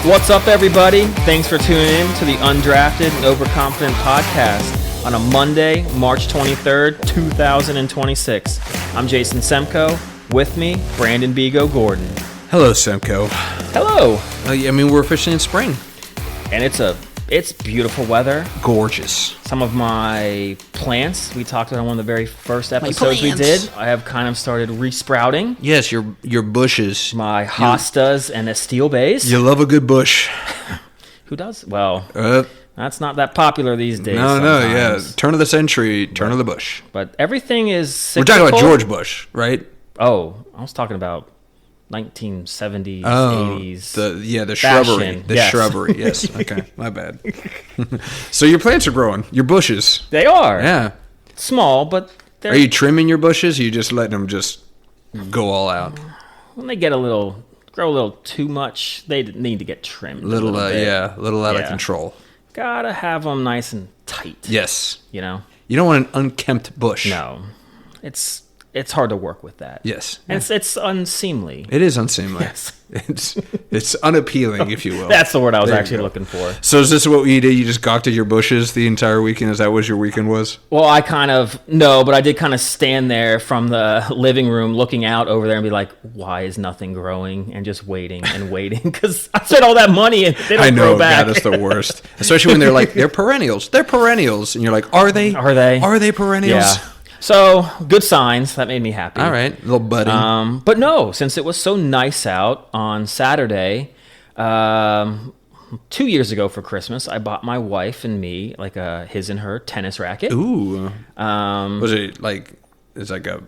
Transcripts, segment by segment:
What's up, everybody? Thanks for tuning in to the Undrafted and Overconfident podcast on a Monday, March 23rd, 2026. I'm Jason Semko. With me, Brandon Bigo Gordon. Hello, Semko. Hello. We're officially in spring. And it's beautiful weather. Gorgeous. Some of my plants, we talked about on one of the very first episodes we did. I have kind of started resprouting. Yes, your bushes. My hostas and Esteel bays. You love a good bush. Who does? Well, that's not that popular these days. No, turn of the century, turn of the bush. But everything is cyclical. We're talking about George Bush, right? Oh, I was talking about 1970s, 80s. The shrubbery. Shrubbery, yes. Okay, my bad. So your plants are growing, your bushes. They are. Yeah. Small, but they're... Are you trimming your bushes, or you just letting them just go all out? When they get grow a little too much, they need to get trimmed a little bit. A little out of control. Gotta have them nice and tight. Yes. You know? You don't want an unkempt bush. No. It's hard to work with that. Yes. And it's unseemly. It is unseemly. Yes. It's unappealing, if you will. That's the word I was actually looking for. So is this what you did? You just gawked at your bushes the entire weekend? Is that what your weekend was? Well, but I did kind of stand there from the living room looking out over there and be like, why is nothing growing? And just waiting and waiting because I spent all that money and they don't grow back. God, that's the worst. Especially when they're like, they're perennials. They're perennials. And you're like, are they? Are they? Are they perennials? Yeah. So, good signs. That made me happy. All right. Little budding. But no, since it was so nice out on Saturday, 2 years ago for Christmas, I bought my wife and me like a his and her tennis racket. Ooh. Was it like, it's like a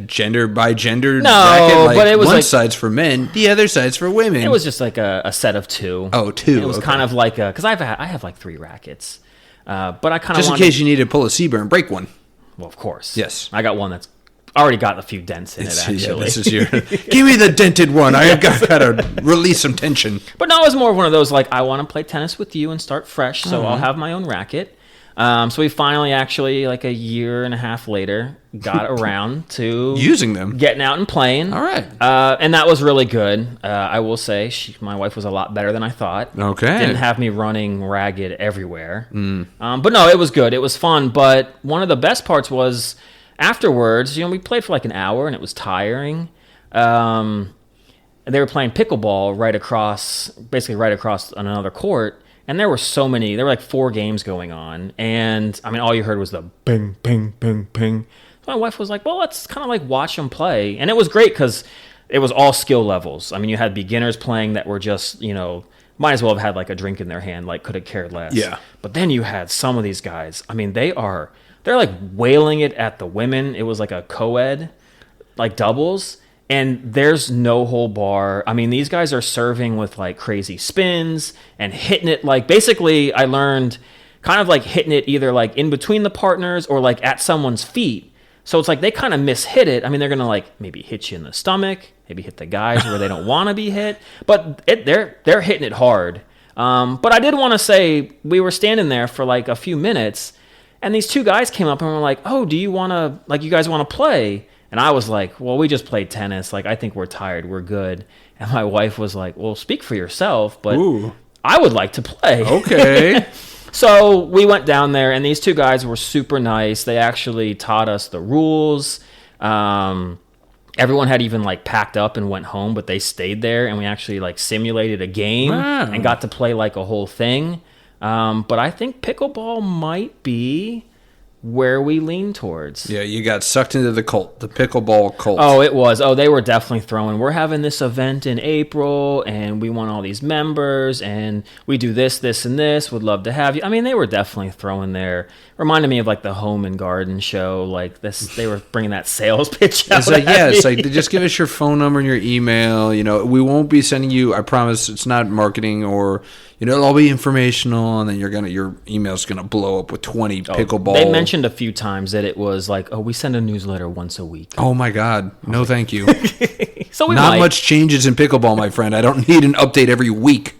gender racket? Like but it was one like, side's for men, the other side's for women. It was just like a set of two. Oh, two. It was kind of like because I have like 3 rackets. But I kind of just in case you need to pull a C-burn and break one. Well, of course. Yes. I got one that's already got a few dents in it, actually. Yeah, this is your... Give me the dented one. I've got to release some tension. But no, it was more of one of those, like, I want to play tennis with you and start fresh, so I'll have my own racket. So we finally actually, like a year and a half later, got around to... using them. Getting out and playing. All right. And that was really good. I will say, my wife was a lot better than I thought. Okay. Didn't have me running ragged everywhere. But no, it was good. It was fun. But one of the best parts was afterwards, we played for like an hour and it was tiring. And they were playing pickleball right across on another court. And there were like 4 games going on. And, all you heard was the ping, ping, ping, ping. So my wife was like, well, let's kind of like watch them play. And it was great because it was all skill levels. You had beginners playing that were just, might as well have had like a drink in their hand, like could have cared less. Yeah. But then you had some of these guys. They're like wailing it at the women. It was like a co-ed, like doubles. And there's no whole bar. These guys are serving with like crazy spins and hitting it like, basically I learned kind of like hitting it either like in between the partners or like at someone's feet. So it's like they kind of mishit it. They're going to like maybe hit you in the stomach, maybe hit the guys where they don't want to be hit, but they're hitting it hard. But I did want to say we were standing there for like a few minutes and these 2 guys came up and were like, oh, do you want to, like, you guys want to play? And I was like, well, we just played tennis. Like, I think we're tired. We're good. And my wife was like, well, speak for yourself, but I would like to play. Okay. So we went down there, and these 2 guys were super nice. They actually taught us the rules. Everyone had even, like, packed up and went home, but they stayed there, and we actually, like, simulated a game and got to play, like, a whole thing. But I think pickleball might be where we lean towards. Yeah, you got sucked into the cult, the pickleball cult. Oh, it was. Oh, they were definitely throwing, we're having this event in April, and we want all these members, and we do this, and this, would love to have you. They were definitely throwing their, reminded me of like the Home and Garden show, like this, they were bringing that sales pitch out. It's like, it's like, just give us your phone number and your email, we won't be sending you, I promise, it's not marketing or... it'll all be informational, and then your email's gonna blow up with 20 pickleball. They mentioned a few times that it was like, we send a newsletter once a week. Oh my God, no, thank you. So not much changes in pickleball, my friend. I don't need an update every week.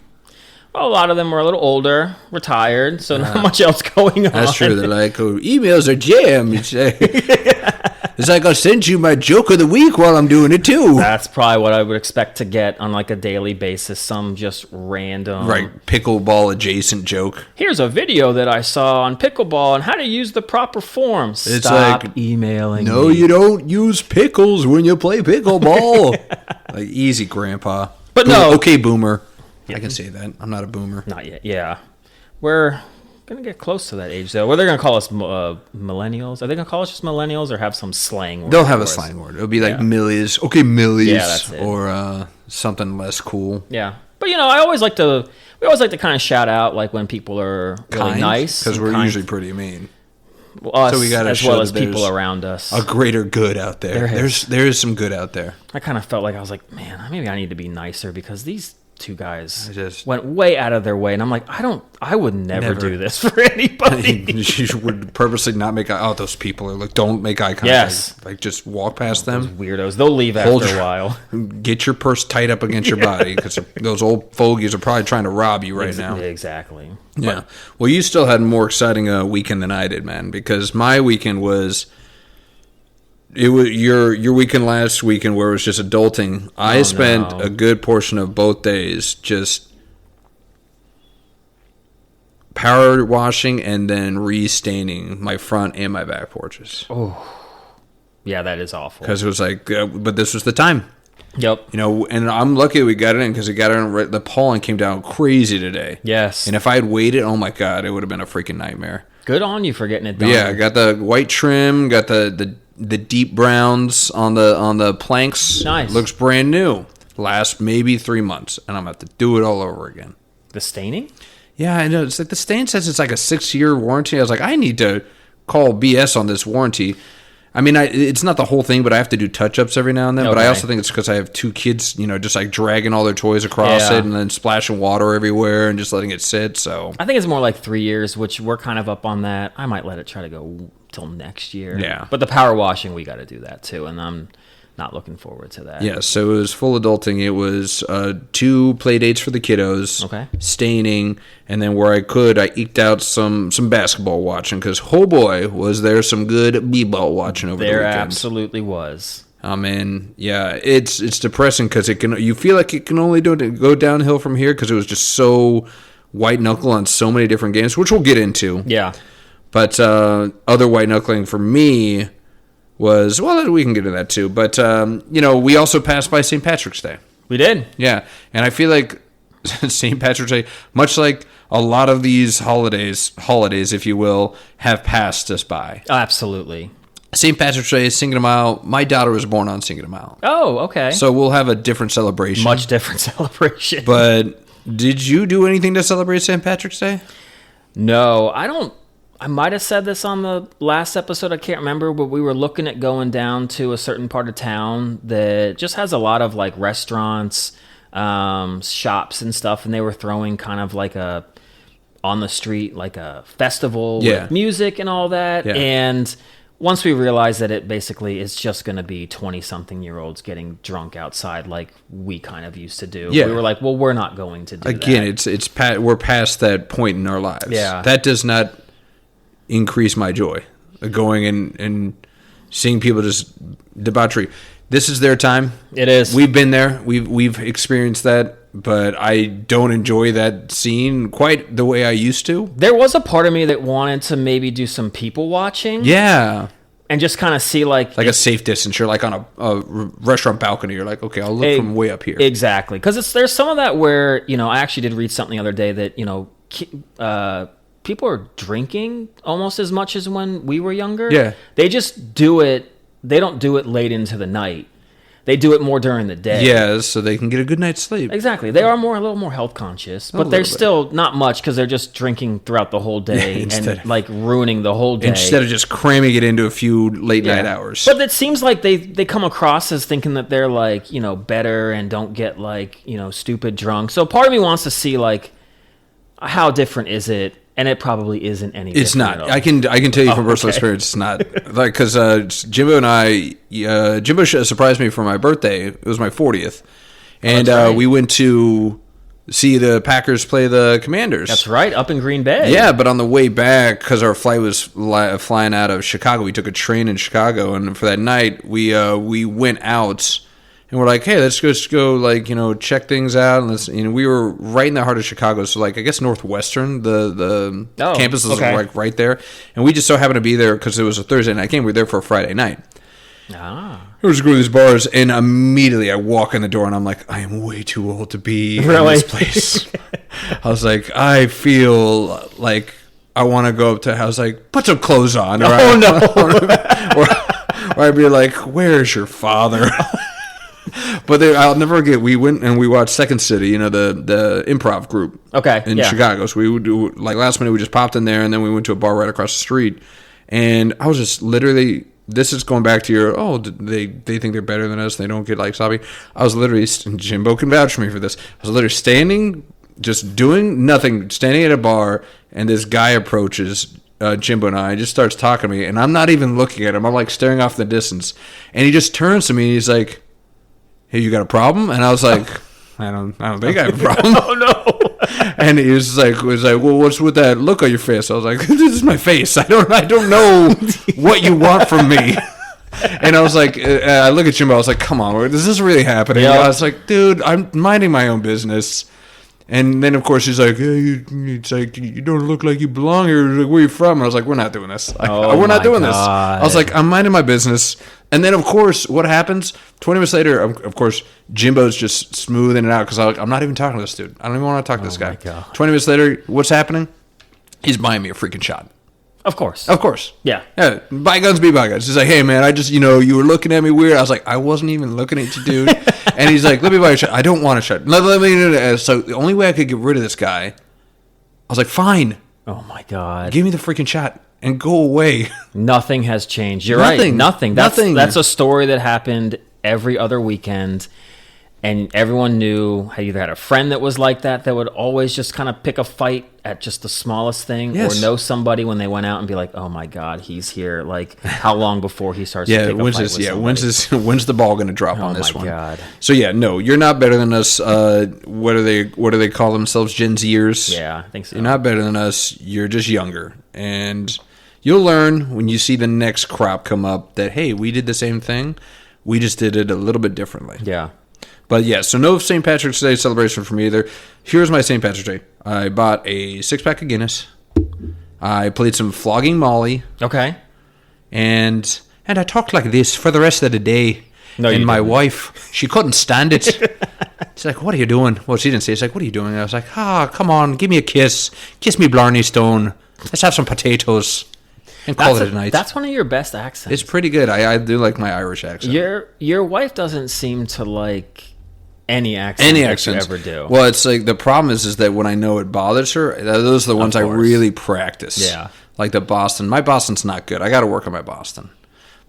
Well, a lot of them were a little older, retired, so not much else going on. That's true. They're like, emails are jam. It's like, I'll send you my joke of the week while I'm doing it too. That's probably what I would expect to get on like a daily basis. Some just random, right, pickleball adjacent joke. Here's a video that I saw on pickleball and how to use the proper forms. It's Stop like, emailing no, me. you don't use pickles when you play pickleball. Like, easy, Grandpa. But no. Okay, boomer. I can say that. I'm not a boomer. Not yet. Yeah, we're gonna get close to that age though. Where they're gonna call us millennials? Are they gonna call us just millennials or have some slang word? They'll have a slang word. It'll be like millies. Okay, millies. Yeah, that's it. Or something less cool. Yeah, but we always like to kind of shout out like when people are really nice, because we're usually pretty mean. Well, us, so we gotta as show well as that people around us. A greater good out there. There is some good out there. I kind of felt like I was like, man, maybe I need to be nicer because these two guys just went way out of their way, and I'm like, I would never do this for anybody. You would purposely not make eye. Oh, those people are like, don't make eye contact. Yes, like just walk past them. Those weirdos. They'll leave after a while. Get your purse tight up against your body because those old fogies are probably trying to rob you right now. Exactly. Yeah. Well, you still had a more exciting weekend than I did, man. Because my weekend was. It was your weekend last weekend where it was just adulting. I spent a good portion of both days just power washing and then restaining my front and my back porches. Oh, yeah, that is awful. Because it was like, but this was the time. Yep. And I'm lucky we got it in because it got it in. The pollen came down crazy today. Yes. And if I had waited, oh my God, it would have been a freaking nightmare. Good on you for getting it done. But yeah, I got the white trim, got the deep browns on the planks. Nice. Looks brand new. Last maybe 3 months, and I'm gonna have to do it all over again. The staining? Yeah, I know. It's like the stain says it's like a 6-year warranty. I was like, I need to call BS on this warranty. I mean, it's not the whole thing, but I have to do touch-ups every now and then. Okay. But I also think it's because I have 2 kids, just like dragging all their toys across it and then splashing water everywhere and just letting it sit. So I think it's more like 3 years, which we're kind of up on that. I might let it try to go till next year. Yeah. But the power washing, we got to do that too, and I'm not looking forward to that. Yeah, so it was full adulting. It was 2 play dates for the kiddos, staining, and then where I could, I eked out some basketball watching because, oh boy, was there some good b-ball watching over the weekend. There absolutely was. Oh man, yeah, it's depressing because you feel like it can only go downhill from here because it was just so white knuckle on so many different games, which we'll get into. Yeah, but other white knuckling for me was, well, we can get into that too. But, we also passed by St. Patrick's Day. We did. Yeah. And I feel like St. Patrick's Day, much like a lot of these holidays, if you will, have passed us by. Absolutely. St. Patrick's Day is Cinco de Mayo. My daughter was born on Cinco de Mayo. Oh, okay. So we'll have a different celebration. Much different celebration. But did you do anything to celebrate St. Patrick's Day? No, I don't. I might have said this on the last episode. I can't remember, but we were looking at going down to a certain part of town that just has a lot of like restaurants, shops and stuff. And they were throwing kind of like on the street, like a festival with music and all that. Yeah. And once we realized that it basically is just going to be 20-something-year-olds getting drunk outside like we kind of used to do. Yeah. We were like, well, we're not going to do that. Again, we're past that point in our lives. Yeah. That does not increase my joy. Going and seeing people just debauchery. This is their time. It is. We've been there. We've experienced that, but I don't enjoy that scene quite the way I used to. There was a part of me that wanted to maybe do some people watching. Yeah. And just kind of see like a safe distance. You're like on a restaurant balcony. You're like, okay, I'll look from way up here. Exactly. Because there's some of that where, I actually did read something the other day that, people are drinking almost as much as when we were younger. Yeah. They just do it. They don't do it late into the night. They do it more during the day. Yeah, so they can get a good night's sleep. Exactly. They are a little more health conscious, but they're still not much because they're just drinking throughout the whole day and like ruining the whole day. Instead of just cramming it into a few late night hours. But it seems like they come across as thinking that they're like, better and don't get like, stupid drunk. So part of me wants to see like how different is it? And it probably isn't any different. It's not. I can tell you from personal experience, it's not. Like, because Jimbo and I, Jimbo surprised me for my birthday. It was my 40th. And we went to see the Packers play the Commanders. That's right, up in Green Bay. Yeah, but on the way back, because our flight was flying out of Chicago, we took a train in Chicago, and for that night, we went out, and we're like, hey, let's just go, like, you know, check things out. And let's, you know, we were right in the heart of Chicago, so like I guess Northwestern, the campus is like right there, and we just so happened to be there because it was a Thursday night game. We were there for a Friday night. I was going to these bars, and immediately I walk in the door, and I'm like, I am way too old to be in this place. I was like, I feel like I want to go up to. I was like, put some clothes on. Or or I'd be like, where's your father? But I'll never forget. We went and we watched Second City, you know, the improv group. In Chicago. So we would do, like, last minute we just popped in there, and then we went to a bar right across the street, and I was just literally. This is going back to your, they think they're better than us. They don't get like sloppy. I was literally, Jimbo can vouch for me for this. I was literally standing, just doing nothing, standing at a bar, and this guy approaches Jimbo and I just starts talking to me, and I'm not even looking at him. I'm like staring off in the distance. And he just turns to me, and he's like, hey, you got a problem? And I was like, I don't think I have a problem. Oh, no. And he was like, well, what's with that look on your face? I was like, this is my face. I don't know what you want from me. And I was like, I look at Jimbo. I was like, come on, is this really happening? Yep. I was like, dude, I'm minding my own business. And then, of course, he's like, hey, it's like, you don't look like you belong here. Like, where are you from? And I was like, we're not doing this. We're not doing this. I was like, I'm minding my business. And then, of course, what happens? 20 minutes later, of course, Jimbo's just smoothing it out because I'm not even talking to this dude. I don't even want to talk to this guy. 20 minutes later, what's happening? He's buying me a freaking shot. Of course. Yeah. Bygones be bygones. He's like, hey, man, I just, you know, you were looking at me weird. I was like, I wasn't even looking at you, dude. And he's like, let me buy you a shot. I don't want a shot. Let me. So the only way I could get rid of this guy, I was like, fine. Oh, my God. Give me the freaking shot and go away. Nothing has changed. You're right. Nothing. That's a story that happened every other weekend. And everyone knew I either had a friend that was like that would always just kind of pick a fight at just the smallest thing, or know somebody when they went out and be like, "Oh my God, he's here!" Like, how long before he starts to pick a fight with somebody? When's the ball going to drop on this one? Oh my God! So yeah, no, you're not better than us. What do they call themselves? Gen Zers? Yeah, I think so. You're not better than us. You're just younger, and you'll learn when you see the next crop come up that, hey, we did the same thing. We just did it a little bit differently. Yeah. But yeah, so no St. Patrick's Day celebration for me either. Here's my St. Patrick's Day. I bought a 6-pack of Guinness. I played some flogging Molly. Okay. And I talked like this for the rest of the day. No, and my didn't. wife, she couldn't stand it. She's like, what are you doing? Well, she didn't say. She's like, what are you doing? And I was like, come on, give me a kiss. Kiss me, Blarney Stone. Let's have some potatoes. And call it a night. That's one of your best accents. It's pretty good. I do like my Irish accent. Your wife doesn't seem to like any accent that you ever do. Well, it's like the problem is that when I know it bothers her, those are the ones I really practice. Yeah. Like the Boston. My Boston's not good. I got to work on my Boston.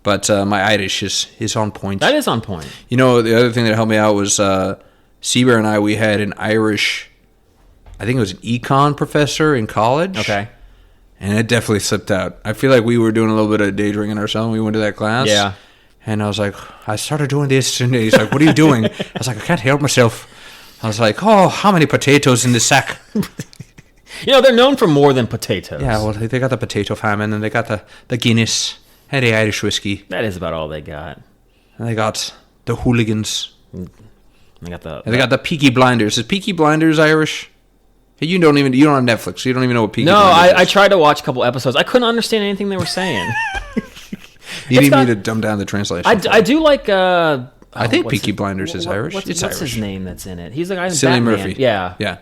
But my Irish is on point. That is on point. You know, the other thing that helped me out was Seabear and I, we had an Irish, I think it was an econ professor in college. Okay. And it definitely slipped out. I feel like we were doing a little bit of day drinking ourselves when we went to that class. Yeah. And I was like, I started doing this. And he's like, what are you doing? I was like, I can't help myself. I was like, oh, how many potatoes in the sack? You know, they're known for more than potatoes. Yeah, well, they got the potato famine, and they got the Guinness, and the Irish whiskey. That is about all they got. And they got the hooligans. They got the Peaky Blinders. Is Peaky Blinders Irish? Hey, you don't have Netflix, so you don't even know what Peaky Blinders is. No, I tried to watch a couple episodes. I couldn't understand anything they were saying. You need me to dumb down the translation. I do like... I think Peaky Blinders is Irish. What's Irish. his name that's in it? He's the guy in Cillian Batman. Murphy. Yeah. Yeah.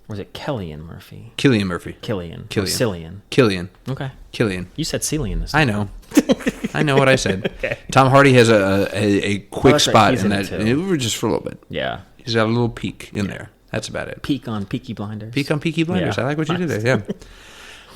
Or is it Cillian Murphy? Killian Murphy. Cillian. Okay. Cillian. You said Cillian this time. I know. I know what I said. Okay. Tom Hardy has a quick spot in that. Just for a little bit. Yeah. He's got a little peak in there. That's about it. Peak on Peaky Blinders. Peak on Peaky Blinders. Yeah. I like what you did there. Yeah.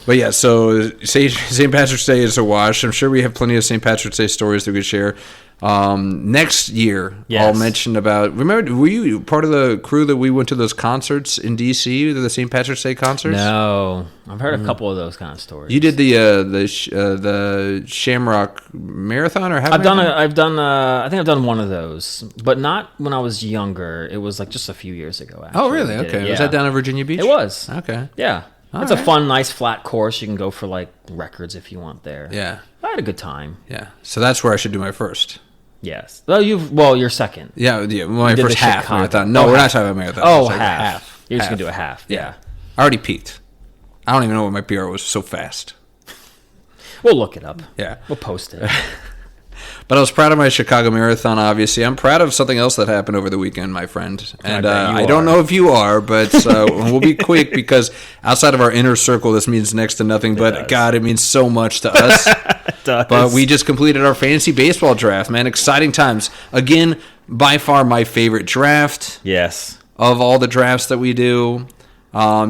But yeah, so St. Patrick's Day is a wash. I'm sure we have plenty of St. Patrick's Day stories that we could share. Next year, Yes. I'll mention about. Remember, were you part of the crew that we went to those concerts in D.C., the St. Patrick's Day concerts? No, I've heard a couple of those kind of stories. You did the Shamrock Marathon or half I think marathon? I've done one of those, but not when I was younger. It was like just a few years ago. Actually, Oh, really? I did Okay. it. Was Yeah. that down in Virginia Beach? It was. Okay. Yeah. It's a fun, nice, flat course. You can go for like records if you want there. Yeah. I had a good time. Yeah. So that's where I should do my first. Yes. Well, you're second. Yeah. My did first the half Chicago. marathon. No, Oh, we're half. not talking about marathon. Oh, It's like half. You're just gonna do a half. Yeah. I already peaked. I don't even know what my PR was so fast. We'll look it up. Yeah. We'll post it. But I was proud of my Chicago Marathon, obviously. I'm proud of something else that happened over the weekend, my friend. And I don't know if you are, but we'll be quick because outside of our inner circle, this means next to nothing. But, God, it means so much to us. It does. But we just completed our fantasy baseball draft, man. Exciting times. Again, by far my favorite draft Yes. of all the drafts that we do.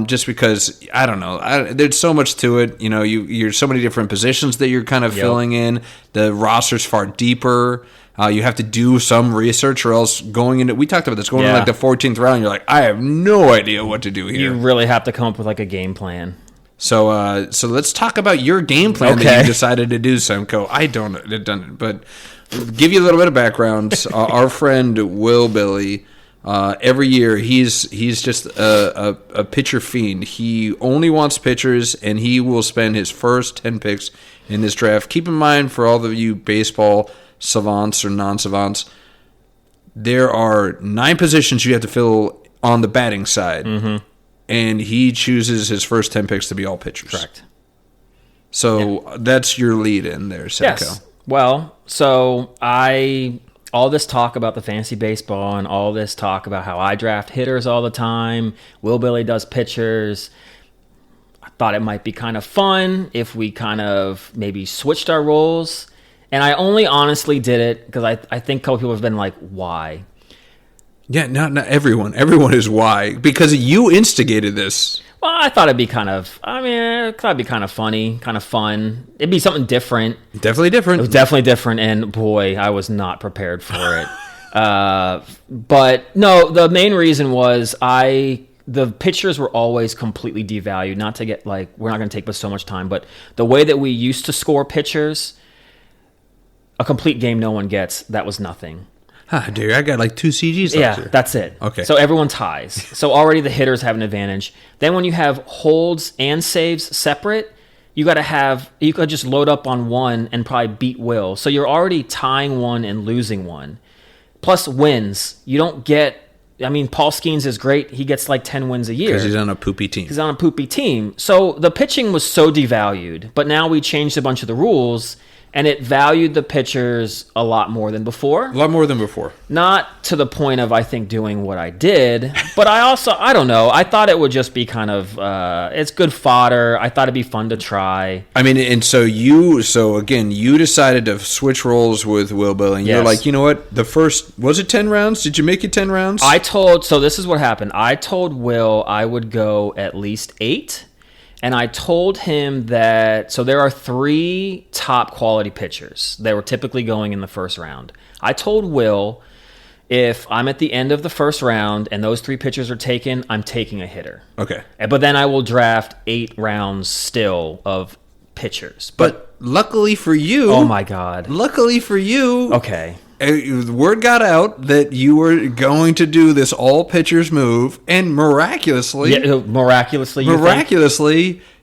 Just because, I don't know, there's so much to it. You know, you're so many different positions that you're kind of filling in. The roster's far deeper. You have to do some research or else going into, we talked about this, going into like the 14th round, you're like, I have no idea what to do here. You really have to come up with like a game plan. So let's talk about your game plan that you decided to do, Semco. I don't it, but give you a little bit of background. Our friend Will Billy, every year he's just a pitcher fiend. He only wants pitchers, and he will spend his first 10 picks in this draft. Keep in mind, for all of you baseball savants or non-savants, there are 9 positions you have to fill on the batting side. Mm-hmm. And he chooses his first 10 picks to be all pitchers. Correct. So that's your lead in there, Semco. Yes. Well, so all this talk about the fantasy baseball and all this talk about how I draft hitters all the time, Will Billy does pitchers. I thought it might be kind of fun if we kind of maybe switched our roles. And I only honestly did it because I think a couple people have been like, why? Yeah, not everyone. Everyone is why. Because you instigated this. Well, I thought it'd be kind of funny, kind of fun. It'd be something different. Definitely different. It was definitely different, and boy, I was not prepared for it. But no, the main reason was the pitchers were always completely devalued. Not to get like, we're not going to take this so much time, but the way that we used to score pitchers, a complete game no one gets, that was nothing. Dude, I got like 2 CGs left Yeah, here. that's it. Okay. So everyone ties. So already the hitters have an advantage. Then when you have holds and saves separate, you could just load up on one and probably beat Will. So you're already tying one and losing one. Plus wins. You don't get, Paul Skeens is great. He gets like 10 wins a year. Because he's on a poopy team. He's on a poopy team. So the pitching was so devalued. But now we changed a bunch of the rules, and it valued the pitchers a lot more than before. A lot more than before. Not to the point of, I think, doing what I did. But I don't know. I thought it would just be kind of, it's good fodder. I thought it'd be fun to try. So again, you decided to switch roles with Will Billy. And you're like, you know what? Was it 10 rounds? Did you make it 10 rounds? So this is what happened. I told Will I would go at least 8. And I told him that, so there are 3 top quality pitchers that were typically going in the first round. I told Will, if I'm at the end of the first round and those 3 pitchers are taken, I'm taking a hitter. Okay. But then I will draft 8 rounds still of pitchers. But luckily for you. Oh my God. Luckily for you. Okay. Word got out that you were going to do this all pitchers move, and miraculously,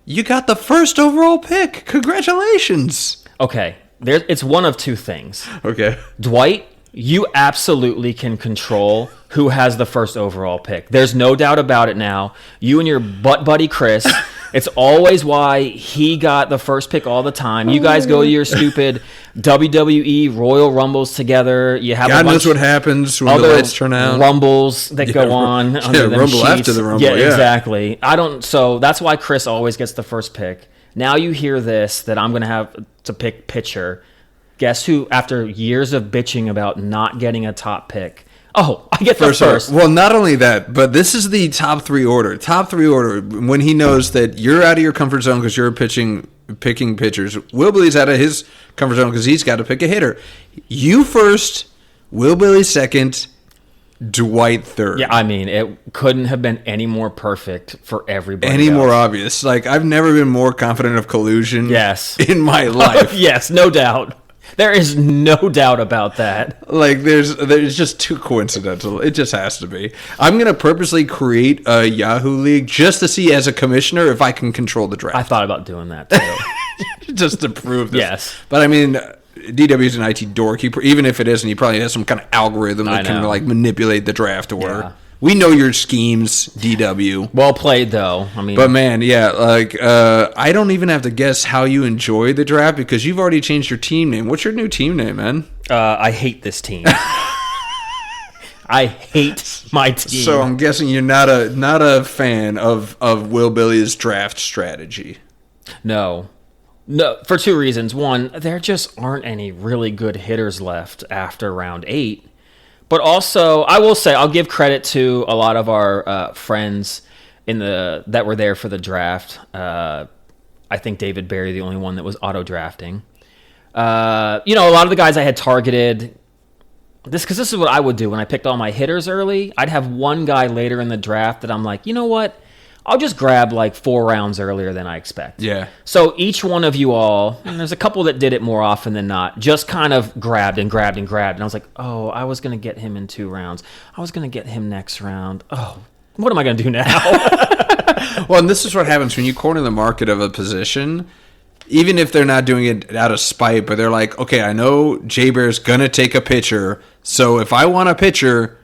you got the first overall pick. Congratulations. Okay, it's one of 2 things. Okay. Dwight, you absolutely can control who has the first overall pick. There's no doubt about it now. You and your butt buddy Chris, it's always why he got the first pick all the time. You guys go to your stupid WWE Royal Rumbles together. You have God knows what happens when the lights turn out. Rumbles that go on. Yeah, Rumble sheets. After the Rumble. Yeah, exactly. So that's why Chris always gets the first pick. Now you hear this, that I'm going to have to pick pitcher. Guess who, after years of bitching about not getting a top pick, I get the first. Well, not only that, but this is the top 3 order. Top 3 order, when he knows that you're out of your comfort zone because you're pitching picking pitchers. Willbilly's out of his comfort zone because he's got to pick a hitter. You first, Willbilly second, Dwight third. Yeah, I mean, it couldn't have been any more perfect for everybody. Any more obvious. Like, I've never been more confident of collusion in my life. Yes, no doubt. There is no doubt about that. Like, there's just too coincidental. It just has to be. I'm going to purposely create a Yahoo League just to see as a commissioner if I can control the draft. I thought about doing that, too. Just to prove this. Yes. But, I mean, DW's an IT dork. Even if it isn't, he probably has some kind of algorithm that can, like, manipulate the draft order. Yeah. We know your schemes, DW. Well played, though. I mean, but man, yeah, like I don't even have to guess how you enjoy the draft because you've already changed your team name. What's your new team name, man? I hate this team. I hate my team. So I'm guessing you're not a fan of Will Billy's draft strategy. No, for two reasons. One, there just aren't any really good hitters left after round 8. But also, I will say, I'll give credit to a lot of our friends that were there for the draft. I think David Berry, the only one that was auto-drafting. A lot of the guys I had targeted, because this is what I would do when I picked all my hitters early. I'd have one guy later in the draft that I'm like, you know what? I'll just grab like 4 rounds earlier than I expect. Yeah. So each one of you all, and there's a couple that did it more often than not, just kind of grabbed and grabbed and grabbed. And I was like, oh, I was going to get him in 2 rounds. I was going to get him next round. Oh, what am I going to do now? Well, and this is what happens when you corner the market of a position. Even if they're not doing it out of spite, but they're like, okay, I know J-Bear's going to take a pitcher. So if I want a pitcher,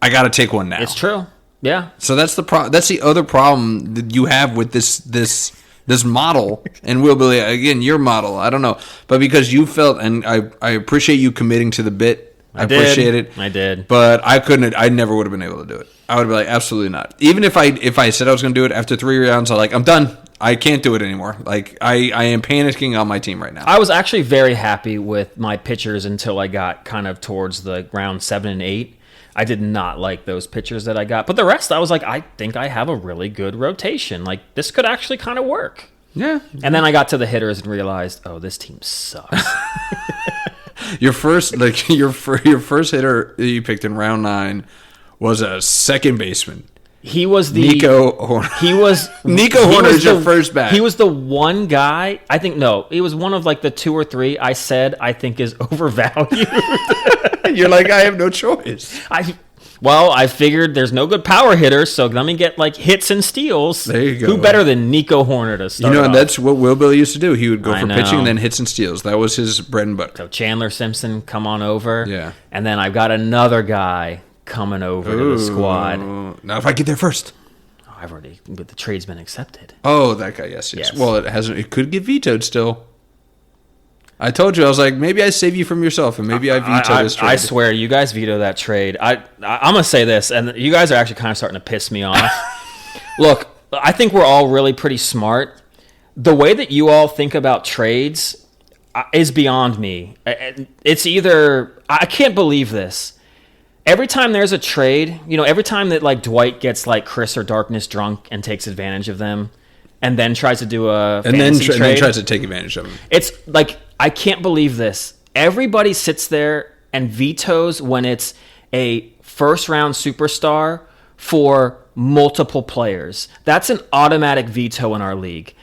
I got to take one now. It's true. Yeah. So that's the other problem that you have with this model, and Will Billy, again, your model. I don't know, but because you felt, and I appreciate you committing to the bit. I appreciate it. I did, but I couldn't. I never would have been able to do it. I would be like, absolutely not. Even if I said I was going to do it after 3 rounds, I'm done. I can't do it anymore. Like I am panicking on my team right now. I was actually very happy with my pitchers until I got kind of towards the round 7 and 8. I did not like those pitchers that I got. But the rest, I was like, I think I have a really good rotation. Like, this could actually kind of work. Yeah. And then I got to the hitters and realized, oh, this team sucks. Your first hitter that you picked in round 9 was a second baseman. He was the Nico Horner. Nico Horner is your first bat. He was the one guy. I think he was one of like the 2 or 3 I said I think is overvalued. You're like, I have no choice. I figured there's no good power hitters, so let me get like hits and steals. There you go. Who better than Nico Horner to start? And that's what Will Billy used to do. He would go for pitching and then hits and steals. That was his bread and butter. So Chandler Simpson, come on over. Yeah. And then I've got another guy coming over to the squad. Now, if I get there first. But the trade's been accepted. Oh, that guy, yes. Well, it hasn't. It could get vetoed still. I told you, I was like, maybe I save you from yourself, and maybe I veto this trade. I swear, you guys veto that trade. I'm going to say this, and you guys are actually kind of starting to piss me off. Look, I think we're all really pretty smart. The way that you all think about trades is beyond me. It's either... I can't believe this. Every time there's a trade, every time that like Dwight gets like Chris or Darkness drunk and takes advantage of them, and then tries to do a fantasy trade, and then tries to take advantage of them. It's like, I can't believe this. Everybody sits there and vetoes when it's a first-round superstar for multiple players. That's an automatic veto in our league.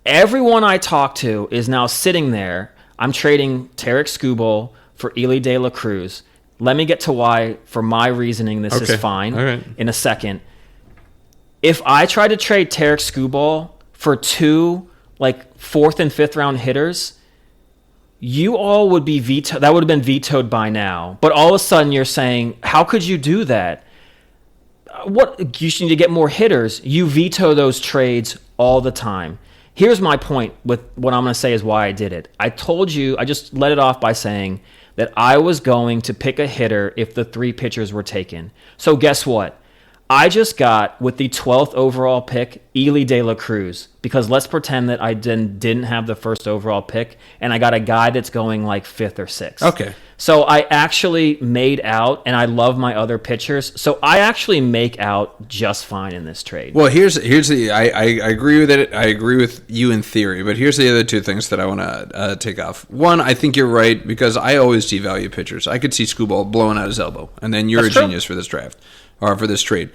Everyone I talk to is now sitting there. I'm trading Tarek Skubal for Ely De La Cruz. Let me get to why, for my reasoning, this is fine in a second. If I try to trade Tarek Skubal for 2 like 4th and 5th round hitters, you all would be vetoed. That would have been vetoed by now. But all of a sudden you're saying, how could you do that? What, you need to get more hitters. You veto those trades all the time. Here's my point with what I'm going to say is why I did it. I told you, I just let it off by saying that I was going to pick a hitter if the 3 pitchers were taken. So guess what? I just got, with the 12th overall pick, Ely De La Cruz, because let's pretend that I didn't have the first overall pick, and I got a guy that's going like 5th or 6th. Okay. So I actually made out, and I love my other pitchers, so I actually make out just fine in this trade. Well, here's the I agree with it. I agree with you in theory, but here's the other two things that I want to take off. One, I think you're right, because I always devalue pitchers. I could see Scooball blowing out his elbow, and then you're That's a true. genius for this draft, or for this trade.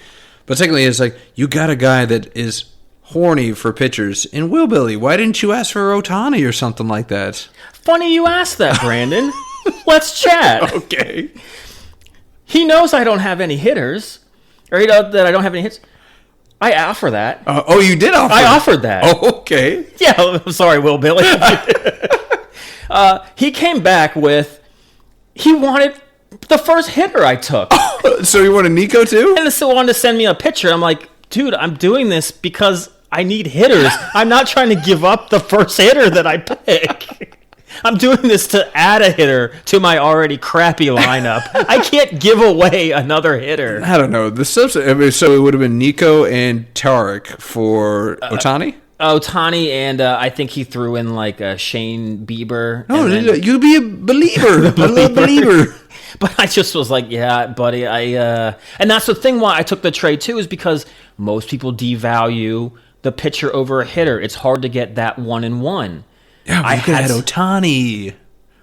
But secondly, it's like, you got a guy that is horny for pitchers in Will Billy. Why didn't you ask for Ohtani or something like that? Funny you asked that, Brandon. Let's chat. Okay. He knows I don't have any hitters, or that I don't have any hits. I offer that. Oh, you did offer I offered that. Oh, okay. Yeah, I'm sorry, Will Billy. He came back with, he wanted the first hitter I took. So you wanted Nico too? And still wanted to send me a picture. I'm like, dude, I'm doing this because I need hitters. I'm not trying to give up the first hitter that I pick. I'm doing this to add a hitter to my already crappy lineup. I can't give away another hitter. I don't know. So it would have been Nico and Tarek for Ohtani? Ohtani, and I think he threw in like a Shane Bieber. No, then, you be a believer. I love believer. But I just was like, yeah, buddy, and that's the thing why I took the trade too, is because most people devalue the pitcher over a hitter. It's hard to get that 1-1. Yeah, but you could have had Ohtani.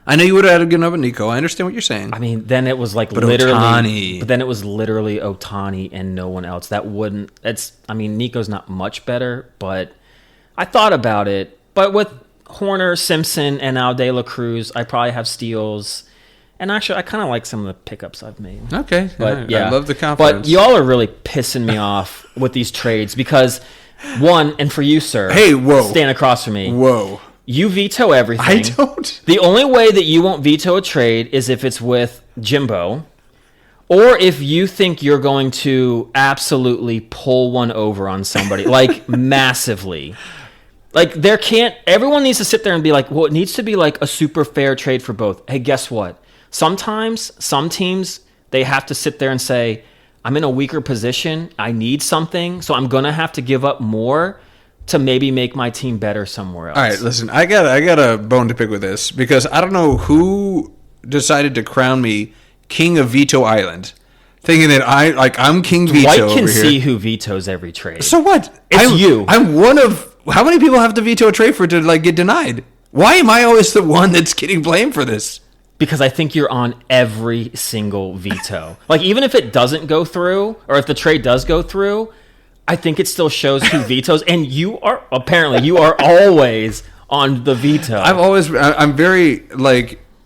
I know you would have had a good enough with Nico. I understand what you're saying. I mean, then it was like but literally Ohtani. But then it was literally Ohtani and no one else. Nico's not much better, but I thought about it. But with Horner, Simpson, and now De La Cruz, I probably have steals. And actually, I kind of like some of the pickups I've made. Okay. But I love the confidence. But y'all are really pissing me off with these trades because, one, and for you, sir. Hey, whoa. Stand across from me. Whoa. You veto everything. I don't. The only way that you won't veto a trade is if it's with Jimbo, or if you think you're going to absolutely pull one over on somebody, like massively. Like everyone needs to sit there and be like, well, it needs to be like a super fair trade for both. Hey, guess what? Sometimes some teams, they have to sit there and say, I'm in a weaker position. I need something. So I'm going to have to give up more to maybe make my team better somewhere else. All right, listen, I got a bone to pick with this because I don't know who decided to crown me King of Veto Island, thinking that I'm King Veto. Dwight can over here. see who vetoes every trade. So what? It's you. I'm one of how many people have to veto a trade for it to get denied? Why am I always the one that's getting blamed for this? Because I think you're on every single veto. Like, even if it doesn't go through, or if the trade does go through, I think it still shows who vetoes. And you are always on the veto. I'm very,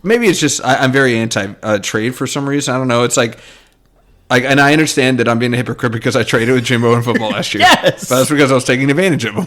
maybe it's just, I'm very anti-trade for some reason. I don't know. It's like, and I understand that I'm being a hypocrite because I traded with Jimbo in football last year. Yes. But that's because I was taking advantage of him.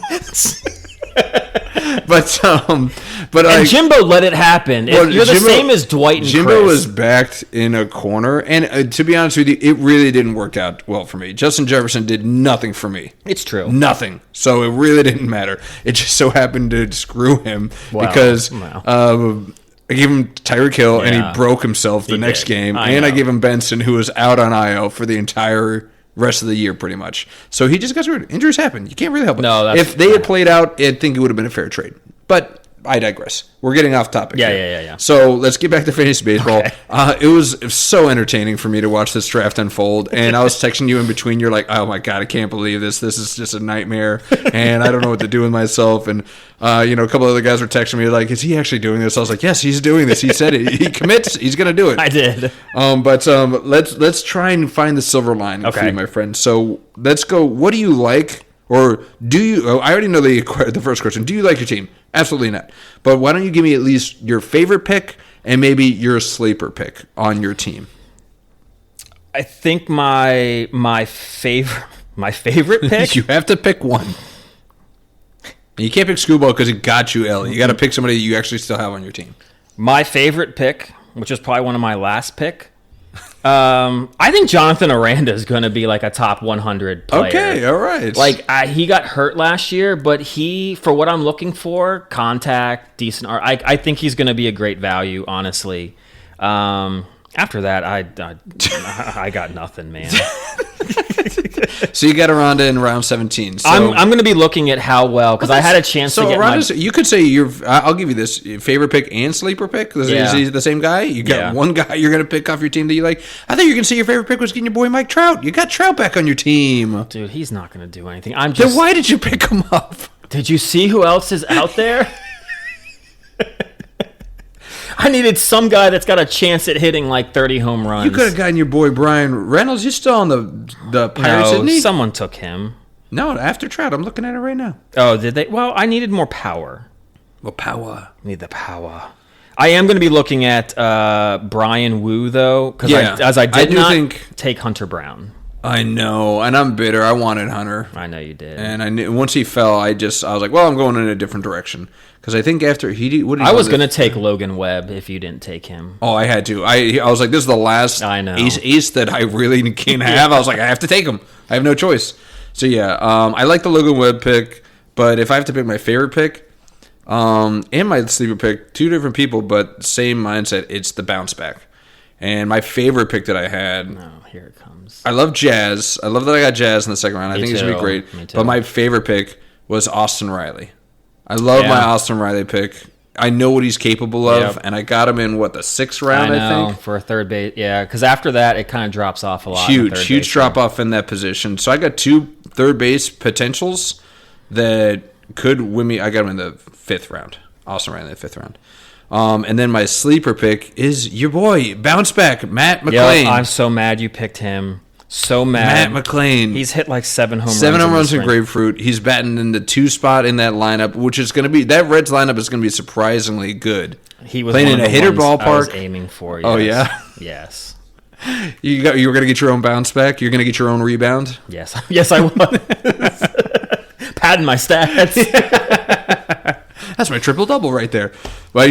But and Jimbo let it happen. You're the same as Dwight and Jimbo Chris. was backed in a corner, and to be honest with you, it really didn't work out well for me. Justin Jefferson did nothing for me. It's true. Nothing. So it really didn't matter. It just so happened to screw him because I gave him Tyreek Hill, and he broke himself the next game, and I gave him Benson, who was out on IL for the entire rest of the year, pretty much. So he just got screwed. Injuries happen. You can't really help it. No, if they had played out, I think it would have been a fair trade. But I digress. We're getting off topic. Yeah. So let's get back to fantasy baseball. Okay. It was so entertaining for me to watch this draft unfold. And I was texting you in between. You're like, oh my God, I can't believe this. This is just a nightmare. And I don't know what to do with myself. And, a couple other guys were texting me like, is he actually doing this? I was like, yes, he's doing this. He said it. He commits. He's going to do it. I did. But let's try and find the silver lining for you, my friend. So let's go. What do you like? Or do you? I already know the first question. Do you like your team? Absolutely not. But why don't you give me at least your favorite pick and maybe your sleeper pick on your team? I think my favorite pick. You have to pick one. And you can't pick Scuba because it got you, Ellie. You got to pick somebody you actually still have on your team. My favorite pick, which is probably one of my last pick. I think Jonathan Aranda is going to be like a top 100 player. Okay, all right. He got hurt last year, but for what I'm looking for, contact, decent art. I think he's going to be a great value, honestly. And After that, I got nothing, man. So you got Aranda in round 17. So I'm going to be looking at how well, because I had a chance to get you could say I'll give you this favorite pick and sleeper pick. Is he the same guy? You got one guy you're going to pick off your team that you like. I think you're going to say your favorite pick was getting your boy Mike Trout. You got Trout back on your team. Dude, he's not going to do anything. Then why did you pick him up? Did you see who else is out there? I needed some guy that's got a chance at hitting like 30 home runs. You could have gotten your boy Brian Reynolds. He's still on the Pirates, isn't he? Someone took him. No, after Trout. I'm looking at it right now. Oh, did they? Well, I needed more power. Well, power. I need the power. I am going to be looking at Brian Wu, though, because I did not take Hunter Brown. I know, and I'm bitter. I wanted Hunter. I know you did. And I knew, once he fell, I was like, well, I'm going in a different direction. Because I think after I was going to take Logan Webb if you didn't take him. Oh, I had to. I was like, this is the last ace that I really can't have. I was like, I have to take him. I have no choice. So, yeah, I like the Logan Webb pick. But if I have to pick my favorite pick and my sleeper pick, two different people, but same mindset, it's the bounce back. And my favorite pick that I had... Oh, here it comes. I love Jazz. I love that I got Jazz in the second round. I think he's going to be great. Me too. But my favorite pick was Austin Riley. I love my Austin Riley pick. I know what he's capable of, and I got him in, the sixth round, I think? For a third base. Yeah, because after that, it kind of drops off a lot. Huge drop-off in that position. So I got two third base potentials that could win me. I got him in the fifth round. Austin Riley in the fifth round. And then my sleeper pick is your boy, bounce back, Matt McClain. Yeah, I'm so mad you picked him. So mad. Matt McClain. He's hit like 7 home runs. 7 home runs in Grapefruit. He's batting in the 2 spot in that lineup, which is going to be, that Reds lineup is going to be surprisingly good. He was playing in a hitter ballpark. I was aiming for. Yes. Oh yeah. Yes. You were going to get your own bounce back. You're going to get your own rebound. Yes. Yes, I was. Padding my stats. That's my triple double right there. But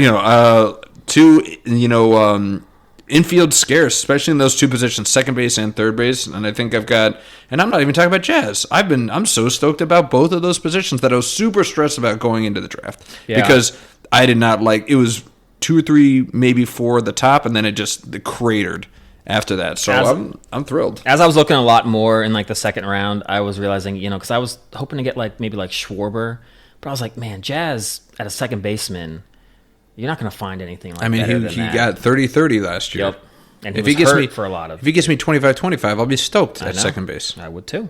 infield scarce, especially in those two positions, second base and third base. And I think I've got, and I'm not even talking about Jazz. I'm so stoked about both of those positions that I was super stressed about going into the draft because I did not like, it was 2 or 3, maybe 4 at the top, and then it just cratered after that. So I'm thrilled. As I was looking a lot more in like the second round, I was realizing, because I was hoping to get maybe Schwarber, but I was like, man, Jazz at a second baseman, you're not going to find anything like that. I mean, he got 30-30 last year. Yep. And if he was hurt for a lot of. If he gets me 25-25, I'll be stoked at second base. I would too.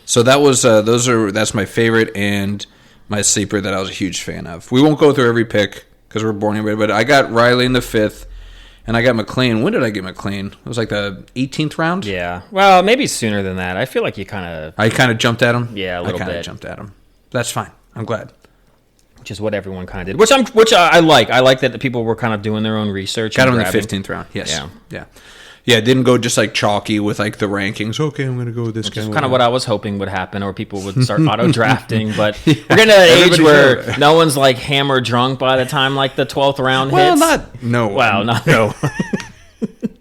So that was that's my favorite and my sleeper that I was a huge fan of. We won't go through every pick because we're boring everybody, but I got Riley in the 5th, and I got McClain. When did I get McClain? It was like the 18th round? Yeah. Well, maybe sooner than that. I feel like you kind of... I kind of jumped at him? Yeah, a little bit. I kind of jumped at him. That's fine. I'm glad. Which is what everyone kind of did. Which I like. I like that the people were kind of doing their own research. Got him in the 15th round. Yes. Yeah. Didn't go just like chalky with like the rankings. Okay, I'm going to go with this guy. Kind of what I was hoping would happen, or people would start auto drafting. But we're getting to that age where no one's like hammer drunk by the time like the 12th round hits. Well, not no one. Wow, not no.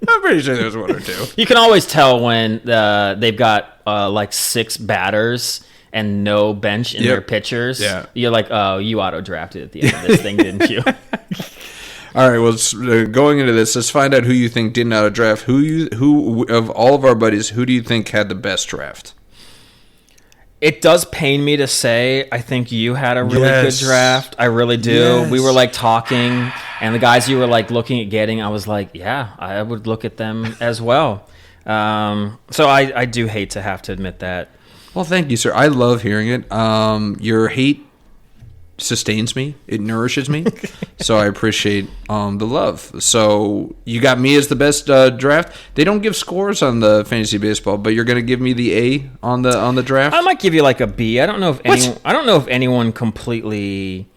I'm pretty sure there's 1 or 2. You can always tell when they've got like 6 batters and no bench in their pitchers. Yeah. You're like, oh, you auto-drafted at the end of this thing, didn't you? All right, well, going into this, let's find out who you think didn't auto-draft. Who of all of our buddies, who do you think had the best draft? It does pain me to say, I think you had a really good draft. I really do. Yes. We were like talking, and the guys you were like looking at getting, I was like, yeah, I would look at them as well. So I do hate to have to admit that. Well, thank you, sir. I love hearing it. Your hate sustains me. It nourishes me. So I appreciate the love. So you got me as the best draft. They don't give scores on the fantasy baseball, but you're going to give me the A on the draft? I might give you like a B. I don't know if anyone completely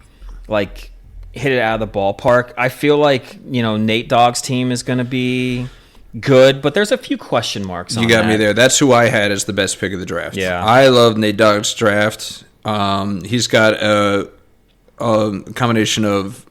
like hit it out of the ballpark. I feel like, Nate Dogg's team is going to be good, but there's a few question marks on that. You got me there. That's who I had as the best pick of the draft. Yeah. I love Nate Dogg's draft. He's got a combination of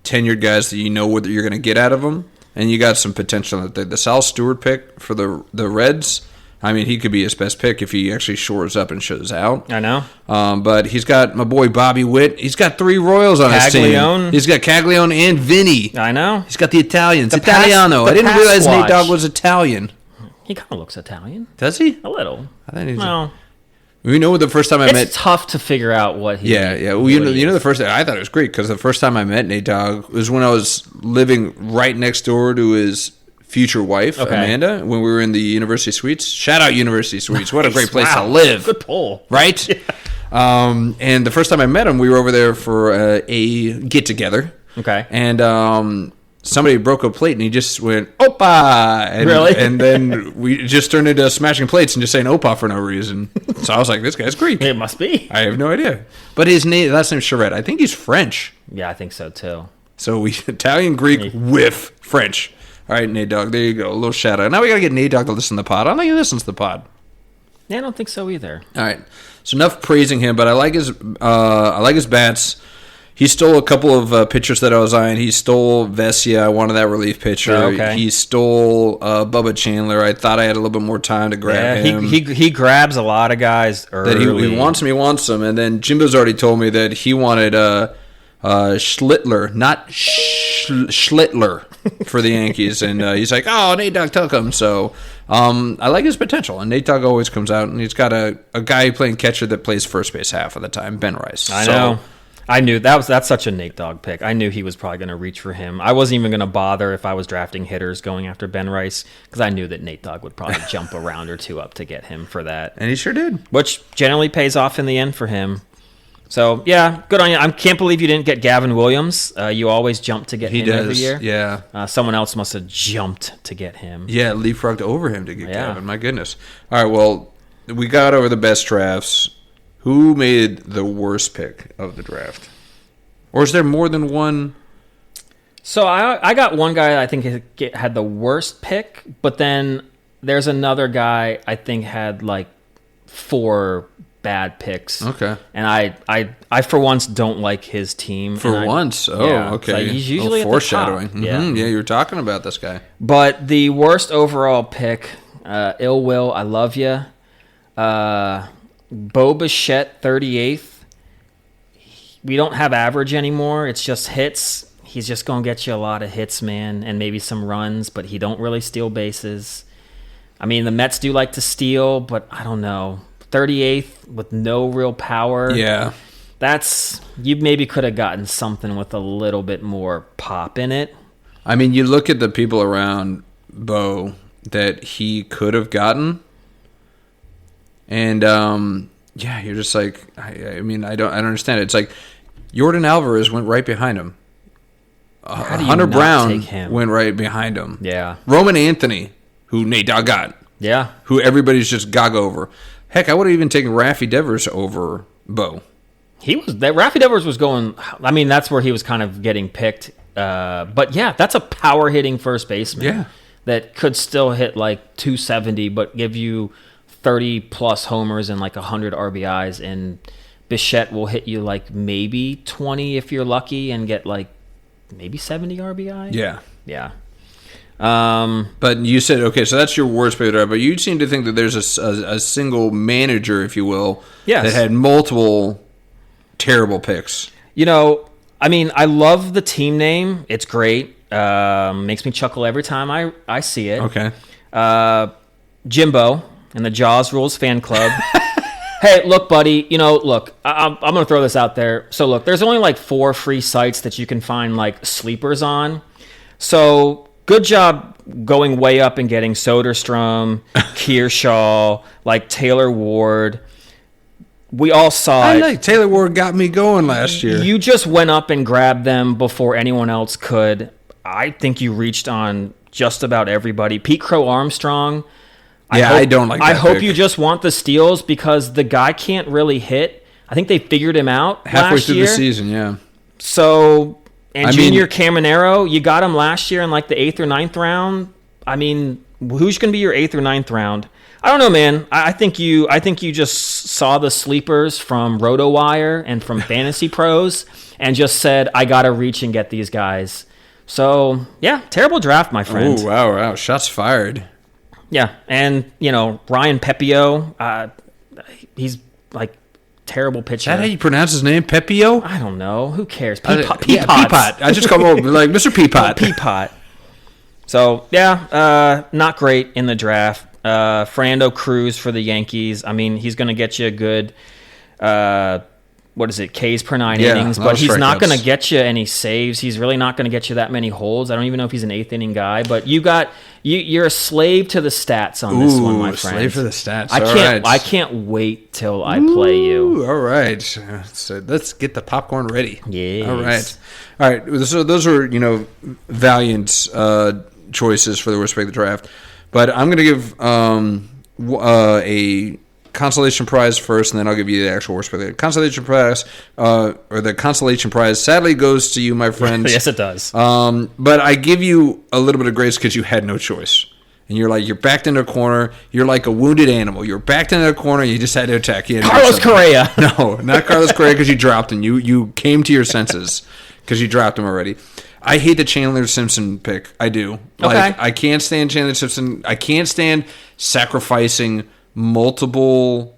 tenured guys that you know what you're going to get out of them, and you got some potential. The Sal Stewart pick for the Reds I mean, he could be his best pick if he actually shores up and shows out. I know. But he's got my boy Bobby Witt. He's got 3 Royals on his team. He's got Caglione and Vinny. I know. He's got the Italians. Italiano. I didn't realize Nate Dogg was Italian. He kind of looks Italian. Does he? A little. I think he's... We know the first time I met... It's tough to figure out what he... Yeah. Well, you know the first... I thought it was great because the first time I met Nate Dogg was when I was living right next door to his future wife, Amanda, when we were in the University Suites. Shout out University Suites. What a great place to live. Good pull. Right? Yeah. And the first time I met him, we were over there for a get-together. Okay. And... somebody broke a plate and he just went, Opa! And, really? And then we just turned into smashing plates and just saying Opa for no reason. So I was like, this guy's Greek. It must be. I have no idea. But his last name's Charette. I think he's French. Yeah, I think so too. So we Italian, Greek, with French. All right, Nate Dogg. There you go. A little shout out. Now we got to get Nate Dogg to listen to the pod. I don't think he listens to the pod. Yeah, I don't think so either. All right. So enough praising him, but I like his bats. He stole a couple of pitchers that I was eyeing. He stole Vesia. I wanted that relief pitcher. Oh, okay. He stole Bubba Chandler. I thought I had a little bit more time to grab him. He grabs a lot of guys early. That he wants him. And then Jimbo's already told me that he wanted Schlittler, not Schlittler, for the Yankees. And he's like, oh, Nate Dogg took him. So I like his potential. And Nate Dogg always comes out, and he's got a guy playing catcher that plays first base half of the time, Ben Rice. I know. I knew that's such a Nate Dogg pick. I knew he was probably going to reach for him. I wasn't even going to bother if I was drafting hitters going after Ben Rice because I knew that Nate Dogg would probably jump a round or two up to get him for that. And he sure did. Which generally pays off in the end for him. So, yeah, good on you. I can't believe you didn't get Gavin Williams. You always jump to get him every year. Yeah. Someone else must have jumped to get him. Yeah, leapfrogged over him to get Gavin. My goodness. All right, well, we got over the best drafts. Who made the worst pick of the draft? Or is there more than one? So I got one guy I think had the worst pick, but then there's another guy I think had like 4 bad picks. Okay. And I for once don't like his team. For once? Oh, yeah, okay. So he's usually at foreshadowing. The top. Mm-hmm. Yeah, you were talking about this guy. But the worst overall pick, Ill Will, I love you. Bo Bichette, 38th. We don't have average anymore. It's just hits. He's just going to get you a lot of hits, man, and maybe some runs, but he don't really steal bases. I mean, the Mets do like to steal, but I don't know. 38th with no real power. Yeah. You maybe could have gotten something with a little bit more pop in it. I mean, you look at the people around Bo that he could have gotten, and yeah, you're just like, I mean, I don't understand it. It's like Jordan Alvarez went right behind him. Hunter Brown went right behind him. Yeah. Roman Anthony, who Nate Dogg got. Yeah. Who everybody's just gog over. Heck, I would have even taken Raffy Devers over Bo. Raffy Devers was going. I mean, that's where he was kind of getting picked. But yeah, that's a power hitting first baseman. Yeah. That could still hit like 270, but give you 30 plus homers and like 100 RBIs, and Bichette will hit you like maybe 20 if you're lucky and get like maybe 70 RBI. Yeah. But you said, okay, so that's your worst pick, but you seem to think that there's a single manager, if you will, that had multiple terrible picks. You know, I mean, I love the team name. It's great. Makes me chuckle every time I see it. Okay. Jimbo and the Jaws Rules fan club. Hey, look, buddy, I'm going to throw this out there. So, look, there's only like 4 free sites that you can find like sleepers on. So, good job going way up and getting Soderstrom, Kearshaw, like Taylor Ward. We all saw it. Like Taylor Ward got me going last year. You just went up and grabbed them before anyone else could. I think you reached on just about everybody. Pete Crow Armstrong. I don't like that I hope pick. you just want the steals because the guy can't really hit. I think they figured him out halfway through year. the season, yeah. So, Junior Caminero, you got him last year in like the 8th or 9th round. I mean, who's going to be your 8th or 9th round? I don't know, man. I think you just saw the sleepers from RotoWire and from Fantasy Pros and just said, I got to reach and get these guys. So, yeah, terrible draft, my friend. Oh, wow. Shots fired. Yeah, and Ryan Pepio, he's like terrible pitcher. Is that how you pronounce his name? Pepio? I don't know. Who cares? Peapot. I just call him like Mr. Peapot. Peapot. So not great in the draft. Fernando Cruz for the Yankees. I mean, he's going to get you a good, Ks per 9 innings, but he's not going to get you any saves. He's really not going to get you that many holds. I don't even know if he's an 8th inning guy, but you're a slave to the stats on this one, my friend. Slave for the stats. I can't wait till I play you. All right. So let's get the popcorn ready. Yes. All right. So those are, valiant choices for the worst pick of the draft. But I'm going to give a consolation prize first, and then I'll give you the actual worst pick. The consolation prize, sadly goes to you, my friend. Yes, it does. But I give you a little bit of grace because you had no choice. And you're backed into a corner. You're like a wounded animal. You're backed into a corner. You just had to attack. Carlos Correa. No, not Carlos Correa because you dropped him. You came to your senses because you dropped him already. I hate the Chandler Simpson pick. I do. Okay. I can't stand Chandler Simpson. I can't stand sacrificing multiple.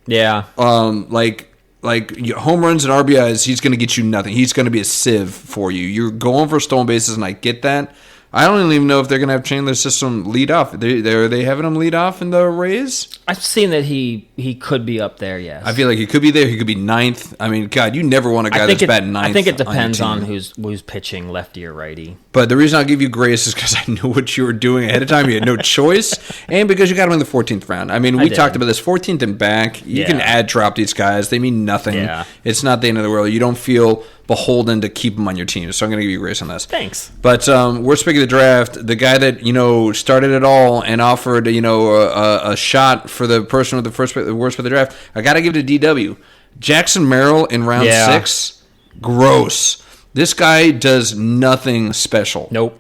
Yeah. Home runs and RBIs. He's going to get you nothing. He's going to be a sieve for you. You're going for stolen bases, and I get that. I don't even know if they're going to have Chandler Simpson lead off. Are they having him lead off in the Rays? I've seen that he could be up there, yes. I feel like he could be there. He could be 9th. I mean, God, you never want a guy that's batting 9th. I think it depends on who's pitching, lefty or righty. But the reason I'll give you grace is because I knew what you were doing ahead of time. You had no choice. And because you got him in the 14th round. I mean, we talked about this. 14th and back. You can drop these guys. They mean nothing. Yeah. It's not the end of the world. You don't feel beholden to keep them on your team. So I'm going to give you grace on this. Thanks. But worst pick of the draft, the guy that, started it all and offered, a shot for the person with the worst pick of the draft, I got to give it to DW. Jackson Merrill in round 6, gross. This guy does nothing special. Nope.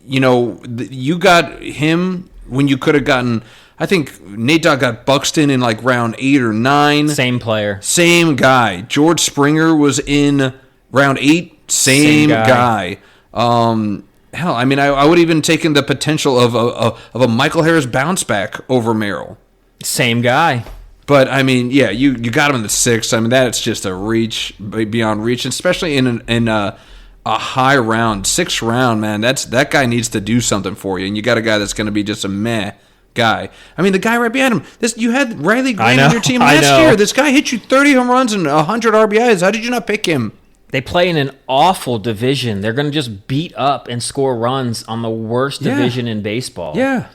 You got him when you could have gotten, I think Nate Dogg got Buxton in round 8 or 9. Same player. Same guy. George Springer was in round 8. Same guy. Hell, I mean, I would have even taken the potential of a Michael Harris bounce back over Merrill. Same guy. But, I mean, yeah, you got him in the 6th. I mean, that's just a reach, beyond reach, especially in a high round, 6th round, man. That guy needs to do something for you, and you got a guy that's going to be just a meh guy. I mean, the guy right behind him, you had Riley Green on your team last year. This guy hit you 30 home runs and 100 RBIs. How did you not pick him? They play in an awful division. They're going to just beat up and score runs on the worst division in baseball. Yeah.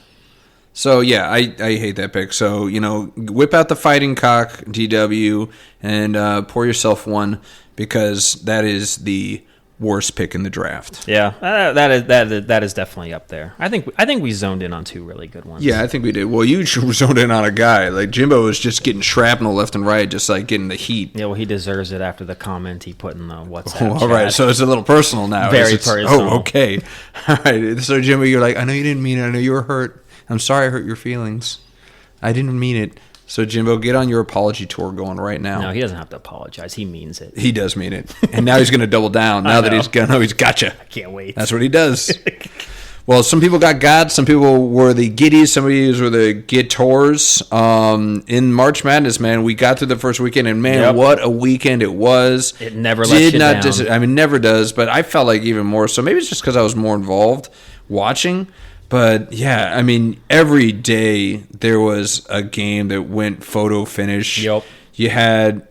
So, yeah, I hate that pick. So, whip out the fighting cock, DW, and pour yourself one because that is the worst pick in the draft. Yeah, that is definitely up there. I think we zoned in on 2 really good ones. Yeah, I think we did. Well, you zoned in on a guy. Jimbo was just getting shrapnel left and right, just getting the heat. Yeah, well, he deserves it after the comment he put in the WhatsApp all right, so it's a little personal now. Very personal. Oh, okay. All right, so Jimbo, you're like, I know you didn't mean it. I know you were hurt. I'm sorry I hurt your feelings. I didn't mean it. So, Jimbo, get on your apology tour going right now. No, he doesn't have to apologize. He means it. He does mean it. And now he's going to double down. Now that he's got you. I can't wait. That's what he does. Well, some people got God. Some people were the giddies. Some of these were the guitars. In March Madness, man, we got through the first weekend, and, man, what a weekend it was. It never let you down. Never does, but I felt like even more so. Maybe it's just because I was more involved watching. But, yeah, I mean, every day there was a game that went photo finish. Yep. You had,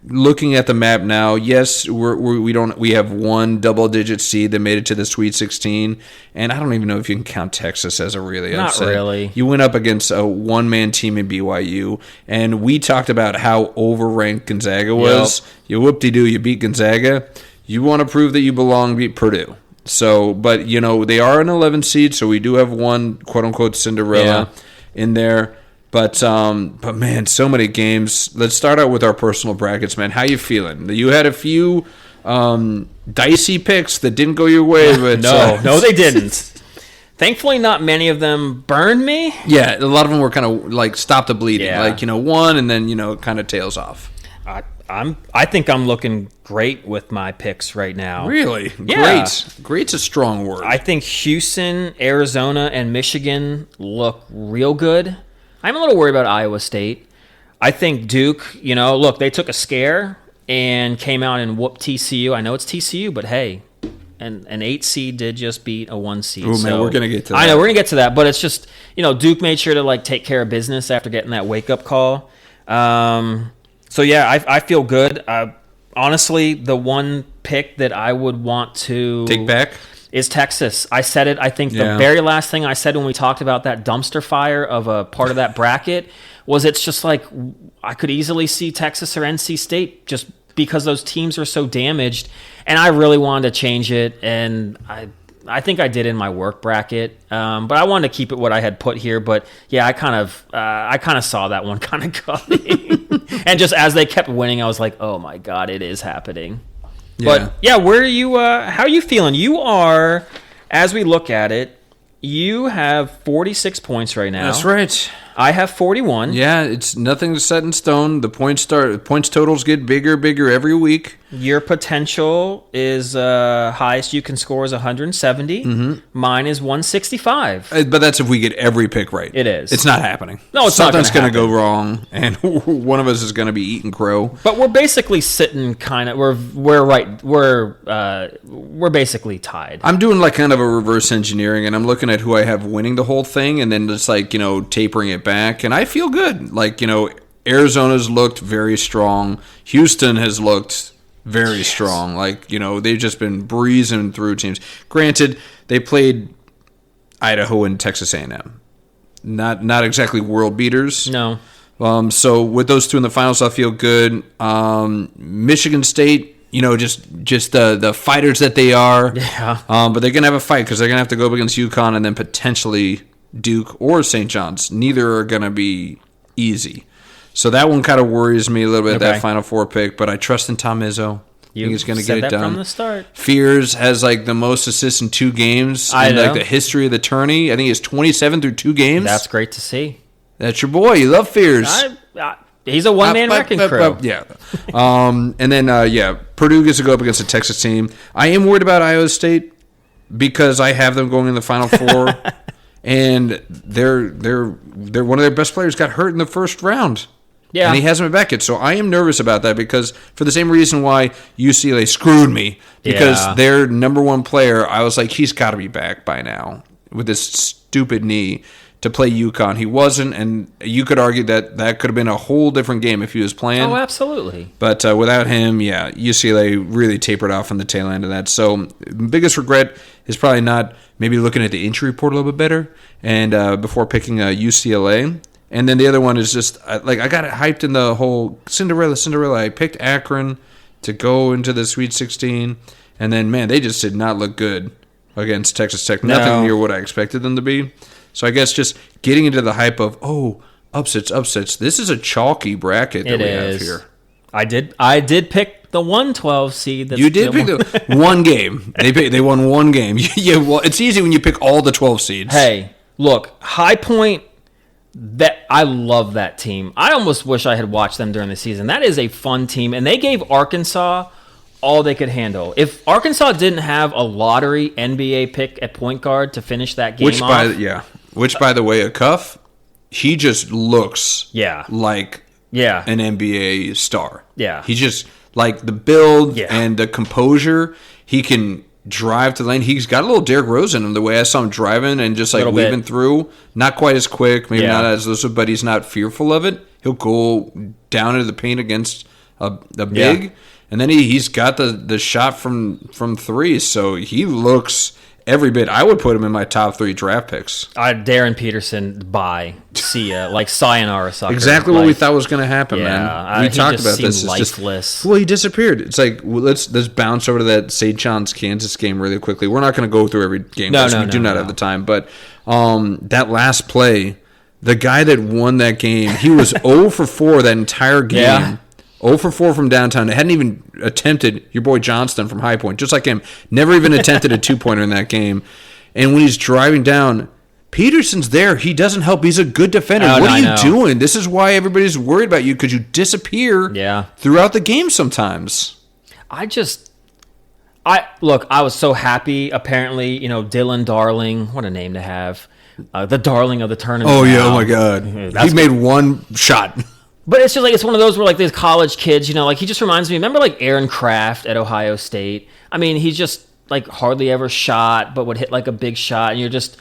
looking at the map now, yes, we have one double-digit seed that made it to the Sweet 16, and I don't even know if you can count Texas as a really upset. Not really. You went up against a one-man team in BYU, and we talked about how overranked Gonzaga was. Yep. You whoop-de-doo, you beat Gonzaga. You want to prove that you belong, beat Purdue. So, but, they are an 11 seed, so we do have one, quote-unquote, Cinderella in there. But man, so many games. Let's start out with our personal brackets, man. How you feeling? You had a few dicey picks that didn't go your way. But no, they didn't. Thankfully, not many of them burned me. Yeah, a lot of them were kind of stop the bleeding. Yeah. One, and then, kind of tails off. I think I'm looking great with my picks right now. Really? Yeah. Great's a strong word. I think Houston, Arizona, and Michigan look real good. I'm a little worried about Iowa State. I think Duke, look, they took a scare and came out and whooped TCU. I know it's TCU, but hey, an 8 seed did just beat a 1 seed. Oh, man, we're going to get to that. I know, we're going to get to that, but it's just, Duke made sure to, take care of business after getting that wake-up call. So, yeah, I feel good. Honestly, the one pick that I would want to take back is Texas. I said it. I think the very last thing I said when we talked about that dumpster fire of a part of that bracket was it's just like I could easily see Texas or NC State just because those teams are so damaged. And I really wanted to change it, and I think I did in my work bracket. But I wanted to keep it what I had put here. But yeah, I kind of saw that one kind of coming. And just as they kept winning, I was like, oh my God, it is happening. Yeah. But yeah, where are you? How are you feeling? You are, as we look at it, you have 46 points right now. That's right. I have 41. Yeah, it's nothing set in stone. The points totals get bigger every week. Your potential is highest you can score is 170. Mm-hmm. Mine is 165. But that's if we get every pick right. It is. It's not happening. No, it's Something's not going to go wrong, and one of us is going to be eating crow. But we're basically sitting kind of. We're right. We're basically tied. I'm doing kind of a reverse engineering, and I'm looking at who I have winning the whole thing, and then just tapering it back, and I feel good. Arizona's looked very strong. Houston has looked very strong. They've just been breezing through teams. Granted, they played Idaho and Texas A&M. Not exactly world beaters. No. So with those two in the finals, I feel good. Michigan State, just the fighters that they are. Yeah. But they're gonna have a fight because they're gonna have to go up against UConn and then potentially Duke or St. John's. Neither are gonna be easy. So that one kind of worries me a little bit, that Final Four pick, but I trust in Tom Izzo. I think he's going to get it done. From the start. Fears has the most assists in 2 games in the history of the tourney. I think it's 27 through 2 games. That's great to see. That's your boy. You love Fears. He's a one-man wrecking crew. Yeah. And then, Purdue gets to go up against a Texas team. I am worried about Iowa State because I have them going in the Final Four, and they're one of their best players got hurt in the first round. Yeah. And he hasn't been back yet. So I am nervous about that because for the same reason why UCLA screwed me, because their number one player, I was like, he's got to be back by now with this stupid knee to play UConn. He wasn't, and you could argue that could have been a whole different game if he was playing. Oh, absolutely. But without him, UCLA really tapered off on the tail end of that. So biggest regret is probably not maybe looking at the injury report a little bit better and before picking UCLA. And then the other one is just, I got it hyped in the whole Cinderella. I picked Akron to go into the Sweet 16. And then, man, they just did not look good against Texas Tech. No. Nothing near what I expected them to be. So I guess just getting into the hype of, upsets. This is a chalky bracket that we have here. I did pick the 112 seed. You did pick the one game. They won one game. Yeah, well, it's easy when you pick all the 12 seeds. Hey, look, High Point. That I love that team. I almost wish I had watched them during the season. That is a fun team, and they gave Arkansas all they could handle. If Arkansas didn't have a lottery NBA pick at point guard to finish that game which by the way, a Cuff, he just looks like an NBA star. Yeah, he just the build and the composure. He can drive to the lane. He's got a little Derrick Rose in him, the way I saw him driving and just weaving through. Not quite as quick, maybe not as elusive, but he's not fearful of it. He'll go down into the paint against a big, and then he's got the shot from 3, so he looks every bit. I would put him in my top 3 draft picks. Darren Peterson, bye. See ya. Sayonara sucker. Exactly what we thought was going to happen, man. We talked about this. Lifeless. He disappeared. It's let's bounce over to that St. John's Kansas game really quickly. We're not going to go through every game. We do not have the time. But that last play, the guy that won that game, he was 0 for 4 that entire game. Yeah. 0 for 4 from downtown. They hadn't even attempted your boy Johnston from High Point, just like him. Never even attempted a 2-pointer in that game. And when he's driving down, Peterson's there. He doesn't help. He's a good defender. Oh, what are you doing? This is why everybody's worried about you, because you disappear throughout the game sometimes. I was so happy. Apparently, Dylan Darling, what a name to have. The darling of the tournament. Oh, yeah. Oh, my God. He made one shot. But it's just like, it's one of those where like these college kids, he just reminds me, remember like Aaron Kraft at Ohio State? I mean, he's just like hardly ever shot, but would hit like a big shot. And you're just,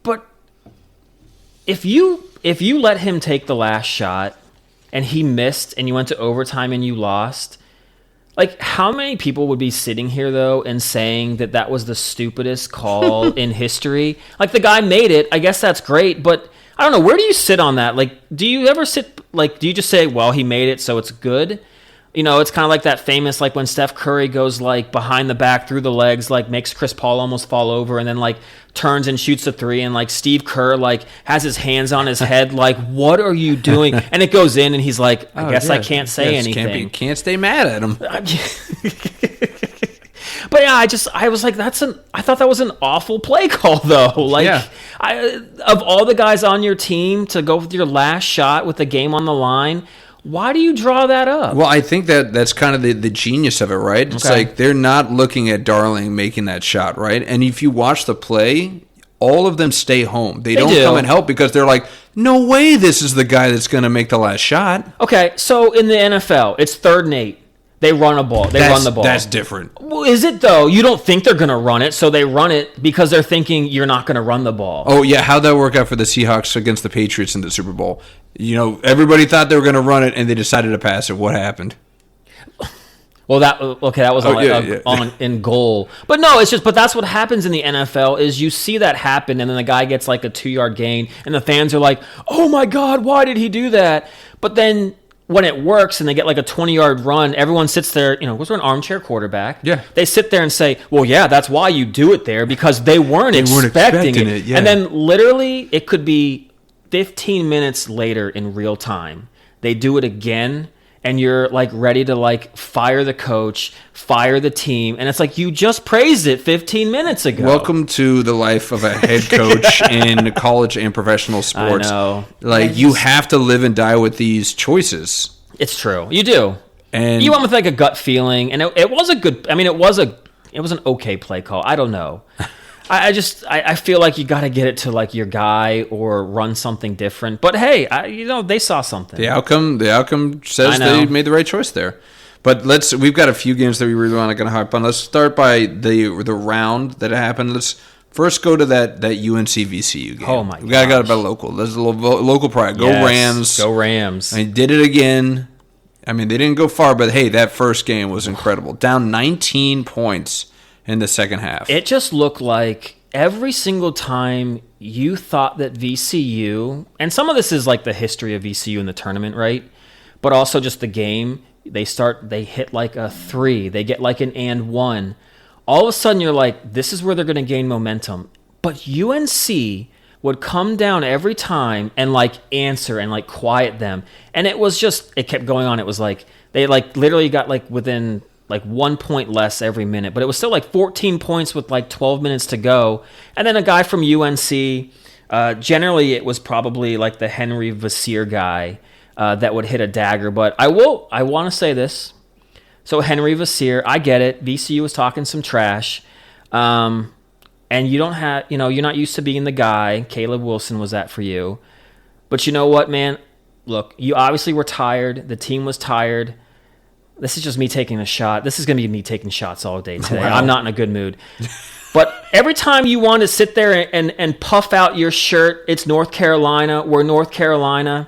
but if you let him take the last shot and he missed and you went to overtime and you lost, like how many people would be sitting here though and saying that was the stupidest call in history? Like the guy made it. I guess that's great, but I don't know. Where do you sit on that? Like, do you ever sit, like, do you just say, well, he made it, so it's good? It's kind of like that famous, like, when Steph Curry goes, like, behind the back, through the legs, like, makes Chris Paul almost fall over, and then, like, turns and shoots a three, and, like, Steve Kerr, like, has his hands on his head, like, what are you doing? And it goes in, and he's like, I guess I can't say anything. Can't stay mad at him. But yeah, I was like, I thought that was an awful play call though. Like, of all the guys on your team to go with your last shot with the game on the line, why do you draw that up? Well, I think that's kind of the genius of it, right? It's like they're not looking at Darling making that shot, right? And if you watch the play, all of them stay home. They don't come and help because they're like, no way this is the guy that's going to make the last shot. Okay, so in the NFL, it's 3rd and 8. They run a ball. They run the ball. That's different. Well, is it though? You don't think they're going to run it, so they run it because they're thinking you're not going to run the ball. Oh yeah, how'd that work out for the Seahawks against the Patriots in the Super Bowl? Everybody thought they were going to run it, and they decided to pass it. What happened? Well, that was in goal. But no, but that's what happens in the NFL is you see that happen, and then the guy gets like a 2-yard gain, and the fans are like, oh my God, why did he do that? But then when it works and they get like a 20-yard run, everyone sits there, was there an armchair quarterback? Yeah. They sit there and say, well, yeah, that's why you do it there, because they weren't expecting it. Yeah. And then literally it could be 15 minutes later in real time. They do it again, and you're like ready to like fire the coach, fire the team, and it's like you just praised it 15 minutes ago. Welcome to the life of a head coach in college and professional sports. I know. Like you have to live and die with these choices. It's true. You do. And you went with like a gut feeling, and it was a good. I mean, it was an okay play call. I don't know. I feel like you got to get it to like your guy or run something different. But hey, they saw something. The outcome says they made the right choice there. But we've got a few games that we really want to harp on. Let's start by the round that happened. Let's first go to that UNC VCU game. Oh my god. We got about local. There's a little local pride. Go Rams. Go Rams. They did it again. I mean, they didn't go far, but hey, that first game was incredible. Down 19 points in the second half. It just looked like every single time you thought that VCU, and some of this is like the history of VCU in the tournament, right? But also just the game, they hit like a 3, they get like an and 1. All of a sudden you're like, this is where they're going to gain momentum. But UNC would come down every time and like answer and like quiet them. And it kept going on. It was like, they like literally got like within like 1 point less every minute, but it was still like 14 points with like 12 minutes to go. And then a guy from UNC, generally it was probably like the Henry Vassier guy that would hit a dagger. But I want to say this. So Henry Vassier, I get it. VCU was talking some trash. And you don't have, you're not used to being the guy. Caleb Wilson was that for you. But you know what, man? Look, you obviously were tired. The team was tired. This is just me taking a shot. This is going to be me taking shots all day today. Wow. I'm not in a good mood. But every time you want to sit there and puff out your shirt, it's North Carolina. We're North Carolina.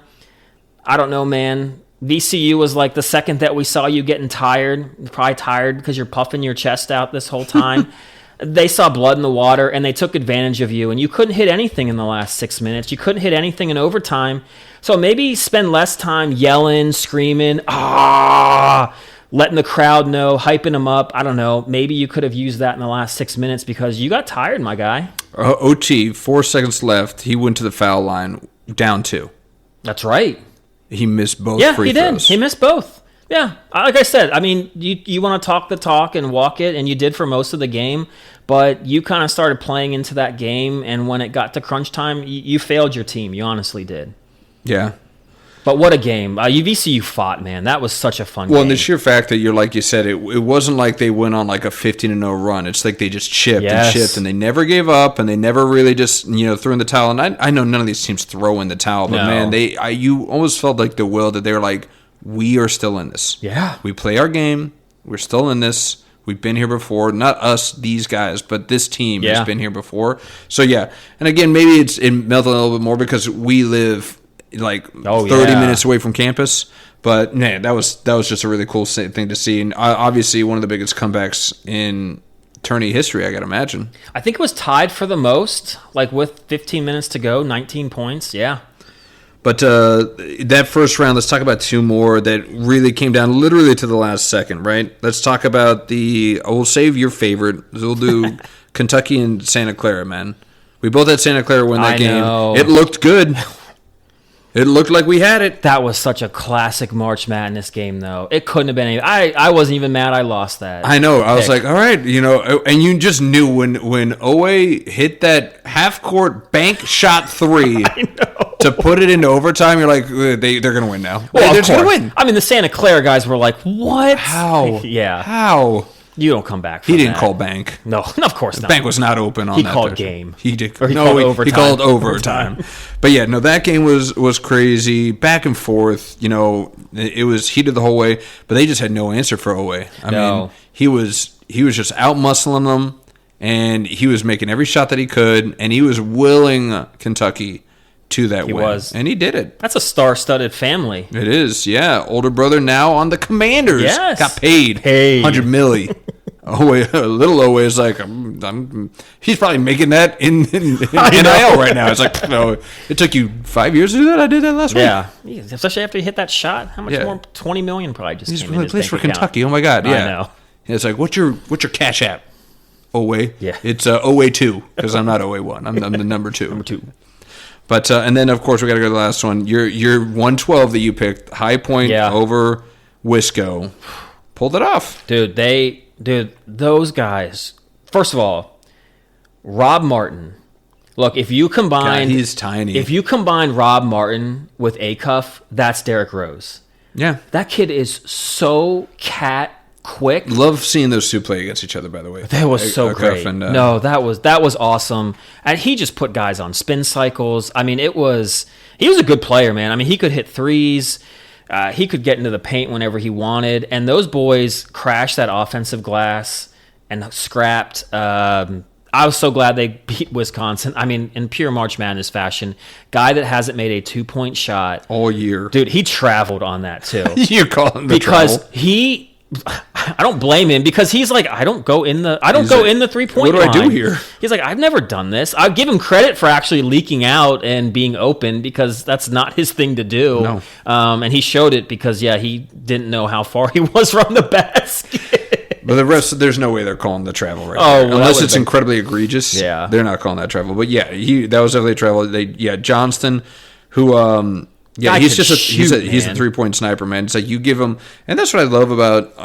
I don't know, man. VCU was like the second that we saw you getting tired. You're probably tired because you're puffing your chest out this whole time. They saw blood in the water, and they took advantage of you. And you couldn't hit anything in the last 6 minutes. You couldn't hit anything in overtime. So maybe spend less time yelling, screaming, letting the crowd know, hyping them up. I don't know. Maybe you could have used that in the last 6 minutes because you got tired, my guy. OT, 4 seconds left. He went to the foul line, down 2. That's right. He missed both free throws. Yeah, he did. He missed both. Yeah, like I said, I mean, you want to talk the talk and walk it, and you did for most of the game. But you kind of started playing into that game, and when it got to crunch time, you failed your team. You honestly did. Yeah. But what a game. VCU fought, man. That was such a fun game. Well, and the sheer fact that like you said, it wasn't like they went on like a 15-0 run. It's like they just chipped and chipped, and they never gave up, and they never really just, threw in the towel. And I know none of these teams throw in the towel, but man, you almost felt like the will that they were like, we are still in this. Yeah. We play our game. We're still in this. We've been here before. Not us, these guys, but this team has been here before. So, yeah. And again, maybe it melted a little bit more because we live like 30 minutes away from campus. But, man, that was just a really cool thing to see. And obviously one of the biggest comebacks in tourney history, I got to imagine. I think it was tied for the most, like with 15 minutes to go, 19 points. Yeah. But that first round, let's talk about two more that really came down literally to the last second, right? Let's talk about we'll save your favorite. We'll do Kentucky and Santa Clara, man. We both had Santa Clara win that game. Know. It looked good. It looked like we had it. That was such a classic March Madness game, though. It couldn't have been any. I wasn't even mad I lost that. I know. I was like, all right, and you just knew when Owe hit that half-court bank shot three to put it into overtime, you're like, they're going to win now. Well, they're going to win. I mean, the Santa Clara guys were like, what? How? Yeah. How? You don't come back from He didn't that. call bank. No, of course not. Bank was not open on that. He called Thursday. game. He did. Or he called overtime. He called overtime. But yeah, no, that game was crazy. Back and forth. It was heated the whole way. But they just had no answer for Owe. I mean, he was just out muscling them, and he was making every shot that he could, and he was willing Kentucky to that win. He was. And he did it. That's a star-studded family. It is, yeah. Older brother now on the Commanders. Yes. Got paid. $100 million. Little Owe is like, he's probably making that in NIL right now. It's like, no, it took you 5 years to do that? I did that last week. Yeah. Especially after he hit that shot. How much more? $20 million probably just came in his plays for bank Kentucky. account. Oh, my God. Yeah. I know. It's like, what's your Cash App? Owe. Yeah. It's Owe 2 because I'm not Owe 1. I'm the number 2. Number 2. But and then of course we got to go to the last one. Your 112 that you picked, High Point over Wisco, pulled it off. Dude, those guys. First of all, Rob Martin. Look, if you combine, he's tiny. If you combine Rob Martin with Acuff, that's Derrick Rose. Yeah, that kid is so quick. Love seeing those two play against each other, by the way. That was so great. And, no, that was awesome. And he just put guys on spin cycles. I mean, he was a good player, man. I mean, he could hit threes. He could get into the paint whenever he wanted. And those boys crashed that offensive glass and scrapped. I was so glad they beat Wisconsin. I mean, in pure March Madness fashion, guy that hasn't made a 2-point shot all year. Dude, he traveled on that too. You call him the because travel. I don't blame him because he's like, I don't go in the 3-point line. What do I do here? He's like, I've never done this. I give him credit for actually leaking out and being open because that's not his thing to do. No. And he showed it because he didn't know how far he was from the basket. But the rest, there's no way they're calling the travel right there. Well, unless it's incredibly egregious. Yeah. They're not calling that travel. But yeah, that was definitely travel. Johnston, who he's just he's a 3-point sniper, man. It's like you give him, and that's what I love about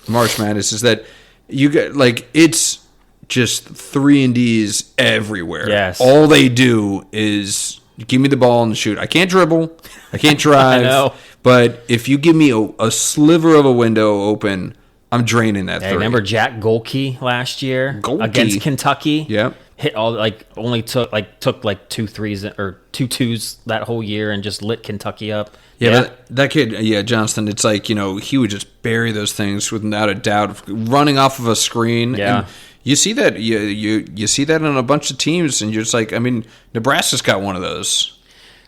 March Madness is that you get it's just 3-and-Ds everywhere. Yes. All they do is give me the ball and shoot. I can't dribble. I can't drive. I know. But if you give me a sliver of a window open, I'm draining that. Hey, remember Jack Golke last year against Kentucky? Yep. Hit all only took 2 threes or 2 twos that whole year and just lit Kentucky up. Yeah. That kid, Johnston. It's like he would just bury those things without a doubt, running off of a screen. Yeah. And you see that you see that on a bunch of teams, and you're just like, I mean, Nebraska's got one of those.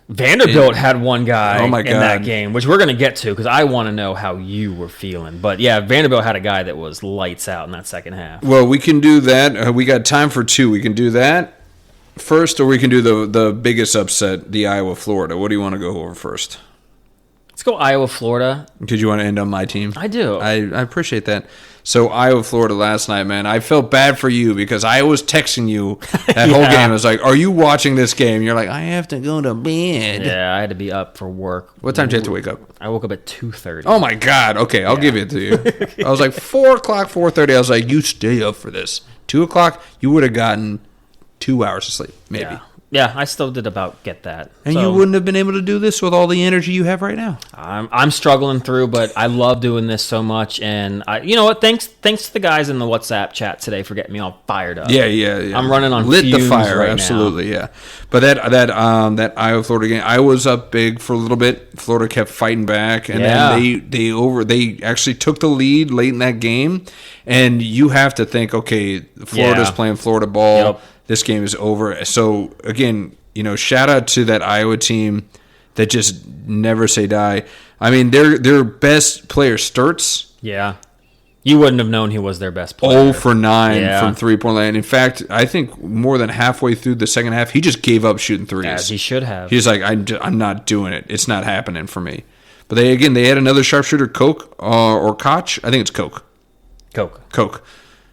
Vanderbilt had one guy in that game, which we're going to get to because I want to know how you were feeling. But yeah, Vanderbilt had a guy that was lights out in that second half. Well, we can do that. We got time for 2. We can do that first, or we can do the biggest upset, the Iowa-Florida. What do you want to go over first? go Iowa, Florida. Because you want to end on my team? I do. I appreciate that. So Iowa, Florida last night, man. I felt bad for you because I was texting you that whole game. I was like, "Are you watching this game?" You're like, "I have to go to bed." Yeah, I had to be up for work. What time did you have to wake up? I woke up at 2:30. Oh my God! Okay, I'll give it to you. I was like 4:00, 4:30. I was like, "You stay up for this." 2:00, you would have gotten 2 hours of sleep, maybe. Yeah, I still did about get that. And you wouldn't have been able to do this with all the energy you have right now. I'm struggling through, but I love doing this so much. And you know what? Thanks to the guys in the WhatsApp chat today for getting me all fired up. Yeah. I'm running on lit the fire, right absolutely, now. yeah. But that Iowa Florida game, I was up big for a little bit. Florida kept fighting back, and then they actually took the lead late in that game. And you have to think, okay, Florida's playing Florida ball. Yep. This game is over. So, again, shout out to that Iowa team that just never say die. I mean, their best player, Sturts. Yeah. You wouldn't have known he was their best player. 0 for 9 from three-point land. In fact, I think more than halfway through the second half, he just gave up shooting threes. As he should have. He's like, I'm not doing it. It's not happening for me. But they had another sharpshooter, Koch, or Koch. I think it's Koch. Koch.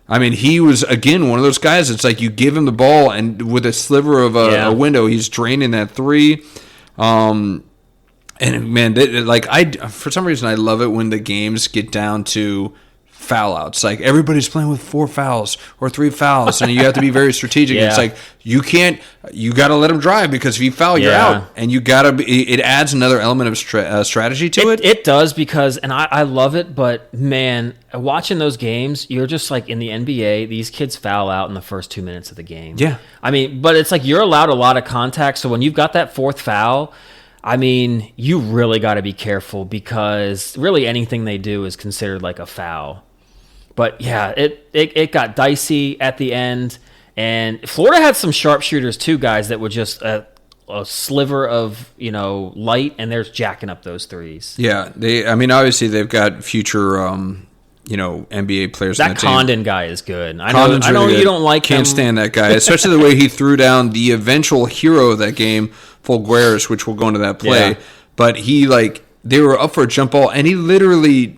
I mean, he was, again, one of those guys. It's like you give him the ball, and with a sliver of a window, he's draining that three. And, man, for some reason, I love it when the games get down to foul outs. Like, everybody's playing with 4 fouls or 3 fouls, and you have to be very strategic. It's like, you got to let them drive, because if you foul, you're out. And it adds another element of strategy to it. It does, because, and I love it, but man, watching those games, you're just like, in the NBA, these kids foul out in the first 2 minutes of the game. Yeah. I mean, but it's like, you're allowed a lot of contact, so when you've got that 4th foul, I mean, you really got to be careful, because really anything they do is considered like a foul. But yeah, it got dicey at the end, and Florida had some sharpshooters too, guys, that were just a sliver of light, and they're jacking up those threes. Yeah, obviously they've got future NBA players. That on that Condon team. Guy is good. I Condon's know really you don't like him. Can't stand that guy, especially the way he threw down the eventual hero of that game, Fulgueras, which will go into that play. Yeah. But they were up for a jump ball, and he literally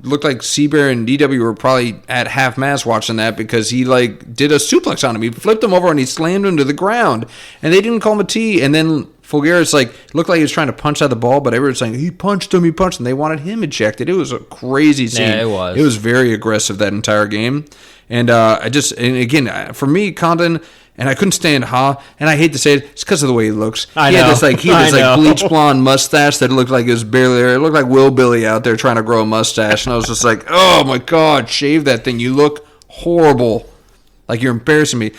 looked like Seabear and DW were probably at half mast watching that, because he did a suplex on him. He flipped him over and he slammed him to the ground, and they didn't call him a T. And then Fulgueras looked like he was trying to punch out the ball, but everyone's saying he punched him. They wanted him ejected. It was a crazy scene. Yeah, it was. It was very aggressive that entire game. And again, for me, Condon. And I couldn't stand Ha, and I hate to say it, it's because of the way he looks. He had this bleach blonde mustache that looked like it was barely there. It looked like Will Billy out there trying to grow a mustache, and I was just like, oh my God, shave that thing. You look horrible. Like, you're embarrassing me.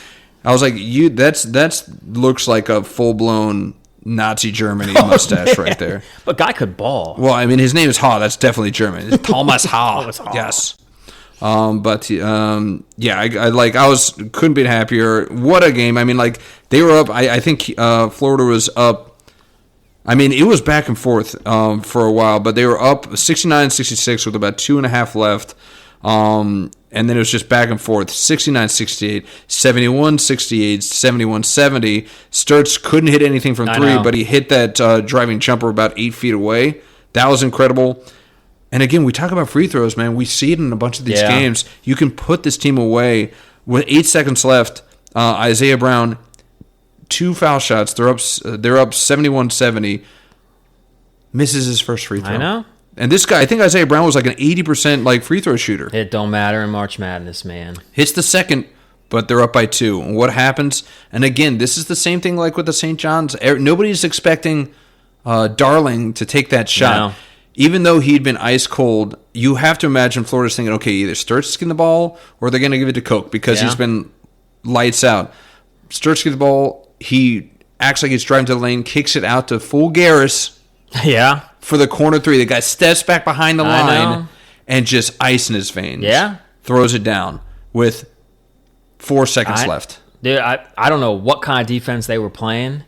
I was like, that's looks like a full-blown Nazi Germany mustache right there. But guy could ball. Well, I mean, his name is Ha. That's definitely German. It's Thomas Ha. Thomas Ha. Yes. I couldn't be happier. What a game. I mean, they were up. I think Florida was up. I mean, it was back and forth for a while, but they were up 69-66 with about 2.5 left. And then it was just back and forth, 69-68, 71-68, 71-70. Sturts couldn't hit anything from three, but he hit that driving jumper about 8 feet away. That was incredible. And again, we talk about free throws, man. We see it in a bunch of these games. You can put this team away with 8 seconds left. Isaiah Brown, 2 foul shots. They're up 71-70. Misses his first free throw. I know. And this guy, I think Isaiah Brown was like an 80% free throw shooter. It don't matter in March Madness, man. Hits the second, but they're up by 2. And what happens? And again, this is the same thing like with the St. John's. Nobody's expecting Darling to take that shot. No. Even though he'd been ice cold, you have to imagine Florida's thinking, okay, either Sturts getting the ball or they're going to give it to Koch, because he's been lights out. Sturts gets the ball. He acts like he's driving to the lane, kicks it out to Fulgueras. Yeah. For the corner 3. The guy steps back behind the line and just ice in his veins. Yeah. Throws it down with 4 seconds left. Dude, I don't know what kind of defense they were playing.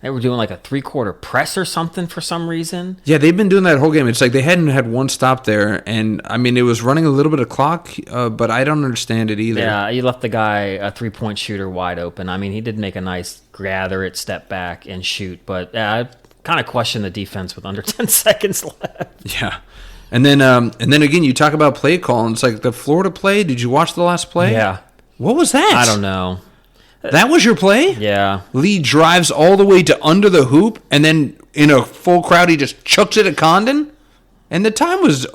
They were doing like a 3-quarter press or something for some reason. Yeah, they've been doing that whole game. It's like they hadn't had one stop there. And, I mean, it was running a little bit of clock, but I don't understand it either. Yeah, you left the guy, a 3-point shooter, wide open. I mean, he did make a nice gather it, step back, and shoot. But kind of question the defense with under 10 seconds left. Yeah. And then again, you talk about play call, and it's like the Florida play. Did you watch the last play? Yeah. What was that? I don't know. That was your play? Yeah. Lee drives all the way to under the hoop, and then in a full crowd, he just chucks it at Condon, and the time was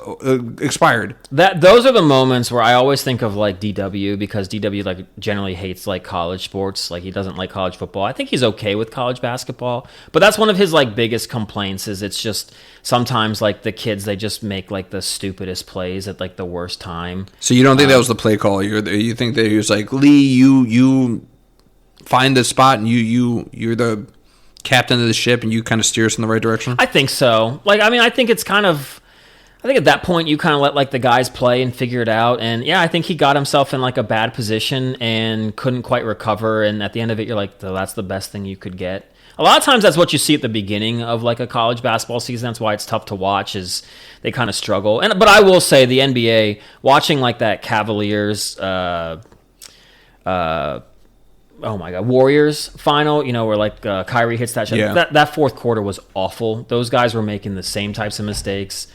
expired. Those are the moments where I always think of like DW, because DW like generally hates like college sports. Like he doesn't like college football. I think he's okay with college basketball, but that's one of his like biggest complaints is it's just sometimes like the kids, they just make like the stupidest plays at like the worst time. So you don't think that was the play call? You think that he was like, Lee, you find the spot and you're the captain of the ship and you kind of steer us in the right direction? I think so. Like, I mean, I think it's kind of, I think at that point you kind of let like the guys play and figure it out. And yeah, I think he got himself in like a bad position and couldn't quite recover. And at the end of it, you're like, that's the best thing you could get. A lot of times that's what you see at the beginning of like a college basketball season. That's why it's tough to watch, is they kind of struggle. But I will say the NBA, watching like that Cavaliers, oh my God, Warriors final, where like Kyrie hits that shot. Yeah. That fourth quarter was awful. Those guys were making the same types of mistakes.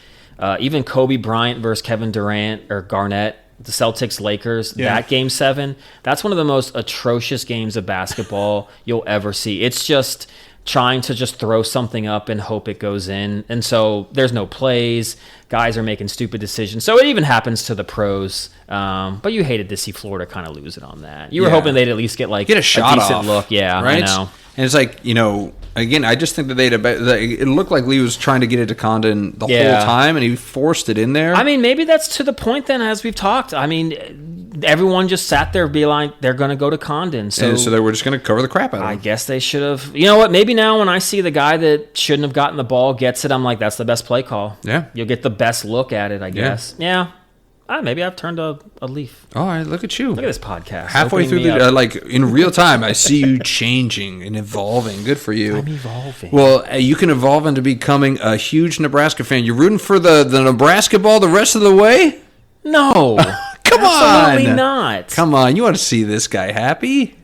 Even Kobe Bryant versus Kevin Durant or Garnett, the Celtics-Lakers, that Game 7, that's one of the most atrocious games of basketball you'll ever see. It's just trying to just throw something up and hope it goes in. And so there's no plays. Guys are making stupid decisions. So it even happens to the pros. But you hated to see Florida kind of lose it on that. You were hoping they'd at least get a shot decent off, look. Yeah, right? I know. And it's like, again, I just think that it looked like Lee was trying to get it to Condon the whole time, and he forced it in there. I mean, maybe that's to the point then, as we've talked. I mean, everyone just sat there be like, they're going to go to Condon. So they were just going to cover the crap out of him. I guess they should have. You know what? Maybe now when I see the guy that shouldn't have gotten the ball gets it, I'm like, that's the best play call. Yeah. You'll get the best look at it, I guess. Yeah. Maybe I've turned a leaf. All right, look at you. Look at this podcast. Halfway through like in real time, I see you changing and evolving. Good for you. I'm evolving. Well, you can evolve into becoming a huge Nebraska fan. You're rooting for the Nebrasketball the rest of the way? No. Come on. Absolutely not. Come on. You want to see this guy happy?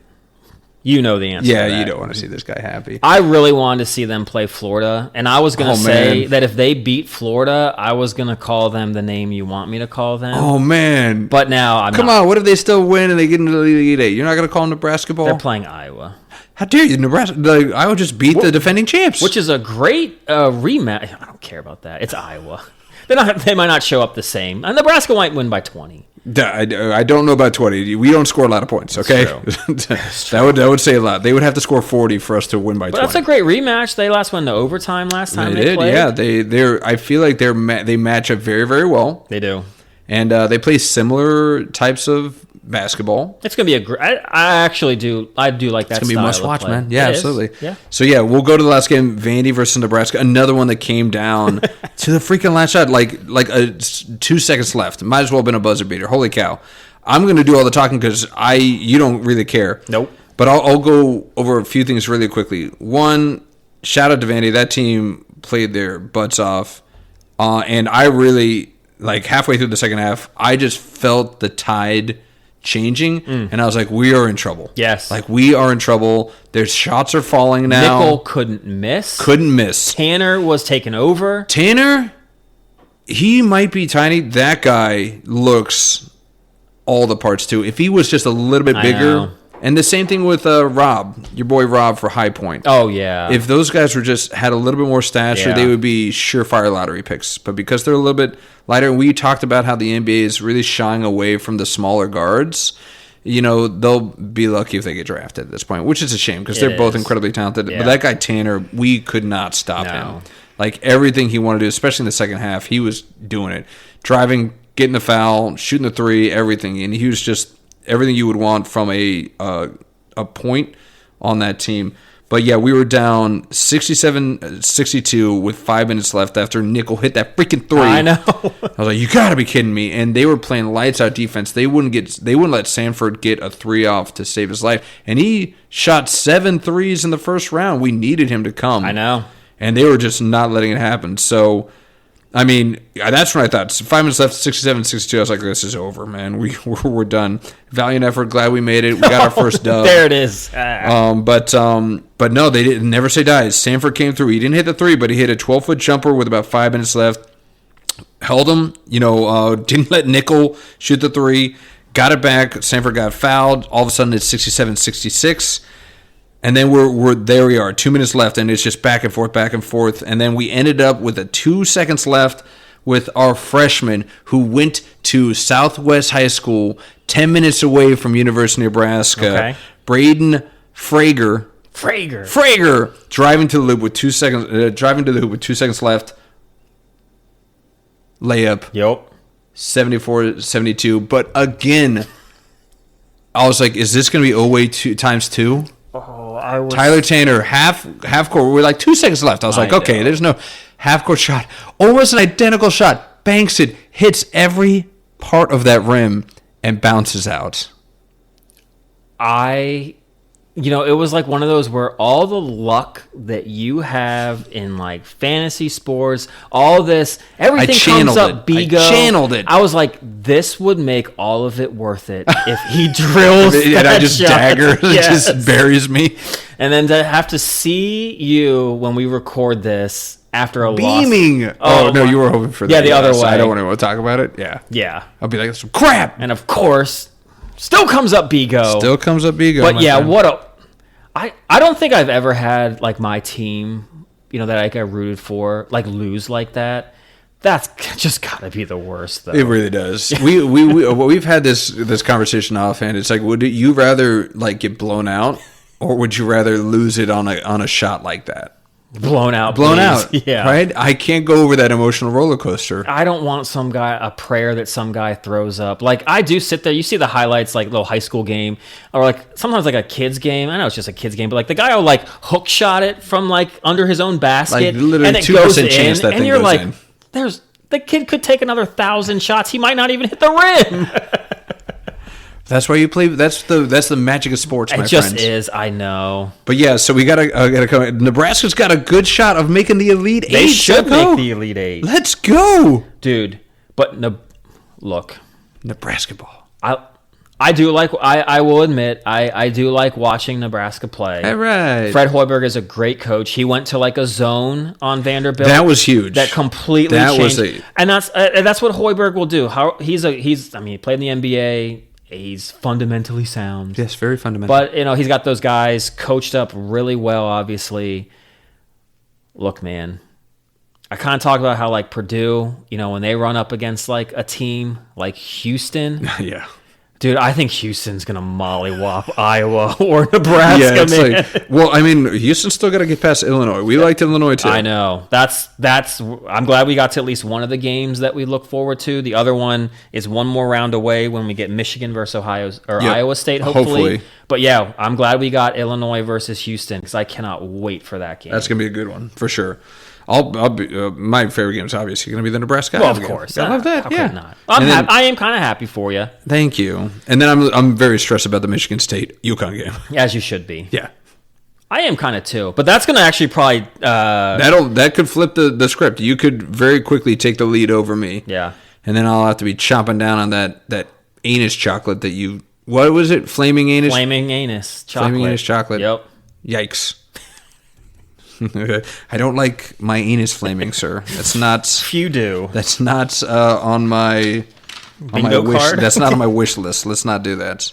You know the answer. Yeah, to that. you don't want to see this guy happy. I really wanted to see them play Florida, and I was going to say that if they beat Florida, I was going to call them the name you want me to call them. Oh, man. But now I'm Come on, what if they still win and they get into the Elite Eight? You're not going to call them Nebraska ball? They're playing Iowa. How dare you? Iowa just beat the defending champs. Which is a great rematch. I don't care about that. It's Iowa. They might not show up the same. And Nebraska might win by 20. I don't know about 20. We don't score a lot of points, okay? That would say a lot. They would have to score 40 for us to win by 20. That's a great rematch. They last went to overtime last time they played. Yeah. I feel like they match up very, very well. They do. And they play similar types of basketball. It's going to be I actually do. I do like that. It's going to be must watch, man. Yeah, absolutely. Yeah. So yeah, we'll go to the last game, Vandy versus Nebraska. Another one that came down to the freaking last shot, like 2 seconds left. Might as well have been a buzzer beater. Holy cow! I'm going to do all the talking because you don't really care. Nope. But I'll go over a few things really quickly. One, shout out to Vandy. That team played their butts off, and I really halfway through the second half, I just felt the tide changing, and I was like, we are in trouble. Yes. We are in trouble. Their shots are falling now. Nickel couldn't miss. Tanner was taken over. Tanner, he might be tiny. That guy looks all the parts too. If he was just a little bit bigger. And the same thing with Rob, your boy Rob for High Point. Oh, yeah. If those guys had a little bit more stature, they would be surefire lottery picks. But because they're a little bit lighter, and we talked about how the NBA is really shying away from the smaller guards, they'll be lucky if they get drafted at this point, which is a shame because they're both incredibly talented. Yeah. But that guy Tanner, we could not stop him. Everything he wanted to do, especially in the second half, he was doing it. Driving, getting the foul, shooting the three, everything. And he was just everything you would want from a point on that team. But yeah, we were down 67-62 with 5 minutes left after Nickel hit that freaking three. I know. I was like, you got to be kidding me. And they were playing lights out defense. They wouldn't let Sanford get a three off to save his life. And he shot 7 threes in the first round. We needed him to come. I know. And they were just not letting it happen. So I mean, that's when I thought. 5 minutes left, 67-62. I was like, this is over, man. We're done. Valiant effort. Glad we made it. We got our first dub. There it is. But no, they didn't. Never say die. Stanford came through. He didn't hit the three, but he hit a 12-foot jumper with about 5 minutes left. Held him. Didn't let Nickel shoot the three. Got it back. Stanford got fouled. All of a sudden, it's 67-66. And then we're there. We are 2 minutes left, and it's just back and forth. And then we ended up with 2 seconds left with our freshman who went to Southwest High School, 10 minutes away from University of Nebraska. Okay. Braden Frager, driving to the loop with 2 seconds. Driving to the hoop with 2 seconds left. Layup. Yep. 74-72. But again, I was like, is this going to be Oway times 2? Tyler Tanner, half court. We were like 2 seconds left. I was like, okay, there's no half court shot. Almost an identical shot. Banks it, hits every part of that rim, and bounces out. It was like one of those where all the luck that you have in like fantasy sports, all this, everything comes up. Bigo. I channeled it. I was like, this would make all of it worth it if he drills and that I just shot. dagger, Yes. It just buries me. And then to have to see you when we record this after a beaming. loss. Oh no, you were hoping for that. Yeah, the other way. I don't want to talk about it. Yeah. Yeah. I'll be like, that's some crap. And of course, still comes up Bigo. But yeah, friend. I don't think I've ever had like my team, that I rooted for, like lose like that. That's just gotta be the worst, though. It really does. We've had this conversation offhand. It's like, would you rather like get blown out, or would you rather lose it on a shot like that? Blown out. Yeah. Right? I can't go over that emotional roller coaster. I don't want a prayer that some guy throws up. Like, I do sit there. You see the highlights, like, little high school game. Or, like, sometimes, like, a kid's game. I know it's just a kid's game. But, like, the guy will, like, hook shot it from, like, under his own basket. Like, literally and it 2% goes in. chance that and thing you're goes like, in. The kid could take another 1,000 shots. He might not even hit the rim. That's why you play. That's the magic of sports, my friends. It just is. I know. But yeah, so we gotta come. Nebraska's got a good shot of making the Elite Eight. They should make the Elite Eight. Let's go, dude. But look, NeBrasketball. I do like. I will admit, I do like watching Nebraska play. All right. Fred Hoiberg is a great coach. He went to like a zone on Vanderbilt. That was huge. That completely changed. And that's what Hoiberg will do. He played in the NBA. He's fundamentally sound. Yes, very fundamental. But, he's got those guys coached up really well, obviously. Look, man, I kind of talk about how, like, Purdue, when they run up against, like, a team like Houston. Yeah. Dude, I think Houston's going to mollywop Iowa or Nebraska, man. Like, Houston's still got to get past Illinois. We liked Illinois, too. I know. I'm glad we got to at least one of the games that we look forward to. The other one is one more round away when we get Michigan versus Iowa State, hopefully. But, yeah, I'm glad we got Illinois versus Houston because I cannot wait for that game. That's going to be a good one, for sure. I'll be my favorite game is obviously going to be the Nebraska. Well, of course, I love that. How could not? I am kind of happy for you. Thank you. And then I'm very stressed about the Michigan State UConn game. As you should be. Yeah, I am kind of too. But that's going to actually probably that could flip the script. You could very quickly take the lead over me. Yeah, and then I'll have to be chomping down on that anus chocolate that you. What was it? Flaming anus. Flaming anus chocolate. Flaming anus chocolate. Yep. Yikes. I don't like my anus flaming, sir. That's not. You do. That's not on my bingo wish. card. That's not on my wish list. Let's not do that.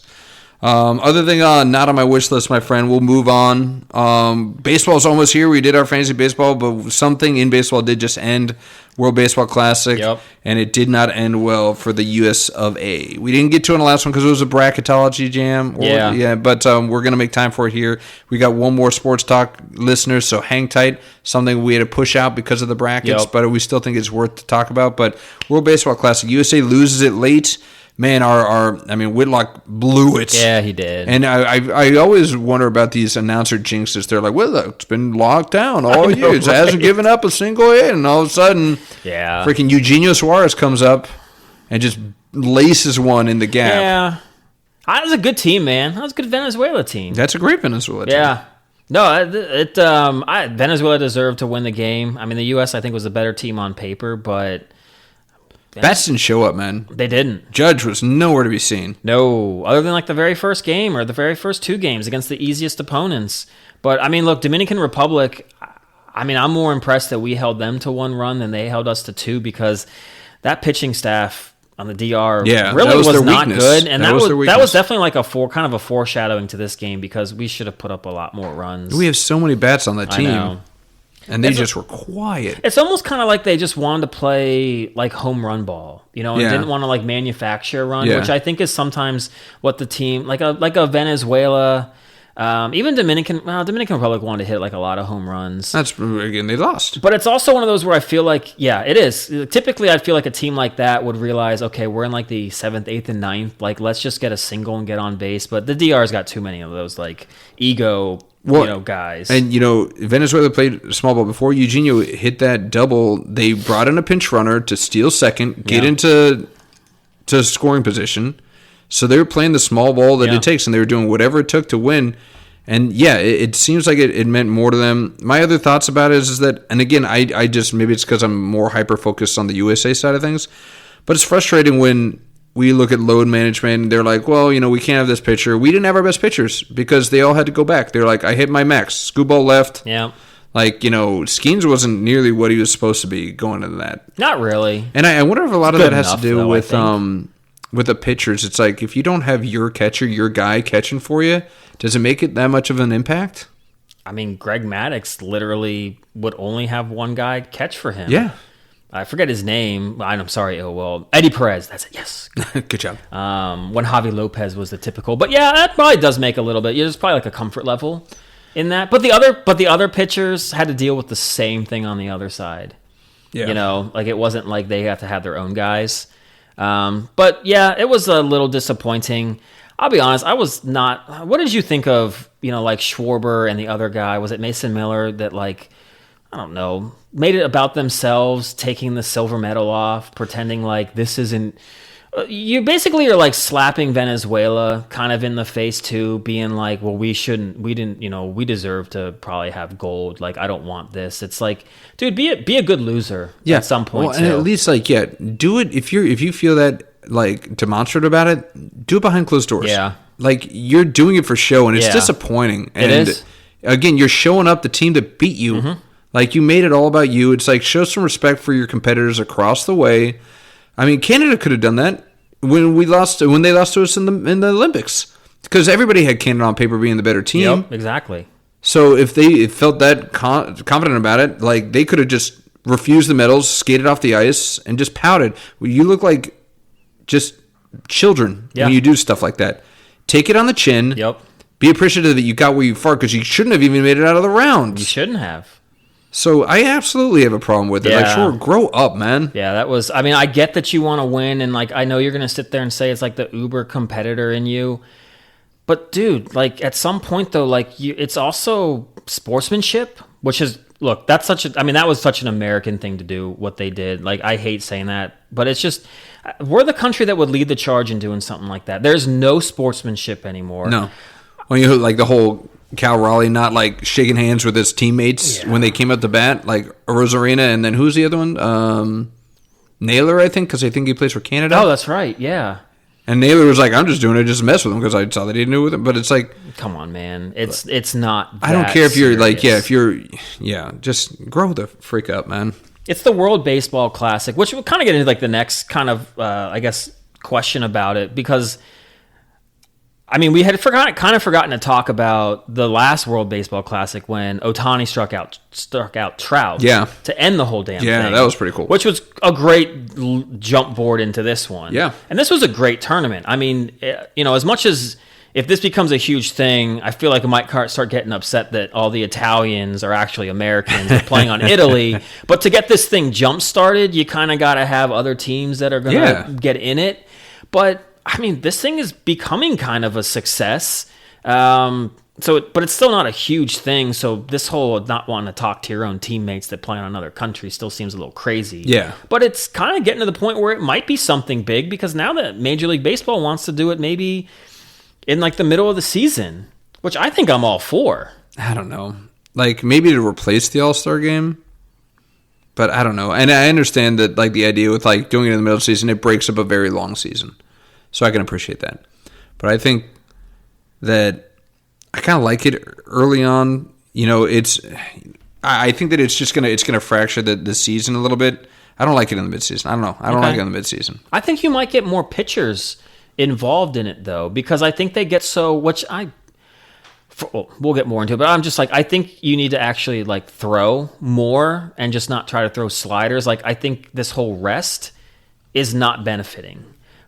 Other thing not on my wish list, my friend. We'll move on. Baseball's almost here. We did our fantasy baseball, but something in baseball did just end. World Baseball Classic, and it did not end well for the U.S. of A. We didn't get to it in the last one because it was a bracketology jam. But we're going to make time for it here. We got one more sports talk listeners, so hang tight. Something we had to push out because of the brackets, but we still think it's worth to talk about. But World Baseball Classic, USA loses it late. Man, Whitlock blew it. Yeah, he did. And I always wonder about these announcer jinxes. They're like, well, it's been locked down all year. It hasn't given up a single hit. And all of a sudden, freaking Eugenio Suarez comes up and just laces one in the gap. Yeah. That was a good team, man. That was a good Venezuela team. That's a great Venezuela team. Yeah. No, Venezuela deserved to win the game. I mean, the U.S. I think was a better team on paper, but Bats didn't show up, man. They didn't. Judge was nowhere to be seen. No, other than like the very first game or the very first two games against the easiest opponents. But I mean, look, Dominican Republic. I mean, I'm more impressed that we held them to 1 run than they held us to 2 because that pitching staff on the DR really was not good, and that was definitely like kind of a foreshadowing to this game because we should have put up a lot more runs. We have so many bats on the team, and they just were quiet. It's almost kind of like they just wanted to play like home run ball, and didn't want to like manufacture a run, which I think is sometimes what the team like a Venezuela. Even Dominican Republic wanted to hit like a lot of home runs. They lost. But it's also one of those where I feel like, it is. Typically, I'd feel like a team like that would realize, okay, we're in like the 7th, 8th, and 9th. Like, let's just get a single and get on base. But the DR's got too many of those like ego, guys. And Venezuela played small ball before Eugenio hit that double. They brought in a pinch runner to steal second, get into scoring position. So they were playing the small ball that it takes, and they were doing whatever it took to win. And it seems like it meant more to them. My other thoughts about it is that, and again, I just, maybe it's because I'm more hyper-focused on the USA side of things, but it's frustrating when we look at load management, and they're like, well, we can't have this pitcher. We didn't have our best pitchers because they all had to go back. They're like, I hit my max. Scooball left. Yeah. Like, Skeens wasn't nearly what he was supposed to be going into that. Not really. And I wonder if a lot of that has to do with the pitchers. It's like, if you don't have your catcher, your guy catching for you, does it make it that much of an impact? I mean, Greg Maddux literally would only have one guy catch for him. Yeah. I forget his name. I'm sorry. Eddie Perez. That's it. Yes. Good job. When Javi Lopez was the typical. But yeah, that probably does make a little bit. There's probably like a comfort level in that. But the other pitchers had to deal with the same thing on the other side. Yeah. Like it wasn't like they have to have their own guys. But yeah, it was a little disappointing. I'll be honest, I was not. What did you think of, like Schwarber and the other guy? Was it Mason Miller that, like, I don't know, made it about themselves, taking the silver medal off, pretending like this isn't. You basically are like slapping Venezuela kind of in the face too, being like, well, we didn't, we deserve to probably have gold. Like, I don't want this. It's like, dude, be a good loser at some point. Well, and at least do it if you feel that like demonstrative about it, do it behind closed doors. Yeah. Like, you're doing it for show, and it's disappointing. And it is. Again, you're showing up the team that beat you. Mm-hmm. Like, you made it all about you. It's like, show some respect for your competitors across the way. I mean, Canada could have done that when they lost to us in the Olympics, because everybody had Canada on paper being the better team. Yep, exactly. So if they felt that confident about it, like, they could have just refused the medals, skated off the ice, and just pouted. You look like just children when you do stuff like that. Take it on the chin. Yep. Be appreciative that you got where you fought, because you shouldn't have even made it out of the rounds. You shouldn't have. So I absolutely have a problem with it. Yeah. Like, sure, grow up, man. Yeah, that was. I mean, I get that you want to win, and like, I know you're gonna sit there and say it's like the uber competitor in you. But dude, like, at some point though, like, it's also sportsmanship, which is, look, that was such an American thing to do, what they did. Like, I hate saying that, but it's just, we're the country that would lead the charge in doing something like that. There's no sportsmanship anymore. No. When you like the whole Cal Raleigh not like shaking hands with his teammates when they came up to bat, like Rosarina, and then who's the other one? Naylor, I think, because I think he plays for Canada. Oh, that's right. Yeah. And Naylor was like, I'm just doing it just to mess with him because I saw that he didn't do it with him. But it's like, come on, man. It's not that I don't care if you're serious. Just grow the freak up, man. It's the World Baseball Classic, which we'll kind of get into like the next kind of, I guess, question about it, because I mean, we had forgotten to talk about the last World Baseball Classic when Ohtani struck out Trout to end the whole damn thing. Yeah, that was pretty cool. Which was a great jump board into this one. Yeah. And this was a great tournament. I mean, as much as if this becomes a huge thing, I feel like I might start getting upset that all the Italians are actually Americans and playing on Italy. But to get this thing jump started, you kind of got to have other teams that are going to get in it. But I mean, this thing is becoming kind of a success. But it's still not a huge thing. So this whole not wanting to talk to your own teammates that play on another country still seems a little crazy. Yeah. But it's kind of getting to the point where it might be something big, because now that Major League Baseball wants to do it maybe in like the middle of the season, which I think I'm all for. I don't know. Like, maybe to replace the All-Star game. But I don't know. And I understand that, like, the idea with, like, doing it in the middle of the season, it breaks up a very long season. So I can appreciate that. But I think that I kind of like it early on. You know, I think that it's gonna fracture the season a little bit. I don't like it in the midseason. I don't know. I don't like it in the midseason. I think you might get more pitchers involved in it, though, because I think they get we'll get more into it, but I'm just like, I think you need to actually like throw more and just not try to throw sliders. Like, I think this whole rest is not benefiting.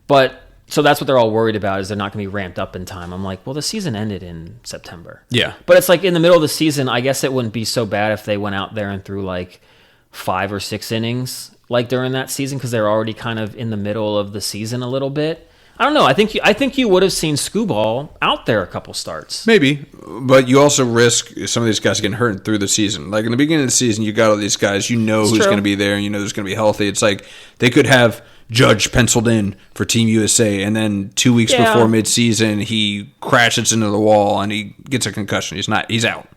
But so that's what they're all worried about, is they're not going to be ramped up in time. I'm like, well, the season ended in September. Yeah. But it's like in the middle of the season, I guess it wouldn't be so bad if they went out there and threw like 5 or 6 innings like during that season, because they're already kind of in the middle of the season a little bit. I don't know. I think you would have seen Skubal out there a couple starts. Maybe, but you also risk some of these guys getting hurt through the season. Like in the beginning of the season, you got all these guys. You know who's going to be there, and you know who's going to be healthy. It's like they could have Judge penciled in for Team USA, and then 2 weeks before midseason, he crashes into the wall and he gets a concussion. He's out.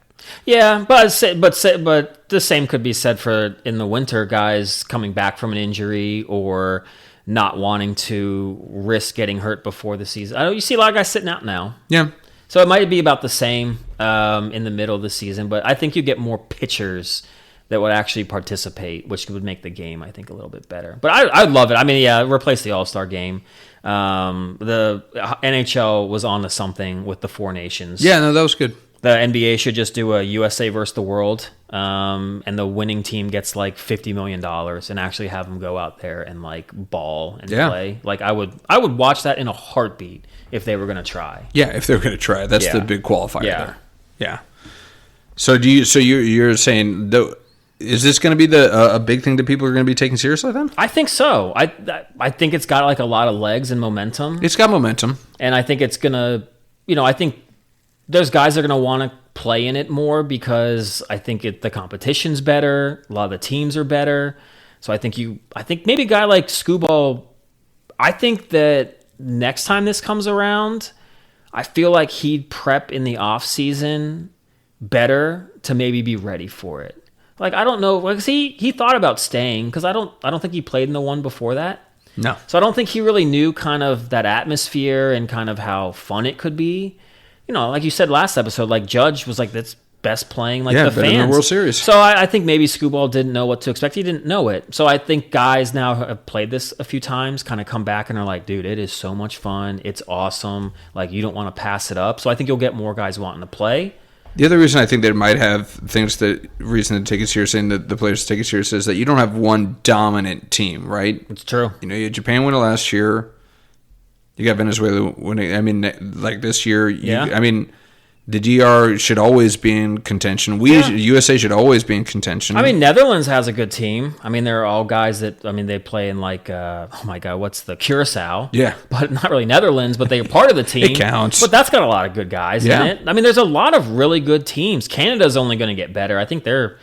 Yeah, but the same could be said for in the winter, guys coming back from an injury or not wanting to risk getting hurt before the season. I know you see a lot of guys sitting out now. Yeah. So it might be about the same in the middle of the season, but I think you get more pitchers that would actually participate, which would make the game, I think, a little bit better. But I'd love it. I mean, yeah, replace the All-Star game. The NHL was on to something with the 4 nations. Yeah, no, that was good. The NBA should just do a USA versus the world, and the winning team gets like $50 million, and actually have them go out there and like ball and play. Like I would watch that in a heartbeat if they were going to try. Yeah, if they were going to try, that's the big qualifier there. Yeah. So you're saying is this going to be a big thing that people are going to be taking seriously then? I think so. I think it's got like a lot of legs and momentum. It's got momentum, and I think it's gonna. I think there's guys that are going to want to play in it more because I think the competition's better. A lot of the teams are better. So I think maybe a guy like Skubal, I think that next time this comes around, I feel like he'd prep in the off season better to maybe be ready for it. Like, I don't know, because he thought about staying, because I don't think he played in the one before that. No. So I don't think he really knew kind of that atmosphere and kind of how fun it could be. Like you said last episode, like Judge was like that's best playing like the fans. In the World Series. So I think maybe Skubal didn't know what to expect. He didn't know it. So I think guys now have played this a few times, kind of come back and are like, dude, it is so much fun. It's awesome. Like, you don't want to pass it up. So I think you'll get more guys wanting to play. The other reason I think they might have reason to take it seriously and the players to take it seriously is that you don't have one dominant team, right? It's true. You had Japan win it last year. You got Venezuela winning. I mean, like this year. I mean, the DR should always be in contention. USA should always be in contention. I mean, Netherlands has a good team. I mean, they're all guys that, they play in like, oh my God, what's the Curacao? Yeah. But not really Netherlands, but they're part of the team. It counts. But that's got a lot of good guys in it. I mean, there's a lot of really good teams. Canada's only going to get better. I think they're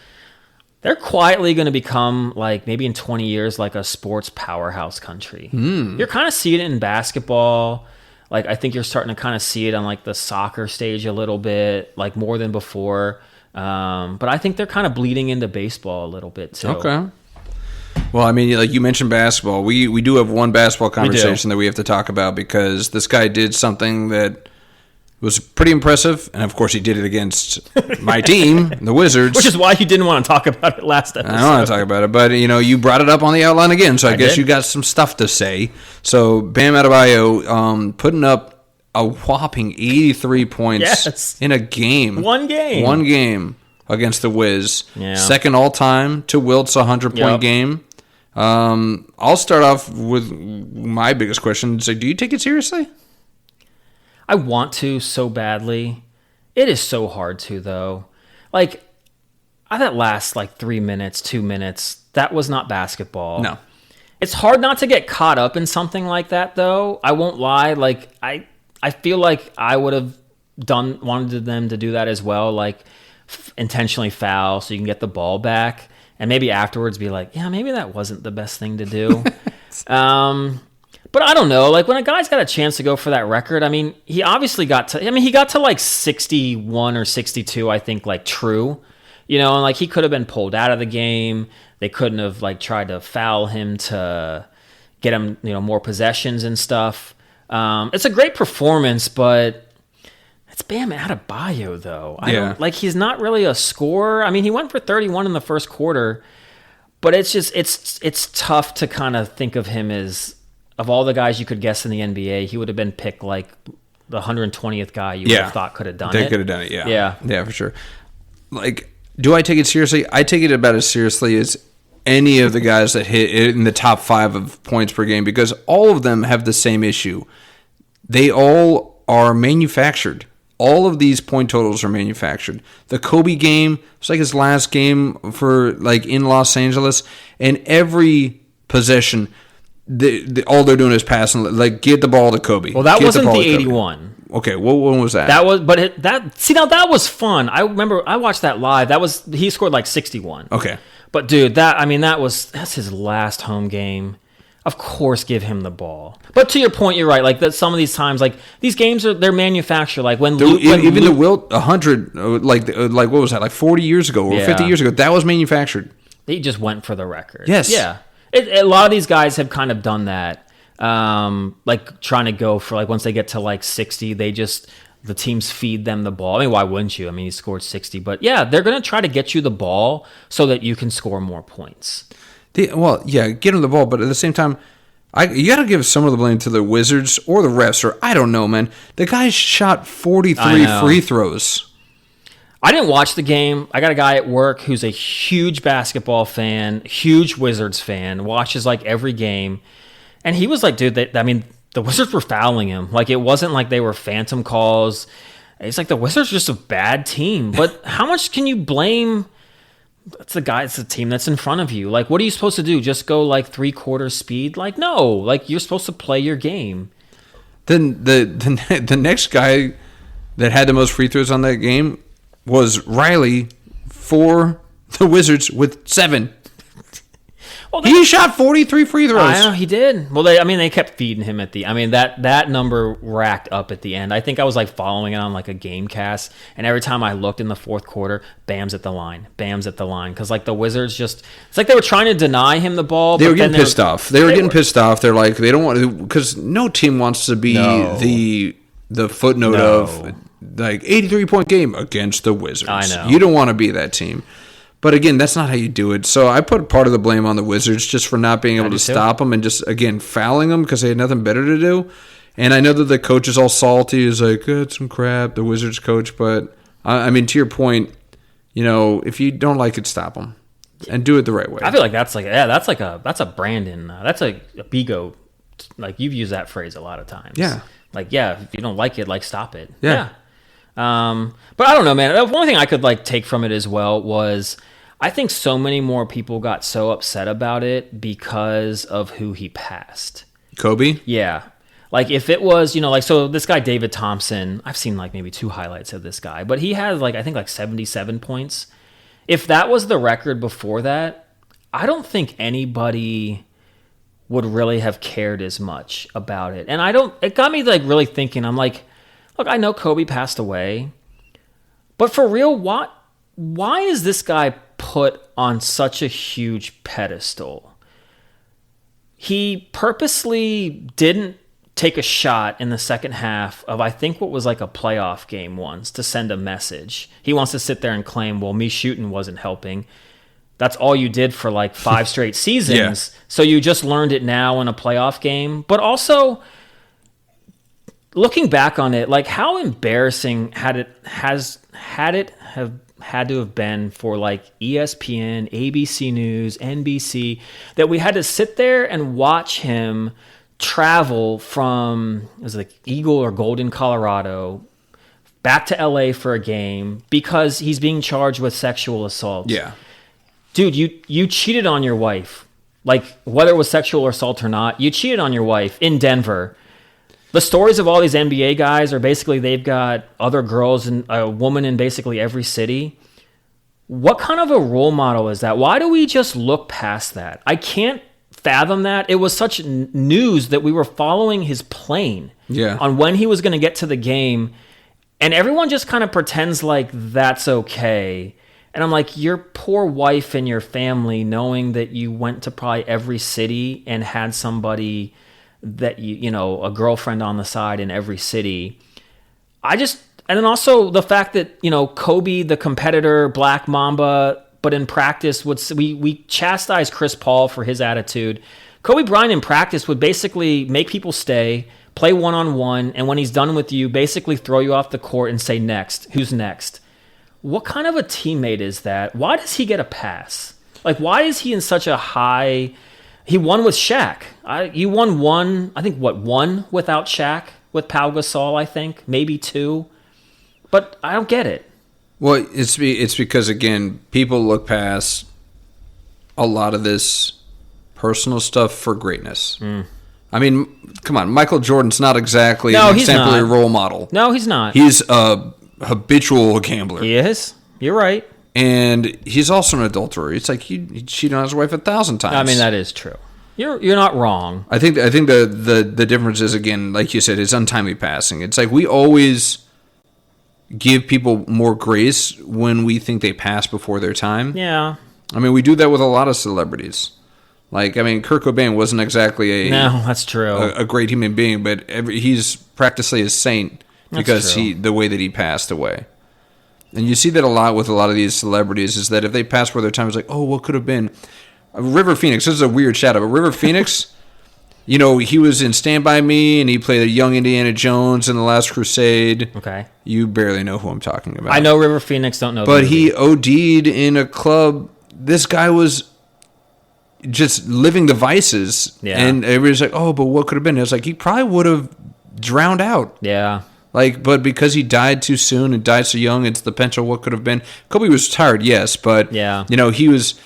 quietly going to become, like, maybe in 20 years, like a sports powerhouse country. You're kind of seeing it in basketball. Like, I think you're starting to kind of see it on, like, the soccer stage a little bit, like, more than before. But I think they're kind of bleeding into baseball a little bit, too. Okay. Well, I mean, like you mentioned basketball. We do have one basketball conversation that we have to talk about, because this guy did something that was pretty impressive, and of course he did it against my team, the Wizards. Which is why you didn't want to talk about it last episode. I don't want to talk about it, but you brought it up on the outline again, so I guess you got some stuff to say. So Bam Adebayo putting up a whopping 83 points in a game. One game against the Wiz. Yeah. Second all-time to Wilt's 100-point game. I'll start off with my biggest question. It's like, do you take it seriously? I want to so badly. It is so hard to, though. Like, that last, 3 minutes, 2 minutes, that was not basketball. No. It's hard not to get caught up in something like that, though. I won't lie. Like, I feel like I would have wanted them to do that as well, like intentionally foul so you can get the ball back, and maybe afterwards be like, yeah, maybe that wasn't the best thing to do. But I don't know. Like, when a guy's got a chance to go for that record, I mean, he obviously got to... I mean, he got to, like, 61 or 62, I think, like, true. You know, and, like, he could have been pulled out of the game. They couldn't have, like, tried to foul him to get him, you know, more possessions and stuff. It's a great performance, but it's Bam Adebayo, though. I don't, like, he's not really a scorer. I mean, he went for 31 in the first quarter, but it's just... It's tough to kind of think of him as... Of all the guys you could guess in the NBA, he would have been picked like the 120th guy you would have thought could have done it. They could have done it, Yeah, for sure. Like, do I take it seriously? I take it about as seriously as any of the guys that hit in the top 5 of points per game, because all of them have the same issue. They all are manufactured. All of these point totals are manufactured. The Kobe game, it's like his last game for like in Los Angeles, and every possession... all they're doing is passing. Like, get the ball to Kobe. Well, that wasn't the 81. Okay, what one was that? That was, but now that was fun. I remember I watched that live. He scored like 61. Okay, but dude, that's his last home game. Of course, give him the ball. But to your point, you're right. Like, that some of these times, like, these games they're manufactured. Like the Wilt 100, like what was that? Like 40 years ago or 50 years ago, that was manufactured. He just went for the record. Yes. Yeah. A lot of these guys have kind of done that, like trying to go for, like, once they get to like 60, the teams feed them the ball. I mean, why wouldn't you? I mean, he scored 60, but yeah, they're going to try to get you the ball so that you can score more points. Get him the ball, but at the same time, you got to give some of the blame to the Wizards or the refs, or I don't know, man. The guy shot 43 free throws. I didn't watch the game. I got a guy at work who's a huge basketball fan, huge Wizards fan, watches like every game. And he was like, dude, the Wizards were fouling him. Like, it wasn't like they were phantom calls. It's like the Wizards are just a bad team. But how much can you blame? It's the team that's in front of you. Like, what are you supposed to do? Just go like 3/4 speed? Like, no. Like, you're supposed to play your game. Then the next guy that had the most free throws on that game was Riley for the Wizards with 7. Well, he shot 43 free throws. I know, he did. Well, they kept feeding him at the... I mean, that number racked up at the end. I think I was like following it on like a game cast, and every time I looked in the fourth quarter, Bam's at the line. Because like the Wizards just... It's like they were trying to deny him the ball. They were getting pissed off. They were getting pissed off. They're like, they don't want to... Because no team wants to be the footnote of... Like, 83-point game against the Wizards. I know. You don't want to be that team. But again, that's not how you do it. So I put part of the blame on the Wizards just for not being able to stop them and just, again, fouling them because they had nothing better to do. And I know that the coach is all salty. He's like, it's some crap, the Wizards coach. But, I mean, to your point, you know, if you don't like it, stop them. And do it the right way. I feel like that's a Brandon. That's a Bigo. Like, you've used that phrase a lot of times. Yeah. Like, yeah, if you don't like it, like, stop it. Yeah. But I don't know, man. The one thing I could like take from it as well was I think so many more people got so upset about it because of who he passed. Kobe? Yeah. Like, if it was, you know, like, so this guy, David Thompson, I've seen like maybe 2 highlights of this guy, but he has like, I think like 77 points. If that was the record before that, I don't think anybody would really have cared as much about it. And it got me like really thinking, I'm like, look, I know Kobe passed away, but for real, why is this guy put on such a huge pedestal? He purposely didn't take a shot in the second half of, I think, what was like a playoff game once to send a message. He wants to sit there and claim, well, me shooting wasn't helping. That's all you did for like 5 straight seasons. Yeah. So you just learned it now in a playoff game. But also, looking back on it, like, how embarrassing had to have been for like ESPN, ABC News, NBC, that we had to sit there and watch him travel from, it was like Eagle or Golden, Colorado, back to LA for a game because he's being charged with sexual assault. Yeah. Dude, you cheated on your wife. Like, whether it was sexual assault or not, you cheated on your wife in Denver. The stories of all these NBA guys are basically they've got other girls and a woman in basically every city. What kind of a role model is that? Why do we just look past that? I can't fathom that. It was such news that we were following his plane on when he was going to get to the game. And everyone just kind of pretends like that's okay. And I'm like, your poor wife and your family, knowing that you went to probably every city and had somebody that a girlfriend on the side in every city. And then also the fact that, Kobe, the competitor, Black Mamba, but in practice, we chastise Chris Paul for his attitude. Kobe Bryant in practice would basically make people stay, play one-on-one, and when he's done with you, basically throw you off the court and say, next, who's next? What kind of a teammate is that? Why does he get a pass? Like, why is he in such a high... He won with Shaq. You won one without Shaq, with Pau Gasol, I think, maybe two. But I don't get it. Well, it's because, again, people look past a lot of this personal stuff for greatness. I mean, come on, Michael Jordan's not exactly an exemplary role model. No, he's not. He's a habitual gambler. He is. You're right. And he's also an adulterer. It's like he cheated on his wife 1,000 times. I mean, that is true. You're not wrong. I think the difference is, again, like you said, it's untimely passing. It's like we always give people more grace when we think they pass before their time. Yeah. I mean, we do that with a lot of celebrities. Like, I mean, Kurt Cobain wasn't exactly that's true. a great human being, but he's practically a saint because the way that he passed away. And you see that a lot with a lot of these celebrities is that if they pass before their time, it's like, oh, what could have been? River Phoenix, this is a weird shadow, but River Phoenix, he was in Stand By Me, and he played a young Indiana Jones in The Last Crusade. Okay. You barely know who I'm talking about. I know River Phoenix, don't know. But he OD'd in a club. This guy was just living the vices. Yeah. And everybody's like, oh, but what could have been? It's like, he probably would have drowned out. Yeah. Like, but because he died too soon and died so young, it's the potential what could have been. Kobe was tired, yes, but, he was...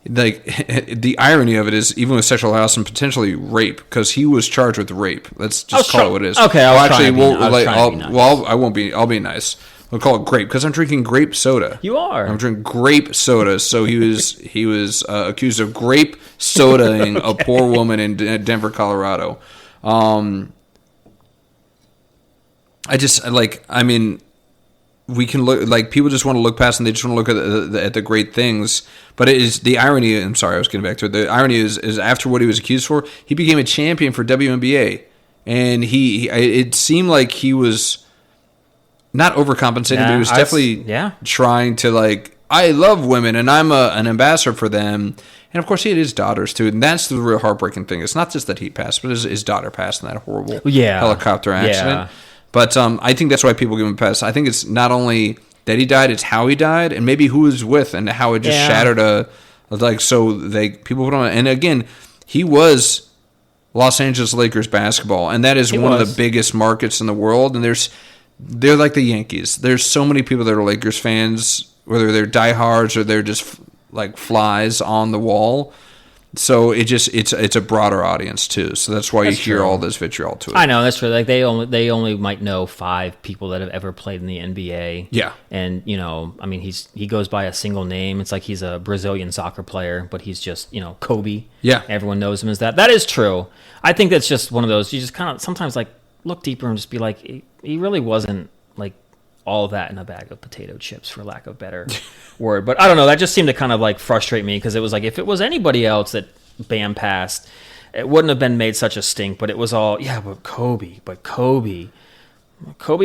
Like, the irony of it is, even with sexual harassment, potentially rape, because he was charged with rape. Let's just call it what it is. Okay, I won't be. I'll be nice. We'll call it grape because I'm drinking grape soda. You are. I'm drinking grape soda. So he was accused of grape sodaing a poor woman in Denver, Colorado. We can look, like, people just want to look past and they just want to look at the great things. But it is the irony. I'm sorry, I was getting back to it. The irony is after what he was accused for, he became a champion for WNBA, and it seemed like he was not overcompensating, but he was definitely trying to, like, I love women and I'm an ambassador for them. And of course, he had his daughters too, and that's the real heartbreaking thing. It's not just that he passed, but his daughter passed in that horrible helicopter accident. Yeah. But I think that's why people give him a pass. I think it's not only that he died, it's how he died, and maybe who he was with, and how it just shattered people put on. And again, he was Los Angeles Lakers basketball, and that is one of the biggest markets in the world. And they're like the Yankees. There's so many people that are Lakers fans, whether they're diehards or they're just like flies on the wall. So it's a broader audience too. So that's why you hear all this vitriol to it. I know, that's true. Like they only might know 5 people that have ever played in the NBA. Yeah. And I mean he goes by a single name. It's like he's a Brazilian soccer player, but he's just, Kobe. Yeah. Everyone knows him as that. That is true. I think that's just one of those, you just kind of sometimes like look deeper and just be like, he really wasn't like all that in a bag of potato chips, for lack of a better word. But I don't know, that just seemed to kind of like frustrate me, because it was like, if it was anybody else that Bam passed, it wouldn't have been made such a stink. But it was all, but Kobe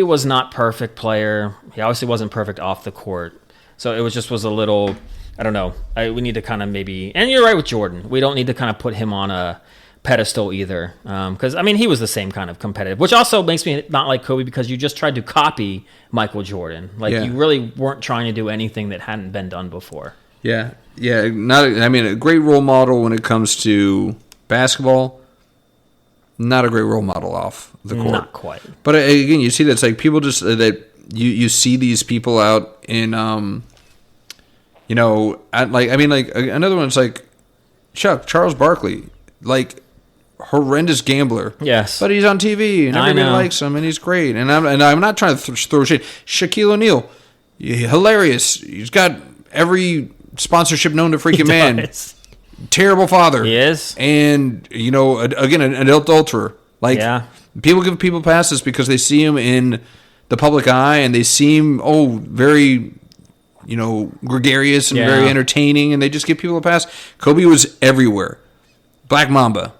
was not perfect player. He obviously wasn't perfect off the court. So it was a little, I don't know. We need to kind of maybe, and you're right with Jordan, we don't need to kind of put him on a pedestal either, because I mean he was the same kind of competitive, which also makes me not like Kobe, because you just tried to copy Michael Jordan. You really weren't trying to do anything that hadn't been done before. A great role model when it comes to basketball, not a great role model off the court. Not quite. But again, you see that's like people just that you see these people out in another one's like Charles Barkley, like horrendous gambler. Yes. But he's on TV and everybody likes him and he's great. And I'm not trying to throw shade. Shaquille O'Neal, hilarious. He's got every sponsorship known to freaking man. terrible father. He is. And, again, an adulterer. Like, people give people passes because they see him in the public eye and they seem, very, gregarious and very entertaining, and they just give people a pass. Kobe was everywhere. Black Mamba.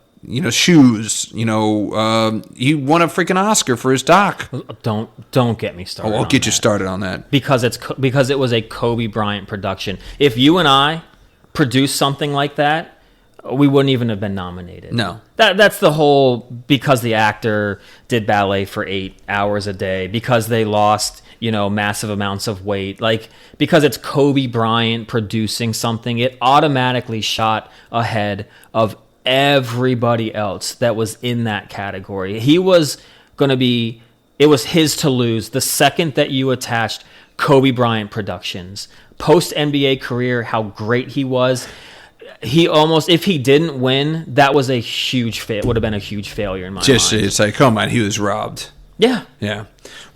Shoes. He won a freaking Oscar for his doc. Don't get me started. I'll get you started on that because it was a Kobe Bryant production. If you and I produced something like that, we wouldn't even have been nominated. No, that's the whole. Because the actor did ballet for 8 hours a day. Because they lost massive amounts of weight. Like, because it's Kobe Bryant producing something, it automatically shot ahead of everybody else that was in that category. He was going to be, it was his to lose the second that you attached Kobe Bryant Productions. Post-NBA career, how great he was. He almost, if he didn't win, that was a huge would have been a huge failure in my mind. It's like, come on, he was robbed. Yeah. Yeah.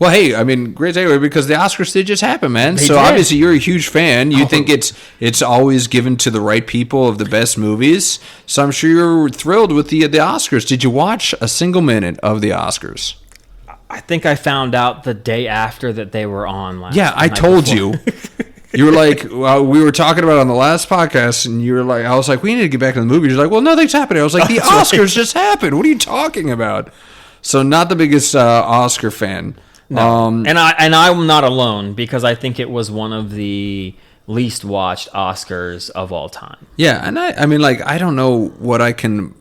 Well, hey, I mean, great takeaway because the Oscars did just happen, man. They so did. Obviously you're a huge fan. You think it's always given to the right people of the best movies. So I'm sure you're thrilled with the Oscars. Did you watch a single minute of the Oscars? I think I found out the day after that they were on last. Yeah, I told you. You were like, well, we were talking about it on the last podcast, and you were like, I was like, we need to get back to the movie. You're like, well, nothing's happening. I was like, the Oscars just happened. What are you talking about? So not the biggest Oscar fan. No. And I'm not alone because I think it was one of the least watched Oscars of all time. Yeah, and I mean, like, I don't know what I can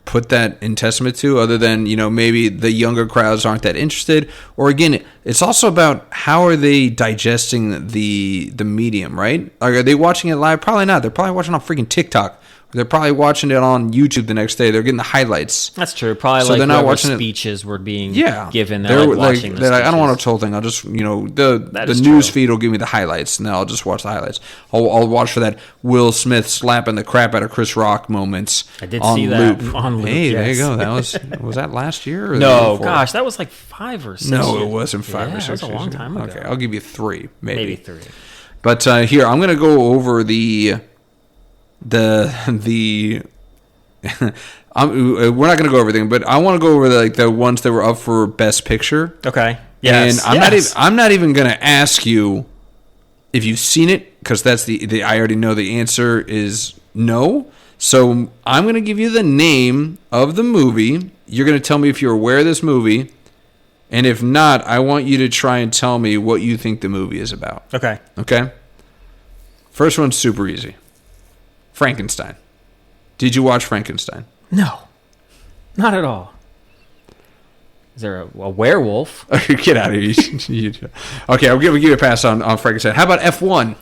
put that in testament to other than, maybe the younger crowds aren't that interested. Or again, it's also about how are they digesting the medium, right? Like, are they watching it live? Probably not. They're probably watching on freaking TikTok. They're probably watching it on YouTube the next day. They're getting the highlights. That's true. Probably so like they're not watching speeches were being given. They're like watching the I don't want a whole thing. I'll just, the news feed will give me the highlights, and then I'll just watch the highlights. I'll watch for that Will Smith slapping the crap out of Chris Rock moments. I did see that on loop. Hey, there you go. That was that last year? Or no, gosh, that was like 5 or 6 years. No, it wasn't 5 or 6 years. That was a long time ago. Okay, I'll give you 3, maybe. Maybe 3. But here, I'm going to go over the we're not going to go over everything, but I want to go over the ones that were up for Best Picture. Okay. Yes. And I'm not even going to ask you if you've seen it because that's I already know the answer is no. So I'm going to give you the name of the movie. You're going to tell me if you're aware of this movie, and if not, I want you to try and tell me what you think the movie is about. Okay. Okay. First one's super easy. Frankenstein. Did you watch Frankenstein? No, not at all. Is there a werewolf? Get out of here. Okay, I'll give you a pass on Frankenstein. How about F1?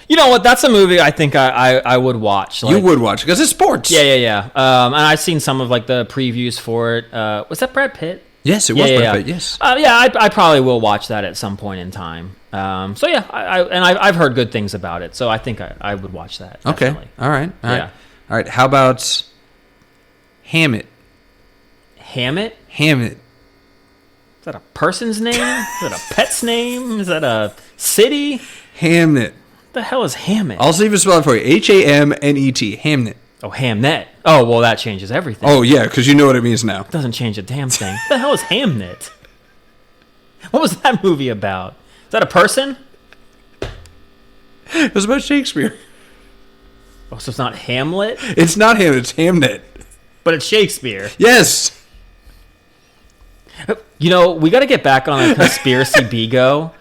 You know what? That's a movie I think I would watch. You would watch because it's sports. Yeah. And I've seen some of the previews for it. Was that Brad Pitt? Yes, it was Brad Pitt. Yes. I probably will watch that at some point in time. So yeah, I've heard good things about it. So I think I would watch that. Definitely. Okay. All right. How about Hammett? Hammett? Hammett. Is that a person's name? Is that a pet's name? Is that a city? Hamnet. What the hell is Hammett? I'll see if it's spelled for you. Hamnet. Hamnet. Oh, Hamnet. Oh, well, that changes everything. Oh, yeah, because you know what it means now. It doesn't change a damn thing. What the hell is Hamnet? What was that movie about? Is that a person? It was about Shakespeare. Oh, so it's not Hamlet? It's not him. It's Hamnet. But it's Shakespeare. Yes. We got to get back on a conspiracy bingo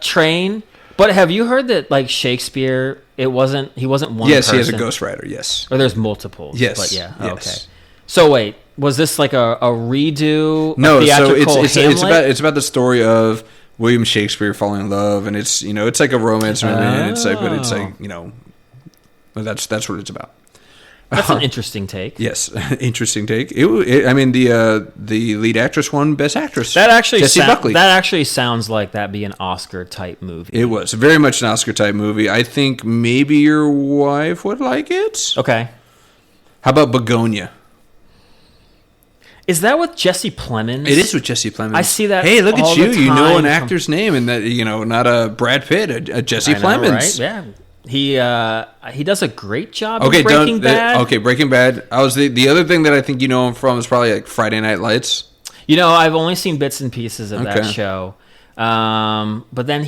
train. But have you heard that, Shakespeare, he wasn't one person? Yes, he has a ghostwriter, yes. Or there's multiples? Yes. But yeah, yes. Okay. So wait, was this a redo? No, so Hamlet? it's about the story of William Shakespeare falling in love, and it's it's like a romance movie, and it's that's what it's about. That's an interesting take. Yes, interesting take. The lead actress won Best Actress. That actually Jessie Buckley. That actually sounds like that'd be an Oscar type movie. It was very much an Oscar type movie. I think maybe your wife would like it. Okay. How about Begonia? Is that with Jesse Plemons? It is with Jesse Plemons. I see that. Hey, look at you! You know an time actor's name, and that not a Brad Pitt, a Jesse Plemons. Right? Yeah. He does a great job in Breaking Bad. Breaking Bad. I was the other thing that I think you know him from is probably like Friday Night Lights. I've only seen bits and pieces of that show. But then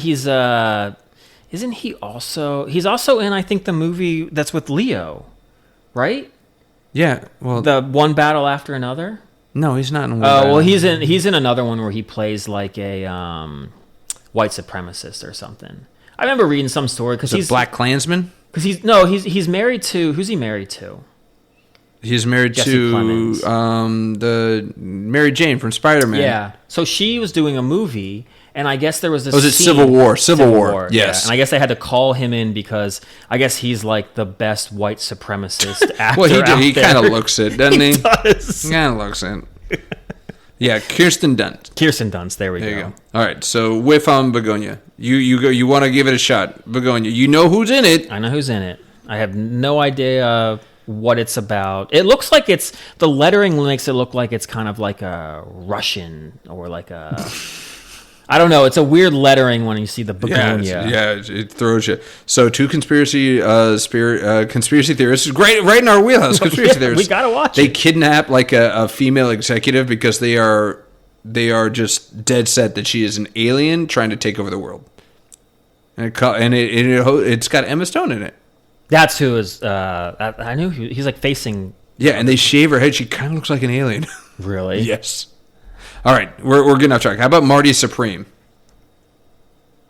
isn't he also? He's also in, I think, the movie that's with Leo, right? Yeah. Well, the One Battle After Another. No, he's not in. Oh, well, he's in another one where he plays like a white supremacist or something. I remember reading some story because he's Black Klansman. Because he's married to, who's he married to? He's married to the Mary Jane from Spider-Man. Yeah. So she was doing a movie, and I guess there was this. Was it Civil War? Civil War. Yes. Yeah. And I guess they had to call him in because I guess he's like the best white supremacist actor. Well, he kind of looks it, doesn't he? He does. He kind of looks it. Yeah, Kirsten Dunst. Kirsten Dunst. There we go. All right, so whiff on Begonia. You go. You want to give it a shot, Begonia. You know who's in it. I know who's in it. I have no idea what it's about. It looks like the lettering makes it look like it's kind of like a Russian or like a. I don't know. It's a weird lettering when you see the Begonia. Yeah, it throws you. So two conspiracy theorists, great, right in our wheelhouse. Conspiracy theorists. We gotta watch. They kidnap like a female executive because they are just dead set that she is an alien trying to take over the world. And it's got Emma Stone in it. That's who is. I knew he's like facing. Yeah, and they shave her head. She kind of looks like an alien. Really? Yes. All right, we're getting off track. How about Marty Supreme?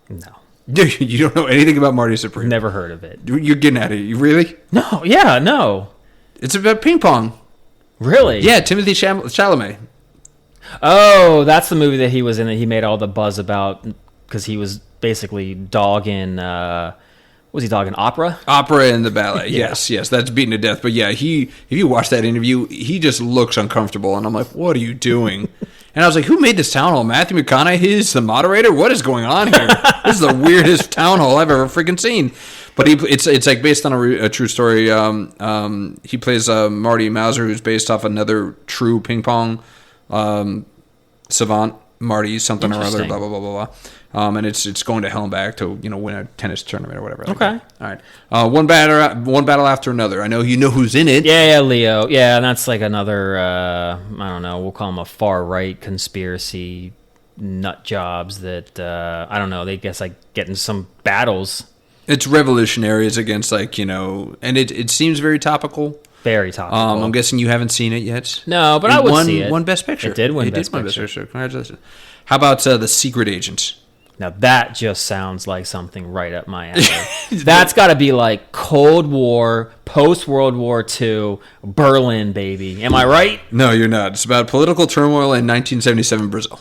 No. You don't know anything about Marty Supreme? Never heard of it. You're getting at it. You really? No. Yeah. No. It's about ping pong. Really? Yeah, Timothy Chalamet. Oh, that's the movie that he was in that he made all the buzz about because he was basically dogging. Was he dogging opera? Opera and the ballet. Yeah. Yes, that's beaten to death. But yeah, if you watch that interview, he just looks uncomfortable, and I'm like, what are you doing? And I was like, who made this town hall? Matthew McConaughey is the moderator? What is going on here? This is the weirdest town hall I've ever freaking seen. But it's like based on a true story. He plays Marty Mauser, who's based off another true ping pong savant, Marty something or other, blah, blah, blah, blah, blah. And it's going to hell and back to win a tennis tournament or whatever. Okay. All right. One battle after another. I know you know who's in it. Yeah, Leo. Yeah, and that's like another. I don't know. We'll call him a far right conspiracy nut jobs that I don't know. They guess like getting some battles. It's revolutionaries against and it seems very topical. Very topical. I'm guessing you haven't seen it yet. No, but I would see it. Won Best Picture. It did win Best Picture. Congratulations. How about The Secret Agent? Now that just sounds like something right up my alley. That's got to be like Cold War, post-World War II, Berlin, baby. Am I right? No, you're not. It's about political turmoil in 1977 Brazil.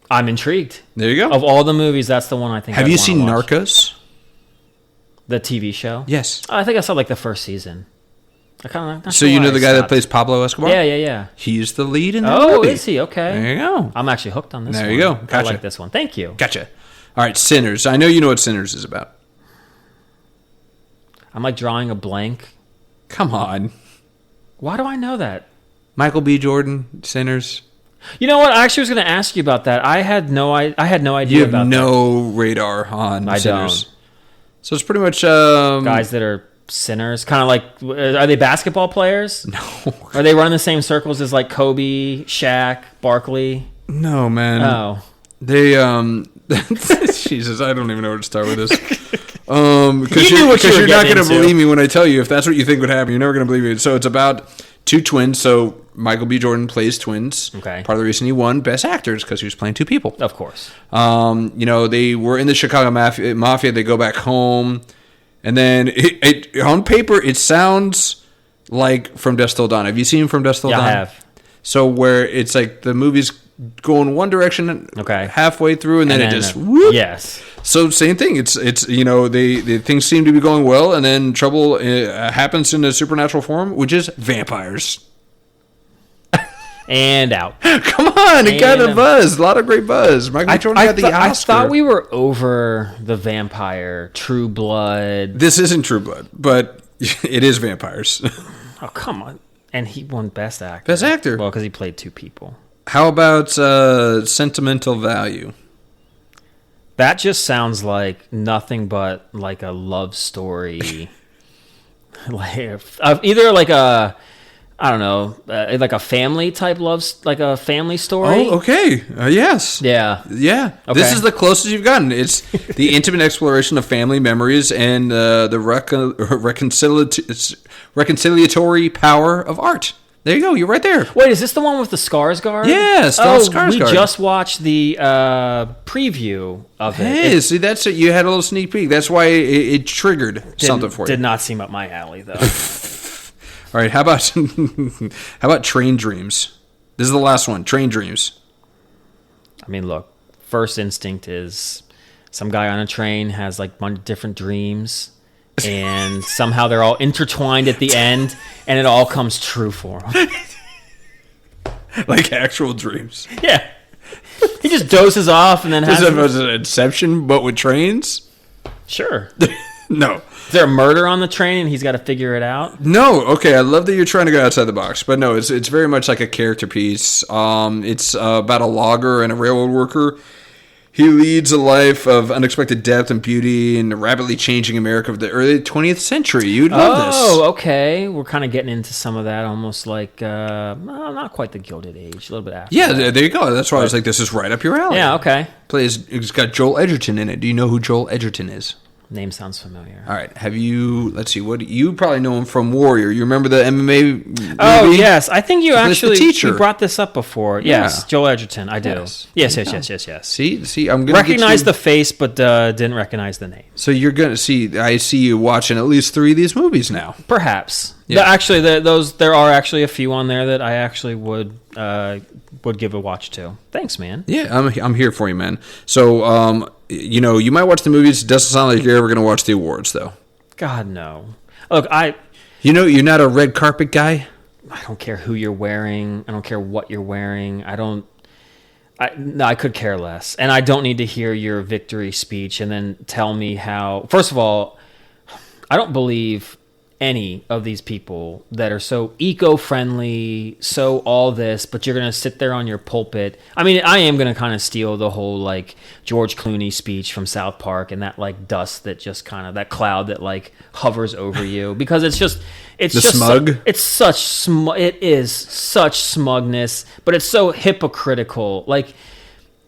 I'm intrigued. There you go. Of all the movies, that's the one I think Have you seen Narcos? The TV show? Yes. I think I saw like the first season. So you know the guy that plays Pablo Escobar? Yeah. He's the lead in the movie. Oh, movie. Is he? Okay. There you go. I'm actually hooked on this one. There you go. Gotcha. I like this one. Thank you. Gotcha. All right, Sinners. I know you know what Sinners is about. I'm like drawing a blank. Come on. Why do I know that? Michael B. Jordan, Sinners. You know what? I actually was going to ask you about that. I had no idea about that. You have no radar on Sinners. Don't. So it's pretty much guys that are sinners, kind of like, are they basketball players? No. Are they running the same circles as like Kobe, Shaq, Barkley? No, man. Oh. They Jesus, I don't even know where to start with this. Because you're not going to believe me when I tell you. If that's what you think would happen, you're never going to believe me. So it's about two twins. So Michael B. Jordan plays twins. Okay. Part of the reason he won Best Actors because he was playing two people. Of course. They were in the Chicago Mafia. They go back home. And then on paper, it sounds like From Dusk Till Dawn. Have you seen From Dusk Till Dawn? Yeah, I have. So where it's like the movie's going one direction halfway through, and then it just whoop. Yes. So same thing. It's the things seem to be going well, and then trouble happens in a supernatural form, which is vampires. And out. Come on, it got a buzz. A lot of great buzz. Michael Jordan got the Oscar. I thought we were over the vampire, True Blood. This isn't True Blood, but it is vampires. Oh, come on. And he won Best Actor. Best Actor. Well, because he played two people. How about Sentimental Value? That just sounds like nothing but like a love story, either like a, I don't know, like a family type like a family story. Oh, okay. Yes. Yeah. Yeah. Okay. This is the closest you've gotten. It's the intimate exploration of family memories and the reconciliatory power of art. There you go. You're right there. Wait, is this the one with the Skarsgård? Yeah, Skarsgård. We just watched the preview of it. Hey, see, that's it. You had a little sneak peek. That's why it triggered something for you. Did not seem up my alley, though. All right, how about Train Dreams? This is the last one. Train Dreams. I mean, look, first instinct is some guy on a train has like a bunch of different dreams, and somehow they're all intertwined at the end, and it all comes true for him. Like actual dreams. Yeah. He just dozes off and then has... Was it an Inception, but with trains? Sure. No. Is there a murder on the train and he's got to figure it out? No. Okay, I love that you're trying to go outside the box, but no, it's very much like a character piece. It's about a logger and a railroad worker. He leads a life of unexpected depth and beauty in the rapidly changing America of the early 20th century. You'd love this. Oh, okay. We're kind of getting into some of that, almost like, not quite the Gilded Age, a little bit after. Yeah, there you go. That's why I was like, this is right up your alley. Yeah, okay. It's got Joel Edgerton in it. Do you know who Joel Edgerton is? Name sounds familiar. All right. Have you, let's see, what you probably know him from Warrior. You remember the MMA movie? Oh, yes. I think you actually you brought this up before. Yeah. Yes, Joel Edgerton. I do. Yes. See, I'm going to recognize the face, but didn't recognize the name. So you're going to see, I see you watching at least 3 of these movies now. Perhaps. Yeah. Actually, there are actually a few on there that I actually would give a watch to. Thanks, man. Yeah, I'm here for you, man. So, you might watch the movies. It doesn't sound like you're ever going to watch the awards, though. God, no. Look, you're not a red carpet guy? I don't care who you're wearing. I don't care what you're wearing. I could care less. And I don't need to hear your victory speech and then tell me how... First of all, I don't believe any of these people that are so eco-friendly, so all this, but you're going to sit there on your pulpit. I mean, I am going to kind of steal the whole, like, George Clooney speech from South Park and that, like, dust that just kind of, that cloud that, like, hovers over you. Because it is such smugness, but it's so hypocritical. Like,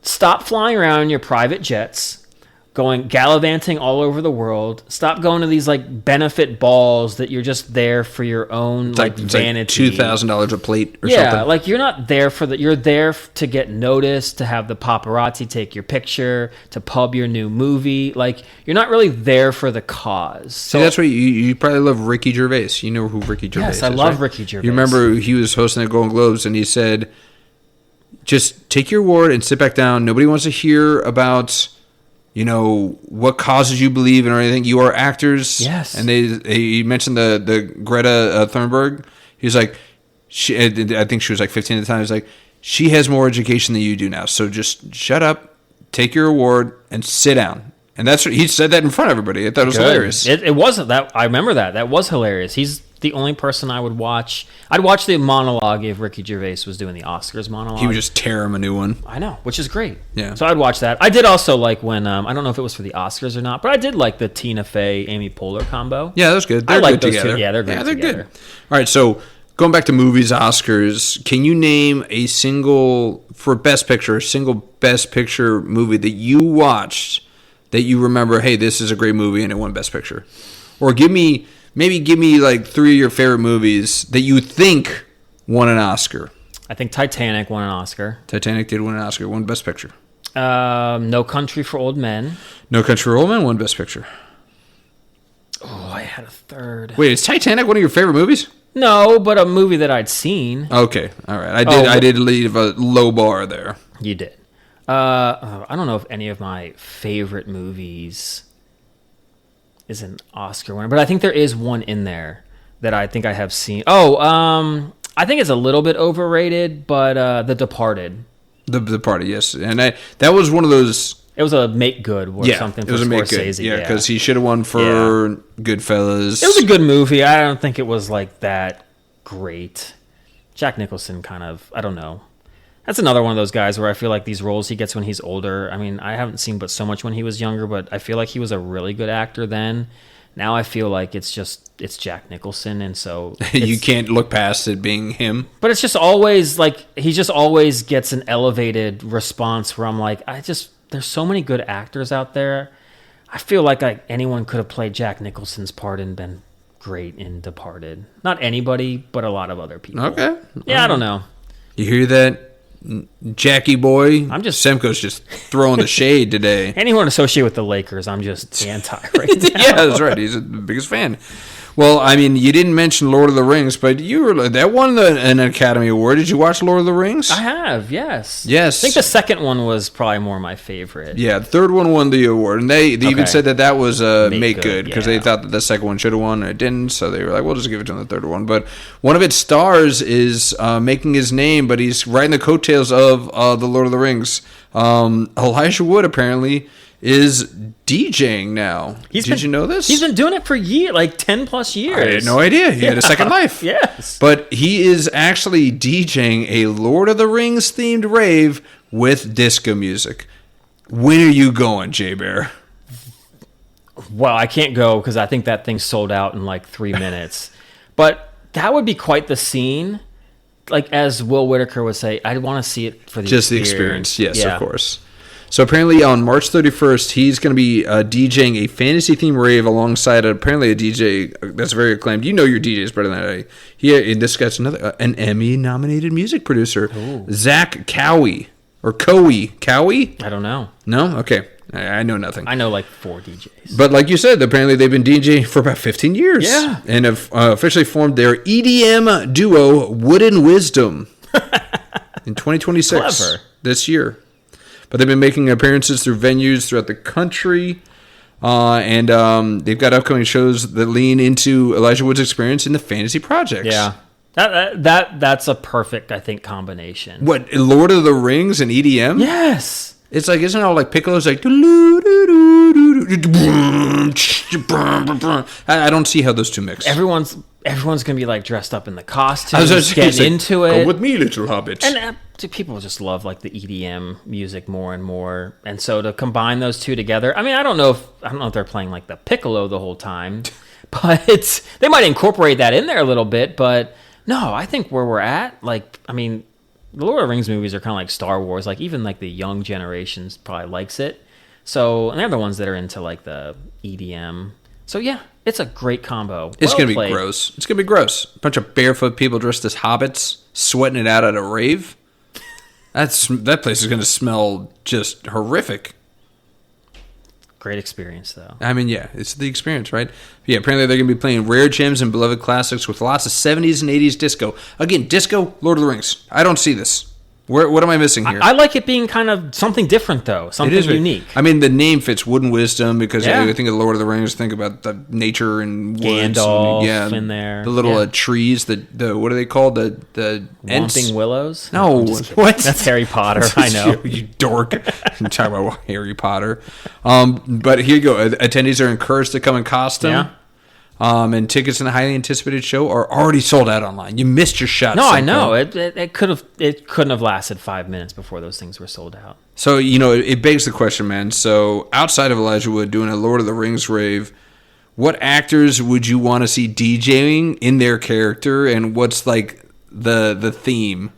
stop flying around in your private jets, gallivanting all over the world. Stop going to these like benefit balls that you're just there for your own vanity. Like $2,000 a plate or something. Yeah, like you're not there for that. You're there to get noticed, to have the paparazzi take your picture, to pub your new movie. Like you're not really there for the cause. So that's what you probably love Ricky Gervais. You know who Ricky Gervais is. Yes, I love Ricky Gervais. You remember he was hosting the Golden Globes and he said, just take your award and sit back down. Nobody wants to hear about... what causes you believe in or anything. You are actors. Yes. And he mentioned the Greta Thunberg. He was like, I think she was like 15 at the time. He was like, she has more education than you do now. So just shut up, take your award, and sit down. And that's what he said that in front of everybody. I thought it was hilarious. It wasn't that. I remember that. That was hilarious. He's the only person I would watch. I'd watch the monologue if Ricky Gervais was doing the Oscars monologue. He would just tear him a new one. I know, which is great. Yeah. So I'd watch that. I did also like when, I don't know if it was for the Oscars or not, but I did like the Tina Fey, Amy Poehler combo. Yeah, that was good. I like good those together. two. Yeah, they're great together. Good. All right, so going back to movies, Oscars, can you name for Best Picture, a single Best Picture movie that you watched that you remember, hey, this is a great movie and it won Best Picture? Or give me like 3 of your favorite movies that you think won an Oscar. I think Titanic won an Oscar. Titanic did win an Oscar, won Best Picture. No Country for Old Men. No Country for Old Men won Best Picture. Oh, I had a third. Wait, is Titanic one of your favorite movies? No, but a movie that I'd seen. Okay, all right. I did leave a low bar there. You did. I don't know if any of my favorite movies is an Oscar winner, but I think there is one in there that I think I have seen. I think it's a little bit overrated, but The Departed. The Departed, yes, and that was one of those. It was a make good or something. It was a make good. Yeah, because he should have won for Goodfellas. It was a good movie. I don't think it was like that great. Jack Nicholson kind of, I don't know. That's another one of those guys where I feel like these roles he gets when he's older. I mean, I haven't seen but so much when he was younger, but I feel like he was a really good actor then. Now I feel like it's Jack Nicholson, and so you can't look past it being him. But it's just always like he just always gets an elevated response where I'm like, there's so many good actors out there. I feel like anyone could have played Jack Nicholson's part and been great in Departed. Not anybody, but a lot of other people. Okay. Yeah, I don't know. You hear that, Jackie boy? Semko's just throwing the shade today. Anyone associated with the Lakers, I'm just anti right now. Yeah, that's right. He's the biggest fan. Well, I mean, you didn't mention Lord of the Rings, but that won an Academy Award. Did you watch Lord of the Rings? I have, yes. Yes. I think the second one was probably more my favorite. Yeah, the third one won the award, and they even said that was make good because they thought that the second one should have won, and it didn't, so they were like, we'll just give it to the third one. But one of its stars is making his name, but he's riding the coattails of the Lord of the Rings. Elijah Wood, apparently, is DJing now. Did you know this? He's been doing it for years, like 10 plus years. I had no idea. He had a second life. Yes. But he is actually DJing a Lord of the Rings themed rave with disco music. When are you going, Jay Bear? Well, I can't go because I think that thing sold out in like 3 minutes. But that would be quite the scene. Like as Will Whitaker would say, I want to see it for the experience. The experience. Yes, of course. So apparently on March 31st, he's going to be DJing a fantasy-themed rave alongside apparently a DJ that's very acclaimed. You know your DJ is better than I. This guy's an Emmy-nominated music producer, Zach Cowie. Or Cowie? I don't know. No? Okay. I know nothing. I know like 4 DJs. But like you said, apparently they've been DJing for about 15 years. Yeah. And have officially formed their EDM duo, Wooden Wisdom, in 2026. Clever. This year. But they've been making appearances through venues throughout the country. And they've got upcoming shows that lean into Elijah Wood's experience in the fantasy projects. Yeah. That's a perfect, I think, combination. What, Lord of the Rings and EDM? Yes. It's like, isn't it all like Piccolo's like... I don't see how those two mix. Everyone's going to be like dressed up in the costumes, getting into it. Go with me, little hobbit. And people just love like the EDM music more and more. And so to combine those two together, I mean, I don't know if they're playing like the piccolo the whole time, but they might incorporate that in there a little bit. But no, I think where we're at, like, I mean, the Lord of the Rings movies are kind of like Star Wars. Like even like the young generations probably likes it. So, and they're the ones that are into like the EDM. So yeah, it's a great combo. It's going to be gross. It's going to be gross. A bunch of barefoot people dressed as hobbits sweating it out at a rave. That place is going to smell just horrific. Great experience, though. I mean, yeah, it's the experience, right? Yeah, apparently they're going to be playing rare gems and beloved classics with lots of 70s and 80s disco. Again, disco, Lord of the Rings. I don't see this. What am I missing here? I like it being kind of something different, though. Something unique. I mean, the name fits Wooden Wisdom because I think of the Lord of the Rings, think about the nature and woods. Gandalf in there. The little trees, the what are they called? The Whomping Willows? No. What? That's Harry Potter, I know. You dork. You're talking about Harry Potter. But here you go. Attendees are encouraged to come in costume. Yeah. And tickets in the highly anticipated show are already sold out online. You missed your shot. No, I know. It couldn't have lasted 5 minutes before those things were sold out. So, it begs the question, man. So, outside of Elijah Wood doing a Lord of the Rings rave, what actors would you want to see DJing in their character, and what's like the theme?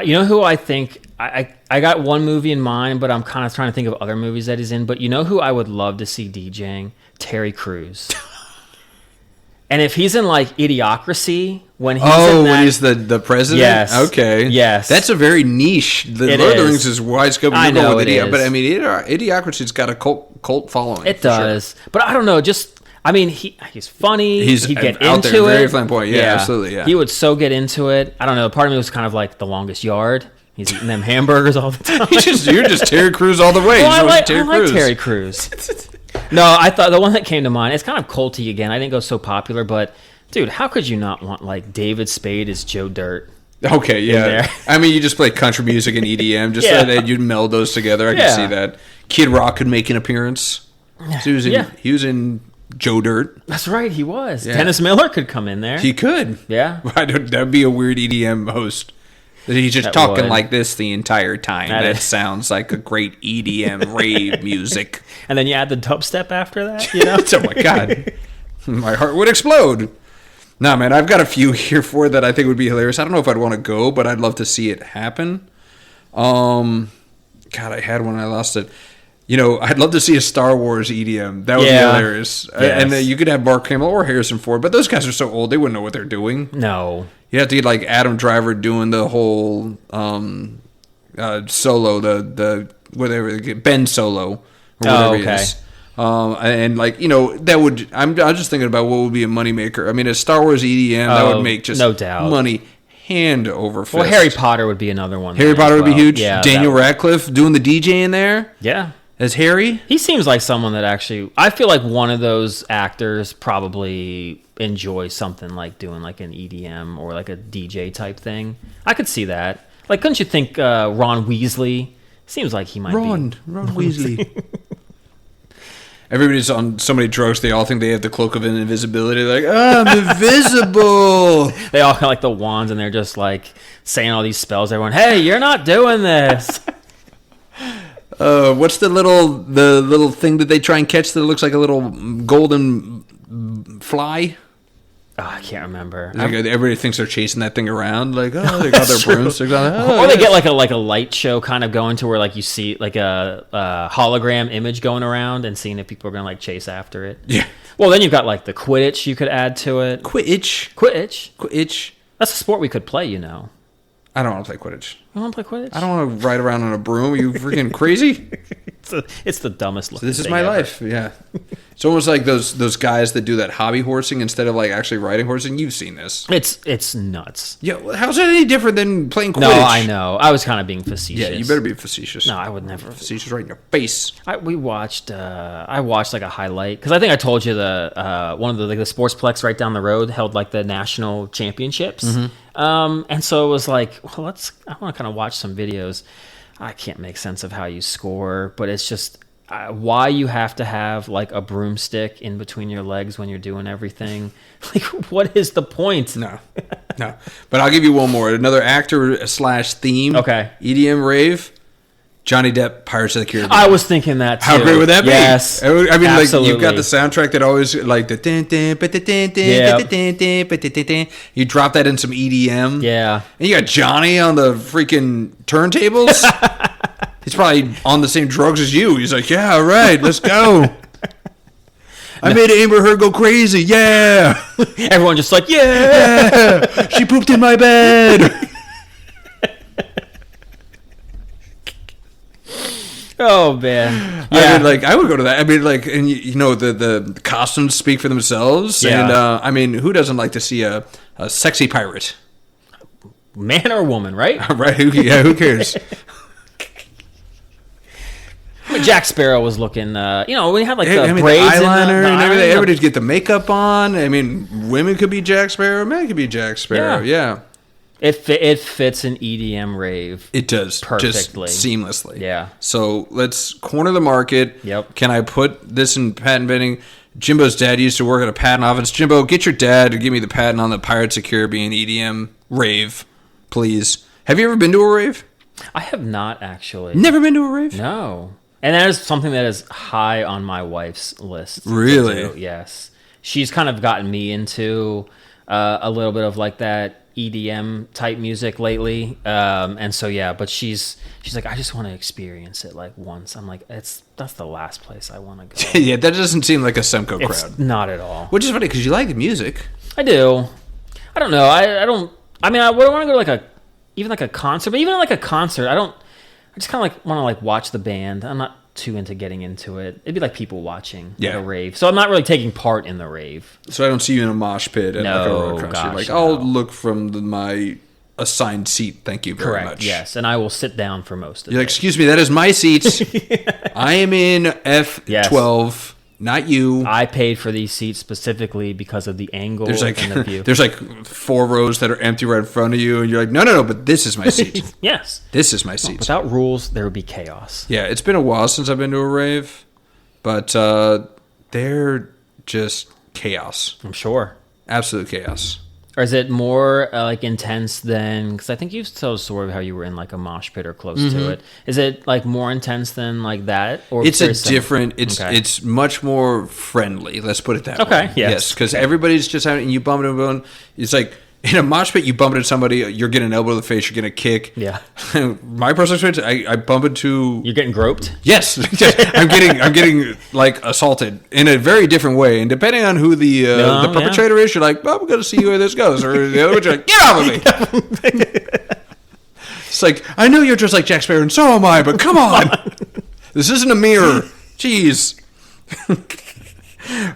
You know who I think... I got one movie in mind, but I'm kind of trying to think of other movies that he's in. But you know who I would love to see DJing? Terry Crews. And if he's in like Idiocracy, when he's when he's the president? Yes. Okay. Yes. That's a very niche. The Lord of the Rings is wide scope. I know it is. But I mean, Idiocracy's got a cult following. It does. Sure. But I don't know, I mean, he's funny. He'd get out into there, it. Very flamboyant. Yeah, absolutely. Yeah. He would so get into it. I don't know. Part of me was kind of like The Longest Yard. He's eating them hamburgers all the time. You're just Terry Crews all the way. Well, I like Terry Crews. No, I thought the one that came to mind, it's kind of culty again. I didn't go so popular, but dude, how could you not want like David Spade as Joe Dirt? Okay, yeah. I mean, you just play country music and EDM, just so that you'd meld those together. I can see that. Kid Rock could make an appearance. So he was in Joe Dirt. That's right, he was. Yeah. Dennis Miller could come in there. He could. Yeah. That'd be a weird EDM host. He's just talking like this the entire time. That sounds like a great EDM rave music. And then you add the dubstep after that, you know? Oh, my God. My heart would explode. Nah, man, I've got a few here for that I think would be hilarious. I don't know if I'd want to go, but I'd love to see it happen. God, I had one. I lost it. You know, I'd love to see a Star Wars EDM. That would be hilarious. Yes. And you could have Mark Hamill or Harrison Ford, but those guys are so old, they wouldn't know what they're doing. No. You have to get like Adam Driver doing the whole solo, the whatever, Ben Solo, or whatever it is. And like, you know, that would, I'm just thinking about what would be a moneymaker. I mean, a Star Wars EDM, that would make just no doubt money hand over fist. Well, Harry Potter would be another one. Harry Potter would be huge. Yeah, Daniel Radcliffe doing the DJ in there. Yeah. As Harry? He seems like someone that actually, I feel like one of those actors probably enjoys something like doing like an EDM or like a DJ type thing. I could see that. Like, couldn't you think Ron Weasley? Seems like he might be. Ron Weasley. Everybody's on so many drugs, they all think they have the cloak of invisibility. They're like, I'm invisible. They all kind of like the wands, and they're just like saying all these spells. Everyone, hey, you're not doing this. What's the little thing that they try and catch that looks like a little golden fly? Oh, I can't remember. Like everybody thinks they're chasing that thing around. Like, oh, they got their broomsticks on. Or they get like a light show kind of going to where like you see like a hologram image going around and seeing if people are gonna like chase after it. Yeah. Well, then you've got like the Quidditch you could add to it. Quidditch. That's a sport we could play, you know. I don't want to play Quidditch. You want to play Quidditch? I don't want to ride around on a broom. Are you freaking crazy? It's the dumbest looking This is thing my ever. life, yeah. It's almost like those guys that do that hobby horsing instead of like actually riding horsing. You've seen this. It's nuts. Yeah, how's that any different than playing Quidditch? No, I know. I was kind of being facetious. Yeah, you better be facetious. No, I would never. Facetious right in your face. I watched like a highlight because I think I told you the one of the Sportsplex right down the road held like the national championships. Mm-hmm. And so it was like, well, I want to kind of watch some videos. I can't make sense of how you score, but it's just why you have to have like a broomstick in between your legs when you're doing everything. Like, what is the point? No. But I'll give you one more. Another actor / theme. Okay. EDM rave. Johnny Depp, Pirates of the Caribbean. I was thinking that too. How great would that be? Yes. I mean, absolutely. like, you've got the soundtrack that always, like, the you drop that in some EDM. Yeah. And you got Johnny on the freaking turntables. He's probably on the same drugs as you. He's like, yeah, all right, let's go. I made Amber Heard go crazy. Yeah. Everyone just like, yeah. She pooped in my bed. Oh man, yeah. I mean, like, I would go to that. I mean, like, and you know, the costumes speak for themselves. Yeah. And I mean, who doesn't like to see a sexy pirate, man or woman, right? Right? Who cares? I mean, Jack Sparrow was looking. You know, when you had like the braids, the eyeliner, and everything. eyeliner. Everybody's get the makeup on. I mean, women could be Jack Sparrow. Men could be Jack Sparrow. Yeah. It fits an EDM rave. It does perfectly, just seamlessly. Yeah. So let's corner the market. Yep. Can I put this in patent pending? Jimbo's dad used to work at a patent office. Jimbo, get your dad to give me the patent on the Pirates of the Caribbean EDM rave, please. Have you ever been to a rave? I have not actually. Never been to a rave? No. And that is something that is high on my wife's list. Really? Yes. She's kind of gotten me into a little bit of like that EDM type music lately, and so yeah. But she's like, I just want to experience it like once. I'm like, that's the last place I want to go. Yeah, that doesn't seem like a Semco crowd. It's not at all. Which is funny because you like the music. I do. I don't know. I don't. I mean, I would want to go to like even like a concert, but even like a concert, I just kind of like want to like watch the band. I'm not too into getting into it. It'd be like people watching like a rave. So I'm not really taking part in the rave. So I don't see you in a mosh pit at like a road concert. Gosh, like, I'll look from my assigned seat. Thank you very much. Correct. Yes, and I will sit down for most of it. You're like, excuse me, that is my seat. I am in F12, not you. I paid for these seats specifically because of the angle and the view. There's like 4 rows that are empty right in front of you, and you're like, no, but this is my seat. Yes. This is my seat. Without rules, there would be chaos. Yeah, it's been a while since I've been to a rave, but they're just chaos. I'm sure. Absolute chaos. Or is it more like intense than? Because I think you told a story of how you were in like a mosh pit or close to it. Is it like more intense than like that? Or it's a different. It's much more friendly. Let's put it that way. Okay. Yes. Because everybody's just having. You bump into one. It's like in a mosh pit, you bump into somebody. You're getting an elbow to the face. You're getting a kick. Yeah. My personal experience, I bump into. You're getting groped. Yes. I'm getting like assaulted in a very different way, and depending on who the perpetrator is, you're like, well, I'm going to see where this goes, or the other one, you're like, get off of me. It's like, I know you're just like Jack Sparrow, and so am I, but come on. This isn't a mirror. Jeez.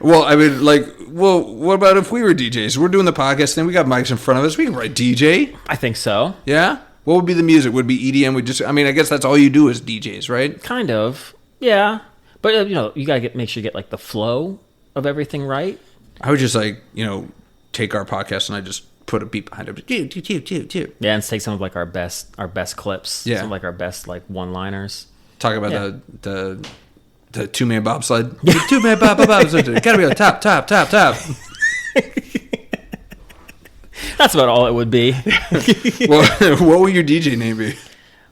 Well, I mean, like, what about if we were DJs? We're doing the podcast, then we got mics in front of us. We can write DJ. I think so. Yeah? What would be the music? Would it be EDM? I guess that's all you do as DJs, right? Kind of. Yeah. But, you got to make sure you get, like, the flow of everything right. I would just, like, take our podcast and I just put a beat behind it. Yeah, and take some of, like, our best clips. Yeah. Some of, like, our best, like, one-liners. Talk about the two-man bobsled. Two-man bobsled. Gotta be on top. That's about all it would be. Well, what would your DJ name be?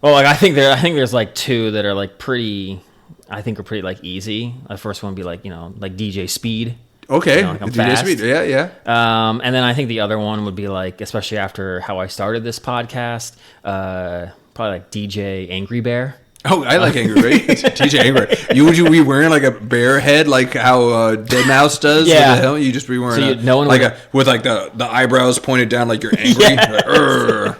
Well, like I think there's like two that are like pretty. I think are pretty like easy. The first one would be like like DJ Speed. Okay, like I'm DJ fast. Speed. Yeah. And then I think the other one would be like, especially after how I started this podcast, probably like DJ Angry Bear. Oh, I like Angry Bear. DJ Angry Bear. Would you be wearing like a bear head like how Dead Mouse does? Yeah. With the helmet? You just be wearing with like the eyebrows pointed down like you're angry. Yeah.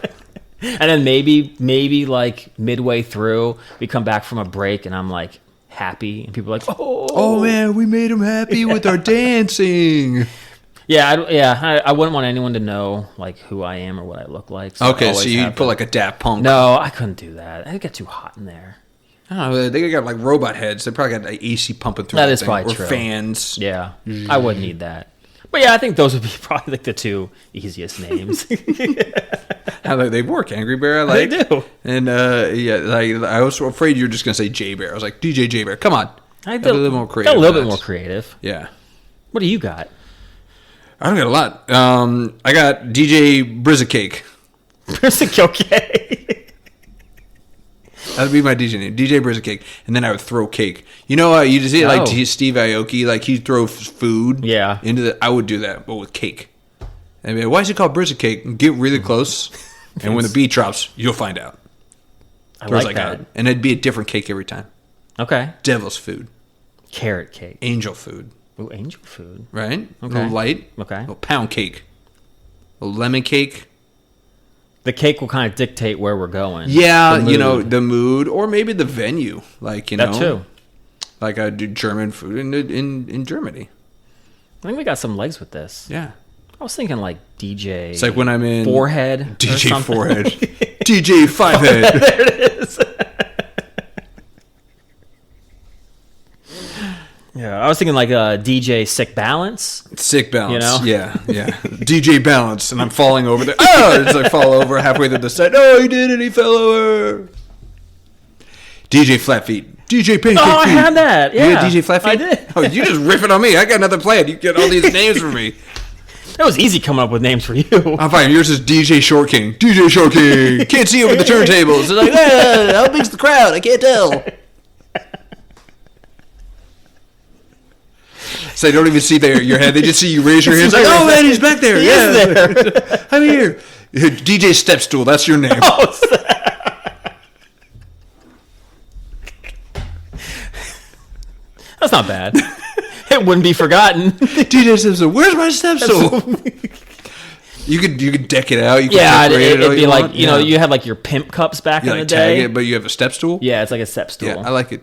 And then maybe like midway through we come back from a break and I'm like happy and people are like, oh man, we made him happy with our dancing. I wouldn't want anyone to know like who I am or what I look like. So okay, so you'd put like a Daft Punk. No, I couldn't do that. It'd get too hot in there. I don't know. They got like robot heads. They probably got like AC pumping through. That is probably true. Or fans. Yeah, I wouldn't need that. But yeah, I think those would be probably like the two easiest names. How they work, Angry Bear. I like. They do. And I was afraid you were just gonna say J Bear. I was like DJ J Bear. Come on. I did a little more creative. A little bit more creative. Yeah. What do you got? I don't got a lot. I got DJ Brizzicake. Brizzicake. That would be my DJ name, DJ Brizzicake, and then I would throw cake. You just see it like Steve Aoki, like he'd throw food. Yeah. Into the. I would do that, but with cake. And I'd be like, why is it called Brizzicake? Get really close, and when the beat drops, you'll find out. I like that. And it'd be a different cake every time. Okay. Devil's food. Carrot cake. Angel food. Oh, angel food. Right? Okay. A little light. Okay. A little pound cake. A lemon cake. The cake will kind of dictate where we're going. Yeah, the mood, or maybe the venue. Like, that too. Like I do German food in Germany. I think we got some legs with this. Yeah. I was thinking like DJ. It's like when I'm in Forehead. DJ Forehead. DJ Fivehead. There it is. Yeah, I was thinking like DJ Sick Balance. Sick Balance, Yeah. DJ Balance, and I'm falling over there. As I fall over halfway through the set. Oh, he did it, he fell over. DJ Flat Feet. DJ Pancake Feet. I had that, yeah. You had DJ Flat Feet? I did. Oh, you just riffing on me. I got nothing planned. You get all these names for me. That was easy coming up with names for you. I'm fine. Yours is DJ Short King. DJ Short King. Can't see over the turntables. It's like, how big's the crowd? I can't tell. So they don't even see your head. They just see you raise your hands. Like, oh, man, he's back there. He is there. I'm here. DJ Stepstool. That's your name. Oh, that's not bad. It wouldn't be forgotten. DJ Stepstool. Where's my Stepstool? You could deck it out. You could it'd be like, you had like your pimp cups back in the day. Tag it, but you have a step stool? Yeah, it's like a step stool. Yeah, I like it.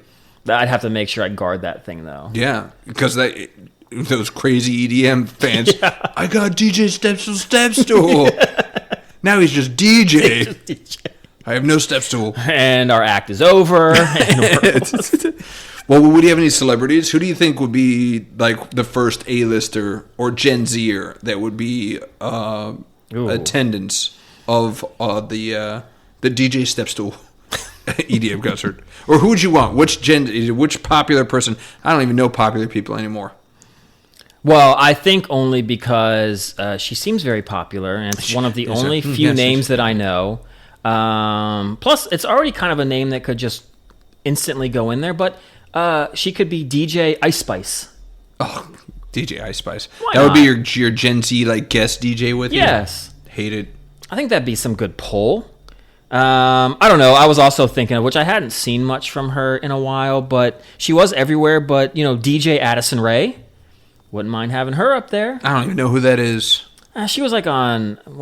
I'd have to make sure I guard that thing, though. Yeah, because those crazy EDM fans, I got DJ step stool. Now he's just DJ. I have no step stool. And our act is over. Well, would you have any celebrities? Who do you think would be like the first A-lister or Gen Zer that would be attendance of the DJ Stepstool EDM concert? Or who would you want? Which popular person? I don't even know popular people anymore. Well, I think only because she seems very popular, and it's one of the only few names that I know. Plus, it's already kind of a name that could just instantly go in there, but she could be DJ Ice Spice. Oh, DJ Ice Spice. Why that would not? be your Gen Z like guest DJ with you? Yes. Hate it. I think that'd be some good pull. I don't know. I was also thinking of, which I hadn't seen much from her in a while, but she was everywhere. But, DJ Addison Rae. Wouldn't mind having her up there. I don't even know who that is. She was like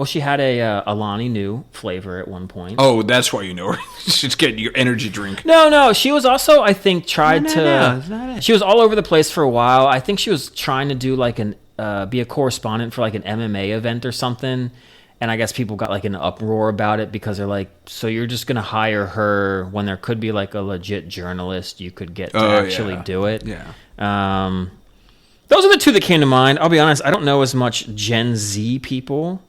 she had a Alani Nu flavor at one point. Oh, that's why you know her. She's getting your energy drink. No. She was also, I think, tried to... That's not it. She was all over the place for a while. I think she was trying to do like be a correspondent for like an MMA event or something. And I guess people got like an uproar about it because they're like, so you're just going to hire her when there could be like a legit journalist you could get to actually do it. Yeah. Those are the two that came to mind. I'll be honest, I don't know as much Gen Z people.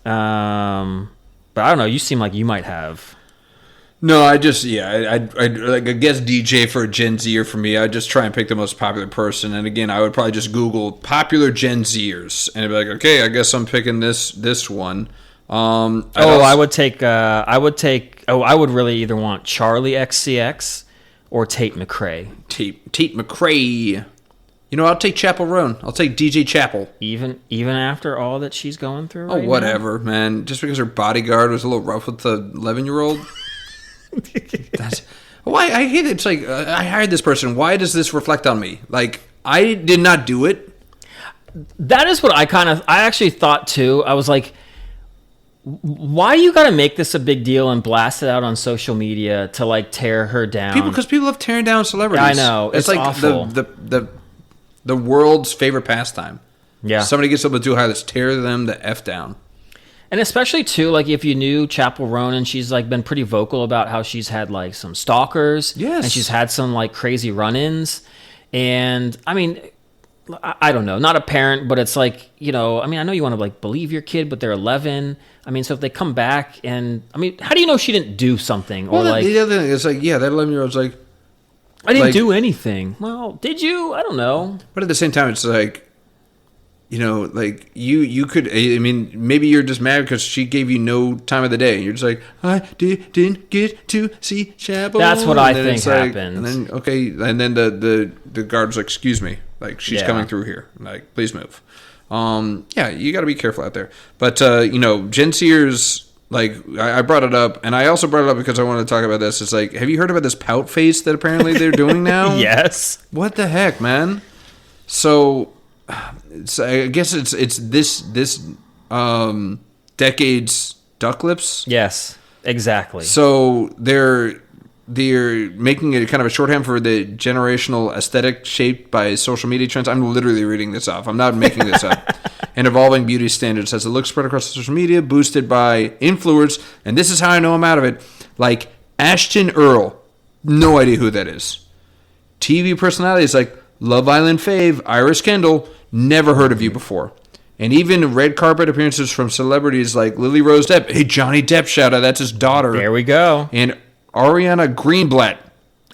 But I don't know, you seem like you might have. No, I just, I'd like, I guess DJ for a Gen Zer for me, I'd just try and pick the most popular person. And again, I would probably just Google popular Gen Zers. And it'd be like, okay, I guess I'm picking this one. I would really either want Charlie XCX or Tate McRae. Tate McRae. I'll take Chapel Roan. I'll take DJ Chapel. Even after all that she's going through right whatever, man. Just because her bodyguard was a little rough with the 11-year-old. That's why I hate it. It's like, I hired this person. Why does this reflect on me? Like, I did not do it. That is what I actually thought too. I was like, why you got to make this a big deal and blast it out on social media to like tear her down? Because people love tearing down celebrities. I know. It's like awful. The world's favorite pastime. Yeah. Somebody gets up too high, let's tear them the F down. And especially too, like if you knew Chapel Roan, she's like been pretty vocal about how she's had like some stalkers. Yes. And she's had some like crazy run-ins. And I mean, I don't know, not a parent, but it's like, I know you want to like believe your kid, but they're 11. I mean, so if they come back and, how do you know she didn't do something? Or the other thing is like, that 11-year-old's like, I didn't do anything. Well, did you? I don't know. But at the same time, it's like, like you could, maybe you're just mad because she gave you no time of the day. You're just like, I didn't get to see Chapel. That's what I think happened. And then, and then the guard's like, excuse me, like she's coming through here. Like, please move. You got to be careful out there. But, Gen Zers, like, I brought it up, and I also brought it up because I wanted to talk about this. It's like, have you heard about this pout face that apparently they're doing now? Yes. What the heck, man? So, I guess it's this decade's duck lips. Yes, exactly. So they're making it kind of a shorthand for the generational aesthetic shaped by social media trends. I'm literally reading this off. I'm not making this up. And evolving beauty standards as the look spread across social media, boosted by influencers. And this is how I know I'm out of it. Like Ashton Earl. No idea who that is. TV personalities like Love Island fave, Iris Kendall. Never heard of you before. And even red carpet appearances from celebrities like Lily Rose Depp. Hey, Johnny Depp shout out. That's his daughter. There we go. And Ariana Greenblatt.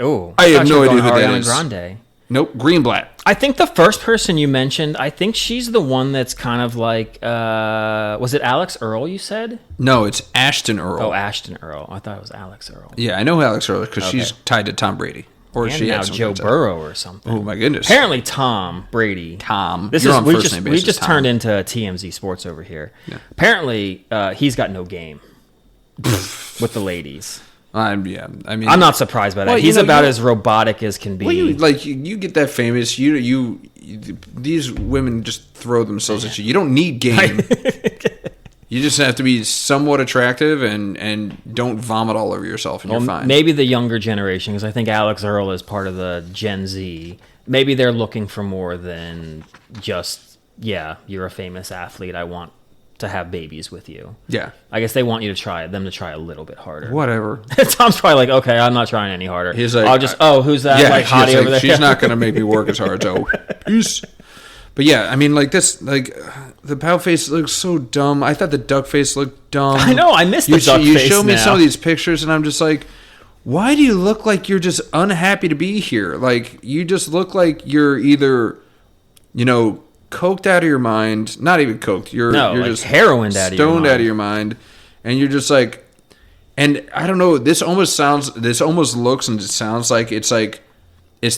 Oh, I have no idea who that Ariana is. Grande. Nope, Greenblatt. I think the first person you mentioned, I think she's the one that's kind of like, was it Alex Earl you said? No, it's Ashton Earl. Oh, Ashton Earl. I thought it was Alex Earl. Yeah, I know who Alex Earl is because she's tied to Tom Brady. Or And she now had Joe Burrow or something. Oh, my goodness. Apparently Tom Brady. Tom. This You're is on we first just name we basis, just Tom. turned into TMZ Sports over here. Yeah. Apparently he's got no game with the ladies. I'm not surprised by that. Well, he's about as robotic as can be. Well, you get that famous. You these women just throw themselves at you. You don't need game. You just have to be somewhat attractive and don't vomit all over yourself, and you're fine. Maybe the younger generation, because I think Alex Earl is part of the Gen Z. Maybe they're looking for more than just, you're a famous athlete. I want to have babies with you. Yeah. I guess they want you to them to try a little bit harder. Whatever. Tom's probably like, okay, I'm not trying any harder. He's like, who's that hottie over there? She's not going to make me work as hard, so peace. But yeah, the pout face looks so dumb. I thought the duck face looked dumb. I know, I missed the duck face. You show me now. some of these pictures, and I'm just like, why do you look like you're just unhappy to be here? Like, you just look like you're either, coked out of your mind. Not even coked. You're like just heroined out of your mind. Stoned out of your mind. And you're just like, and I don't know, this almost looks and it sounds like it's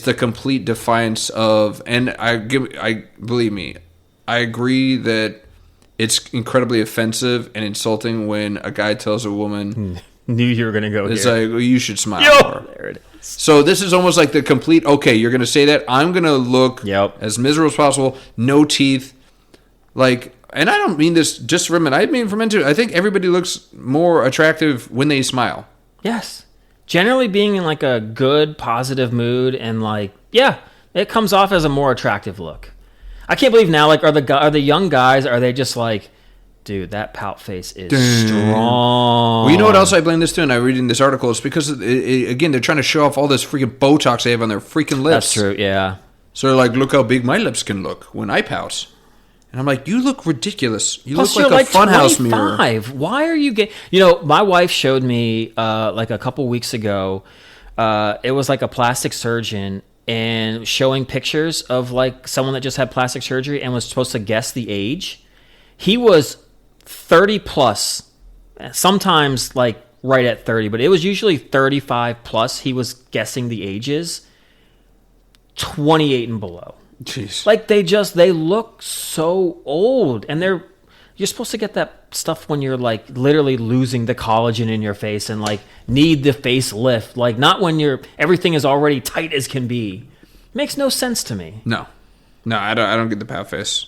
the complete defiance of, and believe me, I agree that it's incredibly offensive and insulting when a guy tells a woman, knew you were going to go it's here. like, well, you should smile more. There it is. So this is almost like the complete, okay, you're going to say that, I'm going to look as miserable as possible, no teeth, like, and I don't mean this just for men, I mean for men too. I think everybody looks more attractive when they smile. Yes. Generally being in like a good, positive mood and like, yeah, it comes off as a more attractive look. I can't believe now, like, are the young guys, are they just like, dude, that pout face is strong. Well, you know what else I blame this to? And I read in this article, it's because, again, they're trying to show off all this freaking Botox they have on their freaking lips. That's true, yeah. So they're like, look how big my lips can look when I pout. And I'm like, you look ridiculous. You Plus, look like a funhouse mirror. Why are you getting... You know, my wife showed me, like a couple weeks ago, it was like a plastic surgeon and showing pictures of like someone that just had plastic surgery and was supposed to guess the age. He was 30 plus, sometimes like right at 30, but it was usually 35 plus. He was guessing the ages, 28 and below. Jeez. Like they look so old, and you're supposed to get that stuff when you're like literally losing the collagen in your face and like need the facelift, like not when everything is already tight as can be. Makes no sense to me. No, I don't get the pout face.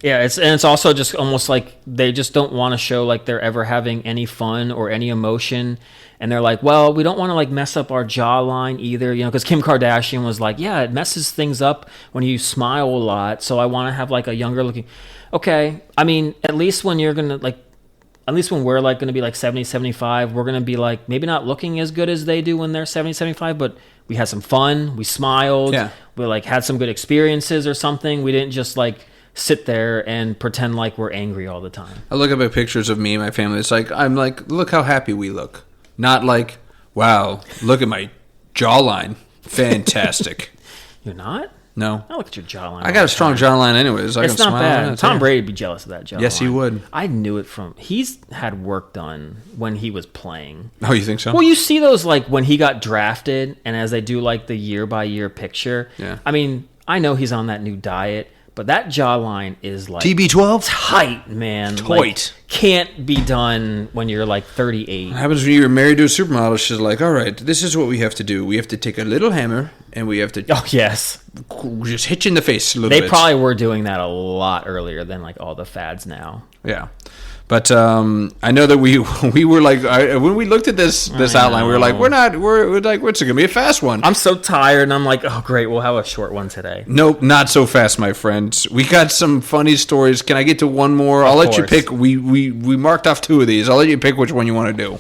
Yeah, it's also just almost like they just don't want to show like they're ever having any fun or any emotion, and they're like, well, we don't want to like mess up our jawline either, you know, because Kim Kardashian was like, yeah, it messes things up when you smile a lot, so I want to have like a younger looking. Okay, I mean, at least when we're like going to be like 70, 75, we're going to be like maybe not looking as good as they do when they're 70, 75, but we had some fun, we smiled, we like had some good experiences or something. We didn't just like sit there and pretend like we're angry all the time. I look up at pictures of me and my family. It's like, I'm like, look how happy we look. Not like, wow, look at my jawline. Fantastic. You're not? No. I look at your jawline. I got a strong jawline anyways. It's not bad. Tom Brady would be jealous of that jawline. Yes, he would. I knew it he's had work done when he was playing. Oh, you think so? Well, you see those like when he got drafted and as they do like the year by year picture. Yeah. I mean, I know he's on that new diet, but that jawline is like TB12? Tight, man. Tight. Like, can't be done when you're like 38. What happens when you're married to a supermodel? She's like, all right, this is what we have to do. We have to take a little hammer and we have to yes, just hit you in the face a little bit. They probably were doing that a lot earlier than like all the fads now. Yeah. But I know that we were like, when we looked at this outline, we were like, we're like, what's it gonna be, a fast one? I'm so tired, and I'm like, oh great, we'll have a short one today. Nope, not so fast, my friends. We got some funny stories. Can I get to one more? I'll let you pick. We marked off 2 of these. I'll let you pick which one you want to do.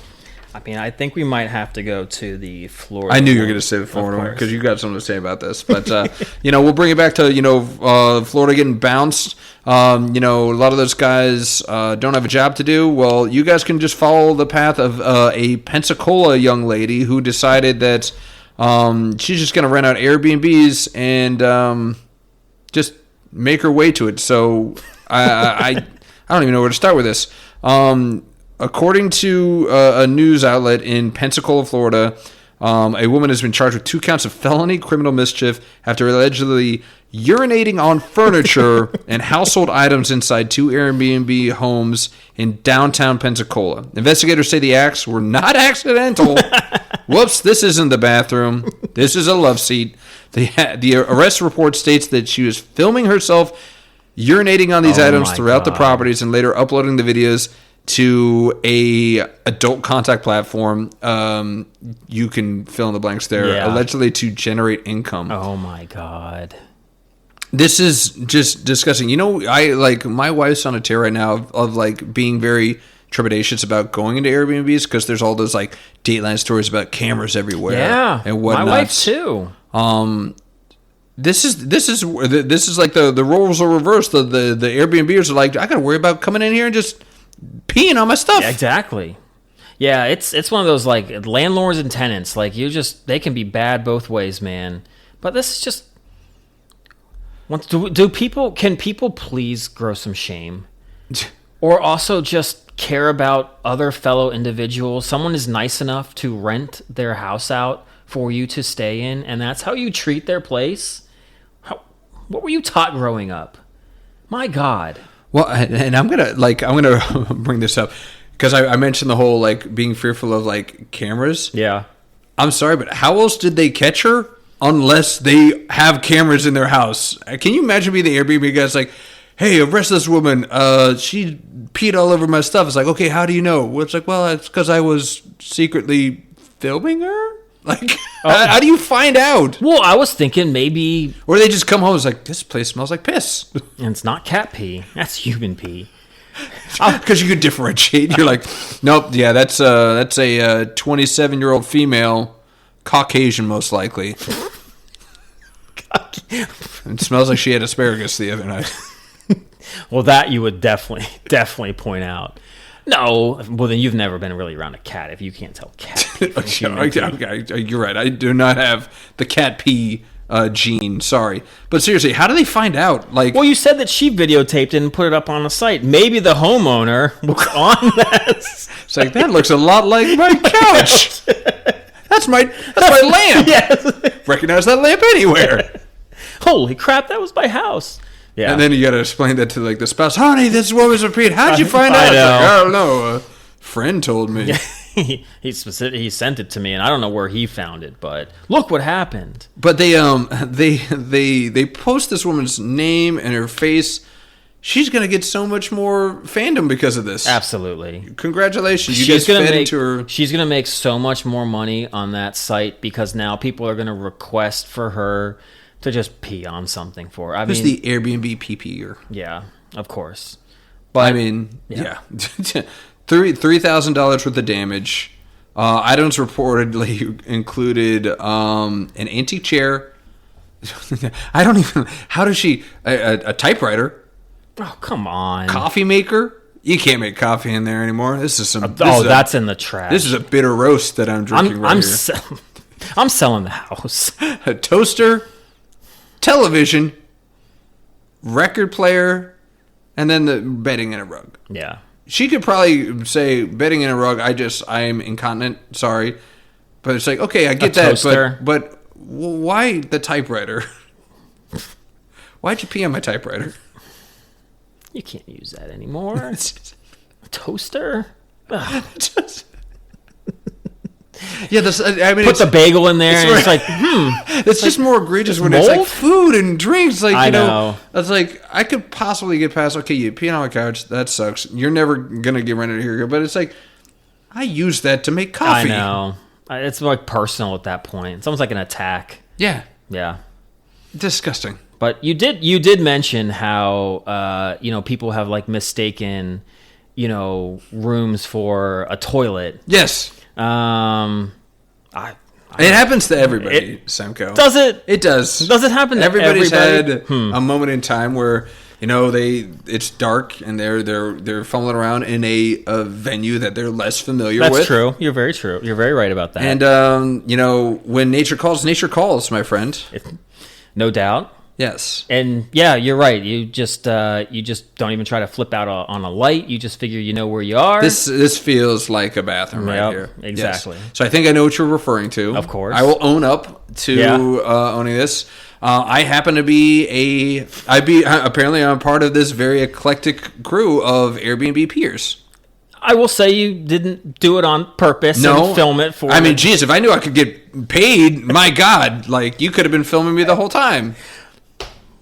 I mean, I think we might have to go to the Florida. I knew you were going to say the Florida one because you got something to say about this. But, we'll bring it back to, Florida getting bounced. A lot of those guys don't have a job to do. Well, you guys can just follow the path of a Pensacola young lady who decided that she's just going to rent out Airbnbs and just make her way to it. So I don't even know where to start with this. According to a news outlet in Pensacola, Florida, a woman has been charged with 2 counts of felony criminal mischief after allegedly urinating on furniture and household items inside 2 Airbnb homes in downtown Pensacola. Investigators say the acts were not accidental. Whoops, this isn't the bathroom. This is a love seat. The arrest report states that she was filming herself urinating on these items throughout the properties and later uploading the videos to a adult contact platform. You can fill in the blanks there. Allegedly to generate income. Oh my God. This is just disgusting. My wife's on a tear right now of like being very trepidatious about going into Airbnbs because there's all those like Dateline stories about cameras everywhere. Yeah, and whatnot. My wife too. This is like the roles are reversed. The Airbnbers are like, I gotta worry about coming in here and just peeing on my stuff. Yeah, exactly. Yeah, it's one of those like landlords and tenants. Like they can be bad both ways, man. But this is just Can people please grow some shame? Or also just care about other fellow individuals? Someone is nice enough to rent their house out for you to stay in, and that's how you treat their place? What were you taught growing up? My God. Well, and I'm gonna bring this up because I mentioned the whole like being fearful of like cameras. Yeah. I'm sorry, but how else did they catch her unless they have cameras in their house? Can you imagine being the Airbnb guy's like, hey, arrest this woman. She peed all over my stuff. It's like, okay, how do you know? Well, it's like, well, it's because I was secretly filming her. Like, how do you find out? Well, I was thinking maybe... Or they just come home and it's like, this place smells like piss. And it's not cat pee. That's human pee. Because you could differentiate. You're like, nope, yeah, that's a 27-year-old female, Caucasian most likely. It smells like she had asparagus the other night. Well, that you would definitely point out. No, well then you've never been really around a cat if you can't tell cat pee from human pee. Okay, you're right. I do not have the cat pee gene. Sorry, but seriously, how do they find out? Like, well, you said that she videotaped it and put it up on the site. Maybe the homeowner was on this. It's like that looks a lot like my couch. That's my lamp. Yes. Recognize that lamp anywhere. Holy crap, that was my house. Yeah. And then you got to explain that to like the spouse. Honey, this woman's repeat. How'd you find out? Like, I don't know. A friend told me. He sent it to me, and I don't know where he found it, but look what happened. But they post this woman's name and her face. She's gonna get so much more fandom because of this. Absolutely. Congratulations. She's gonna make so much more money on that site because now people are gonna request for her to just pee on something for her. Who's the Airbnb PPer? Yeah, of course. But I mean, yeah. $3,000 worth of damage. Items reportedly included an antique chair. I don't even... How does she... A typewriter. Oh, come on. Coffee maker. You can't make coffee in there anymore. This is some... that's in the trash. This is a bitter roast that I'm drinking here. I'm selling the house. A toaster, television, record player, and then the bedding and a rug. Yeah. She could probably say bedding in a rug. I am incontinent. Sorry, but it's like, okay, I get that. Toaster. But why the typewriter? Why'd you pee on my typewriter? You can't use that anymore. A toaster. Yeah, put the bagel in there, and it's like, It's just more egregious when mold? It's like food and drinks. Like, I know. It's like, I could possibly get past, okay, you pee on my couch, that sucks. You're never going to get rented here. But it's like, I use that to make coffee. I know. It's like personal at that point. It's almost like an attack. Yeah. Yeah. Disgusting. But you did mention how, people have like mistaken, rooms for a toilet. Yes. It happens to everybody, Semco. Does it? It does. Does it happen to Everybody's everybody? had a moment in time where it's dark and they're fumbling around in a venue that they're less familiar with. That's true. You're very true. You're very right about that. And when nature calls, my friend. No doubt. Yes. And yeah, you're right. You just don't even try to flip out on a light. You just figure you know where you are. This feels like a bathroom right here. Exactly. Yes. So I think I know what you're referring to. Of course. I will own up to owning this. I happen to apparently I'm part of this very eclectic crew of Airbnb peers. I will say you didn't do it on purpose and film it for... I mean, geez, if I knew I could get paid, my God, like, you could have been filming me the whole time.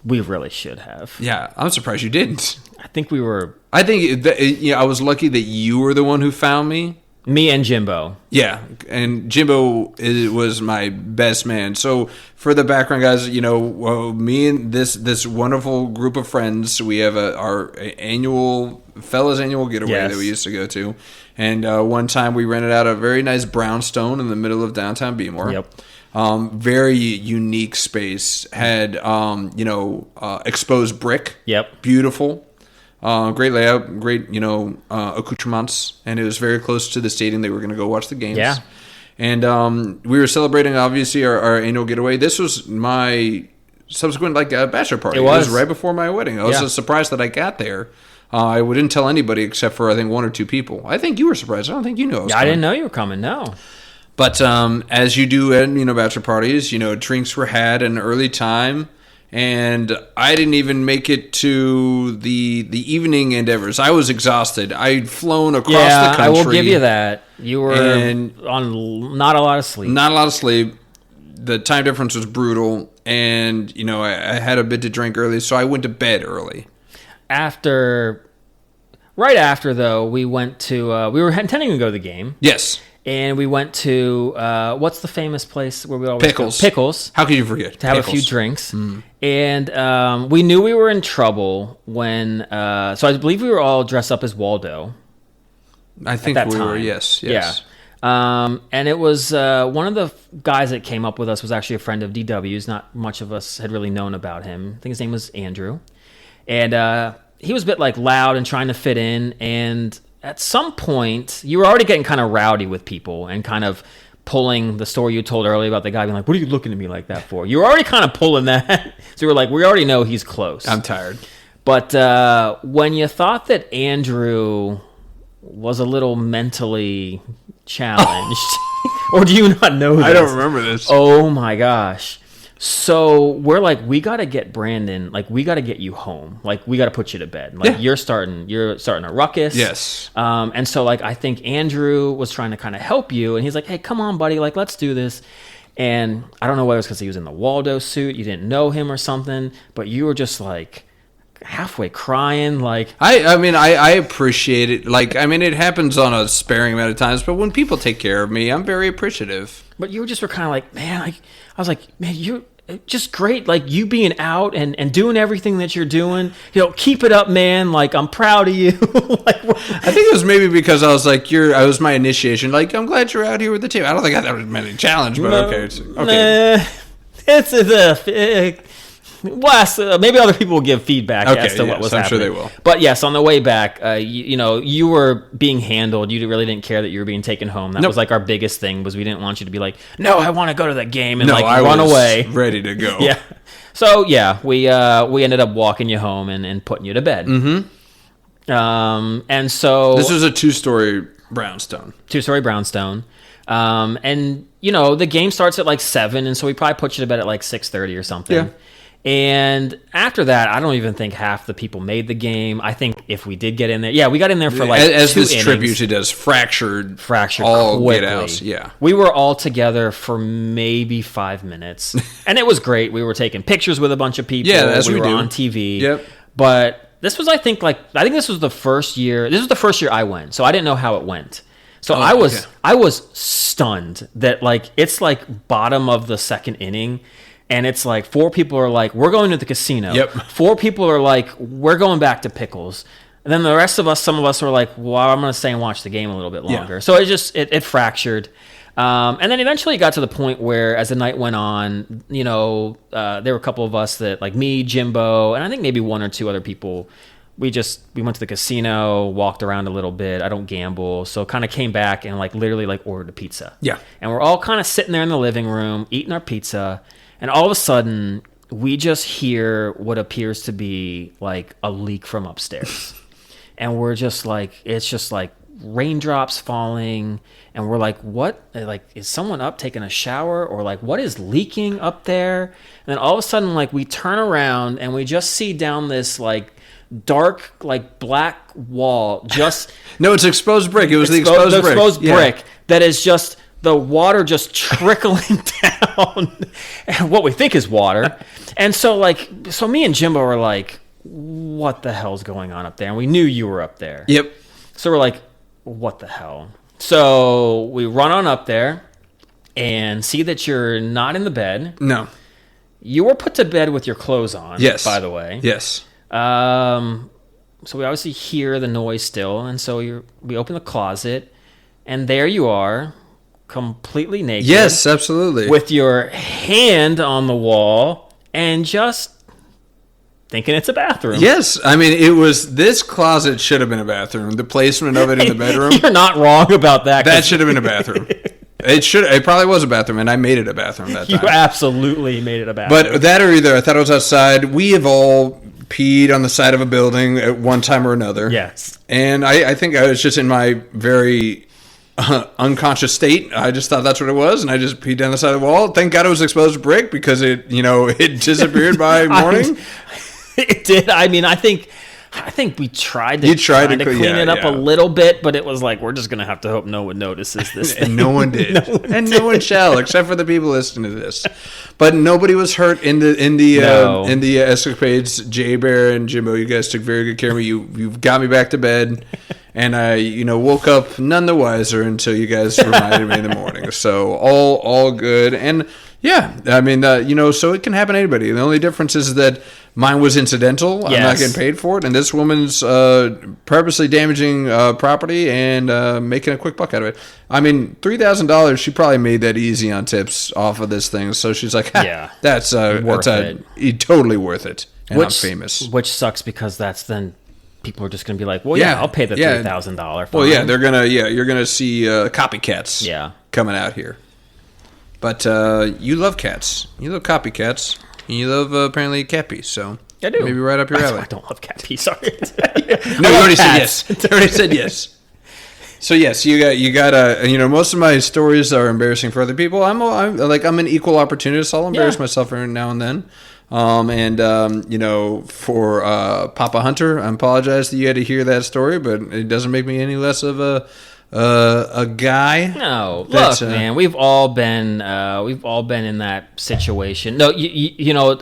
We really should have. Yeah, I'm surprised you didn't. I think we were... I think I was lucky that you were the one who found me. Me and Jimbo. Yeah, and Jimbo was my best man. So for the background, guys, me and this wonderful group of friends, we have our annual getaway that we used to go to. And one time we rented out a very nice brownstone in the middle of downtown Beemore. Yep. Very unique space. Had exposed brick. Yep. Beautiful. Great layout, great accoutrements, and it was very close to the stadium they were going to go watch the games. Yeah. And we were celebrating obviously our annual getaway. This was my subsequent bachelor party. It It was was right before my wedding. I was surprised that I got there. I didn't tell anybody except for I think 1 or 2 people. I think you were surprised. I don't think you knew I was coming. I didn't know you were coming. No. But as you do at bachelor parties, drinks were had at an early time, and I didn't even make it to the evening endeavors. I was exhausted. I'd flown across the country. I will give you that. You were on not a lot of sleep. Not a lot of sleep. The time difference was brutal, and I had a bit to drink early, so I went to bed early. Right after though, we went to we were intending to go to the game. Yes. And we went to what's the famous place where we always Pickles. go? Pickles. How could you forget? To have a few drinks. And we knew we were in trouble when so I believe we were all dressed up as Waldo. I think we were, yes. Yeah. And it was one of the guys that came up with us was actually a friend of DW's. Not much of us had really known about him. I think his name was Andrew. And he was a bit loud and trying to fit in. And at some point, you were already getting kind of rowdy with people and kind of pulling the story you told earlier about the guy being like, what are you looking at me like that for? You were already kind of pulling that. So you were like, we already know he's close. I'm tired. But when you thought that Andrew was a little mentally challenged, or do you not know this? I don't remember this. Oh my gosh. So we're like, we got to get Brandon, we got to get you home. We got to put you to bed. You're starting a ruckus. Yes. And so I think Andrew was trying to kind of help you, and he's like, hey, come on, buddy, let's do this. And I don't know whether it's because he was in the Waldo suit, you didn't know him or something, but you were just halfway crying. I appreciate it. It happens on a sparing amount of times, but when people take care of me, I'm very appreciative. But you just were kind of man, I was like, man, you're just great. You being out and doing everything that you're doing, keep it up, man. I'm proud of you. I think it was maybe because I was I was my initiation. I'm glad you're out here with the team. I don't think that was meant a challenge, but okay. It's Wes, maybe other people will give feedback as to what was happening. I'm sure they will. But yes, on the way back, you were being handled. You really didn't care that you were being taken home. That was our biggest thing, was we didn't want you to be like, no, I want to go to the game and run away. Ready to go. Yeah. So yeah, we ended up walking you home and putting you to bed. Mm-hmm. And so this was a 2-story brownstone. 2-story brownstone. And the game starts at 7, and so we probably put you to bed at 6:30 or something. Yeah. And after that, I don't even think half the people made the game. I think if we did get in there, we got in there for as 2 this innings. trip usually does, fractured all quickly. get outs. Yeah, we were all together for maybe 5 minutes, and it was great. We were taking pictures with a bunch of people. Yeah, as we were do. on TV. Yep. But this was, I think this was the first year. This was the first year I went, so I didn't know how it went. So I was stunned that it's bottom of the second inning. And it's 4 people are we're going to the casino. Yep. 4 people are we're going back to Pickles. And then the rest of us, some of us were well, I'm going to stay and watch the game a little bit longer. Yeah. So it fractured. And then eventually it got to the point where as the night went on, there were a couple of us that me, Jimbo, and I think maybe 1 or 2 other people, we went to the casino, walked around a little bit. I don't gamble. So kind of came back and literally ordered a pizza. Yeah. And we're all kind of sitting there in the living room eating our pizza. And all of a sudden, we just hear what appears to be a leak from upstairs. And we're just it's just raindrops falling. And we're what? Is someone up taking a shower? Or what is leaking up there? And then all of a sudden, we turn around and we just see down this dark, black wall. Just no, it's exposed brick. It was the exposed brick that is just the water just trickling down, and what we think is water. And so me and Jimbo were what the hell's going on up there? And we knew you were up there. Yep. So we're what the hell? So we run on up there and see that you're not in the bed. No. You were put to bed with your clothes on, yes, by the way. Yes. So we obviously hear the noise still, and so we open the closet, and there you are, completely naked. Yes, absolutely. With your hand on the wall and just thinking it's a bathroom. Yes. This closet should have been a bathroom. The placement of it in the bedroom. You're not wrong about that. That should have been a bathroom. It probably was a bathroom, and I made it a bathroom that time. You absolutely made it a bathroom. But that or either I thought it was outside. We have all peed on the side of a building at one time or another. Yes. And I think I was just in my very unconscious state. I just thought that's what it was, and I just peed down the side of the wall. Thank God it was exposed brick because it disappeared by morning. It did. I mean, I think we tried to clean it up a little bit, but it was like, we're just going to have to hope no one notices this thing. And no one did. No one shall, except for the people listening to this. But nobody was hurt in the escapades. Jay Bear and Jimbo, you guys took very good care of me. You've got me back to bed, and I woke up none the wiser until you guys reminded me in the morning. So all good. And yeah, I mean, so it can happen to anybody. The only difference is that mine was incidental. Yes. I'm not getting paid for it. And this woman's purposely damaging property and making a quick buck out of it. I mean, $3,000, she probably made that easy on tips off of this thing. So she's like, that's totally worth it. And I'm famous. Which sucks because that's then people are just going to be like, well, I'll pay the $3,000 fine. Well, you're going to see copycats coming out here. But you love cats. You love copycats. And you love, apparently, cat peas. So I do. Maybe right up your alley. I don't love cat peas. Sorry. No, you already said yes. You already said yes. So, yes, you got most of my stories are embarrassing for other people. I'm an equal opportunist. I'll embarrass myself every now and then. For Papa Hunter, I apologize that you had to hear that story, but it doesn't make me any less of a guy. No, look, man, we've all been in that situation. No,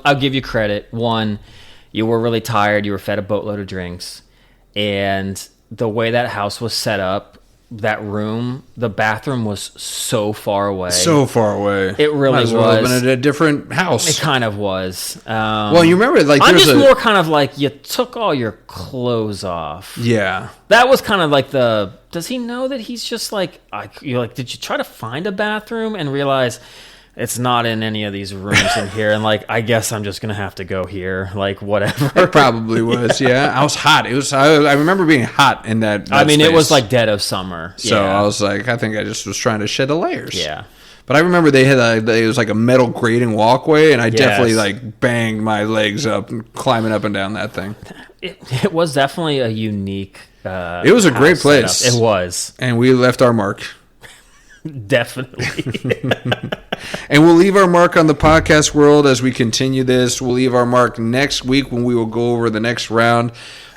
I'll give you credit. One, you were really tired. You were fed a boatload of drinks, and the way that house was set up, that room, the bathroom was so far away. So far away. It really was. Well been at a different house. It kind of was. Well, you remember, I'm just more kind of like, you took all your clothes off. Yeah. That was kind of like does he know that he's just like, you're like, did you try to find a bathroom and realize it's not in any of these rooms in here? And like, I guess I'm just going to have to go here. Like, whatever. It probably was, yeah. I was hot. I remember being hot in that space. It was like dead of summer. So I was like, I think I just was trying to shed the layers. Yeah. But I remember they had it was like a metal grating walkway, and I definitely like banged my legs up and climbing up and down that thing. It was definitely a unique it was a great place. Setup. It was. And we left our mark. Definitely. And we'll leave our mark on the podcast world as we continue this. We'll leave our mark next week when we will go over the next round.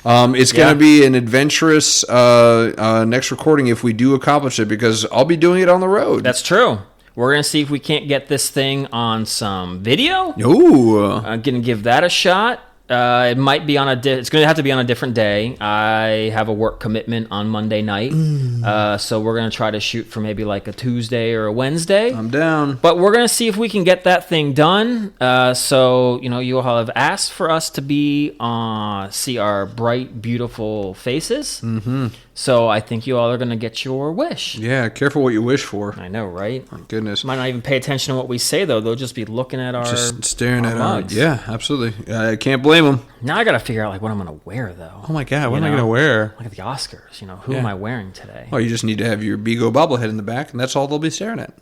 It's going to be an adventurous next recording if we do accomplish it, because I'll be doing it on the road. That's true. We're going to see if we can't get this thing on some video. Ooh. I'm going to give that a shot. It might be it's going to have to be on a different day. I have a work commitment on Monday night. So we're going to try to shoot for maybe like a Tuesday or a Wednesday. I'm down. But we're going to see if we can get that thing done. So, you all have asked for us to see our bright, beautiful faces. Mm-hmm. So I think you all are going to get your wish. Yeah, careful what you wish for. I know, right? Oh, goodness. Might not even pay attention to what we say, though. They'll just be looking at just staring at mugs. Yeah, absolutely. I can't blame them. Now I got to figure out what I'm going to wear, though. Oh, my God. What am I going to wear? Like at the Oscars. Who am I wearing today? Well, you just need to have your Bigo bobblehead in the back, and that's all they'll be staring at.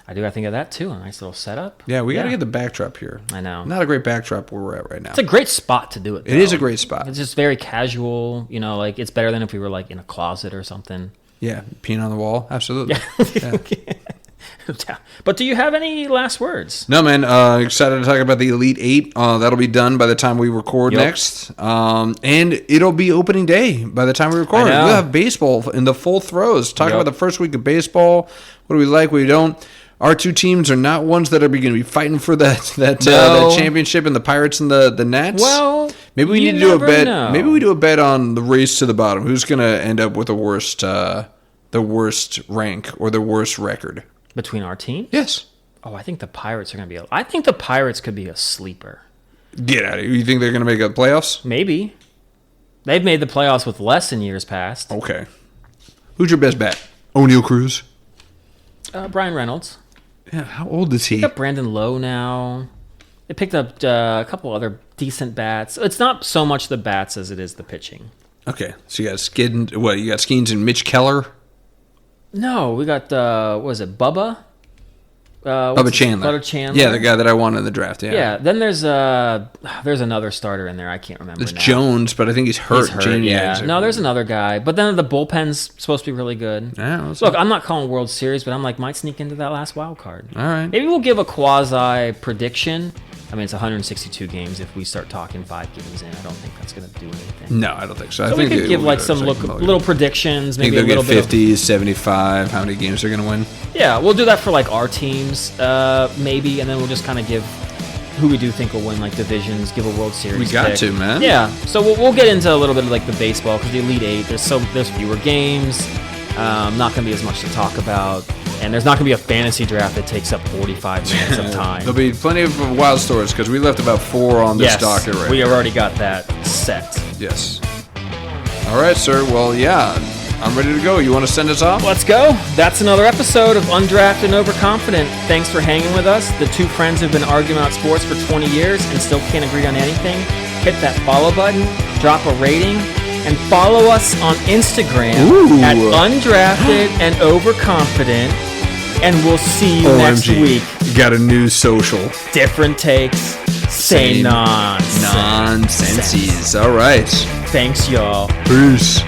I do. I think of that, too. A nice little setup. Yeah, we got to get the backdrop here. I know. Not a great backdrop where we're at right now. It's a great spot to do it, though. It is a great spot. It's just very casual. It's better than if we were, like, in a closet or something. Yeah, peeing on the wall. Absolutely. Yeah. But do you have any last words? No, man. Excited to talk about the Elite Eight. That'll be done by the time we record next. And it'll be opening day by the time we record. We'll have baseball in the full throes. Talk about the first week of baseball. What do we like? What do we don't? Our two teams are not ones that are going to be fighting for that championship, and the Pirates and the Nats. Well, maybe we need to do a bet. Know. Maybe we do a bet on the race to the bottom. Who's going to end up with the worst rank or the worst record between our teams? Yes. Oh, I think the Pirates are going to be. I think the Pirates could be a sleeper. Get out of here! You think they're going to make the playoffs? Maybe. They've made the playoffs with less in years past. Okay. Who's your best bet? O'Neal Cruz. Brian Reynolds. Yeah, how old is he? They picked up Brandon Lowe now. They picked up a couple other decent bats. It's not so much the bats as it is the pitching. Okay, so you got Skeens and Mitch Keller? No, we got, what was it, Bubba? Bubba Chandler. Yeah, the guy that I wanted in the draft. Yeah. Yeah. Then there's another starter in there. I can't remember. There's Jones, but I think he's hurt. Yeah. No, there's another guy. But then the bullpen's supposed to be really good. Yeah, look, I'm not calling World Series, but I'm like, might sneak into that last wild card. All right. Maybe we'll give a quasi prediction. I mean, it's 162 games. If we start talking 5 games in, I don't think that's going to do anything. No, I don't think so. So we could give like some little predictions. Maybe think a little get 50, bit 75. How many games they're going to win? Yeah, we'll do that for like our teams, maybe, and then we'll just kind of give who we do think will win like divisions. Give a World Series. We got pick. to, man. Yeah. So we'll get into a little bit of like the baseball because the Elite Eight. There's fewer games. Not going to be as much to talk about. And there's not going to be a fantasy draft that takes up 45 minutes of time. There'll be plenty of wild stories because we left about 4 on this docket right we already got that set. Yes. All right, sir. Well, yeah, I'm ready to go. You want to send us off? Let's go. That's another episode of Undrafted and Overconfident. Thanks for hanging with us. The two friends who've been arguing about sports for 20 years and still can't agree on anything. Hit that follow button, drop a rating, and follow us on Instagram at Undrafted and Overconfident. And we'll see you next week. Got a new social. Different takes. Say nonsense. Nonsensies. All right. Thanks, y'all. Peace.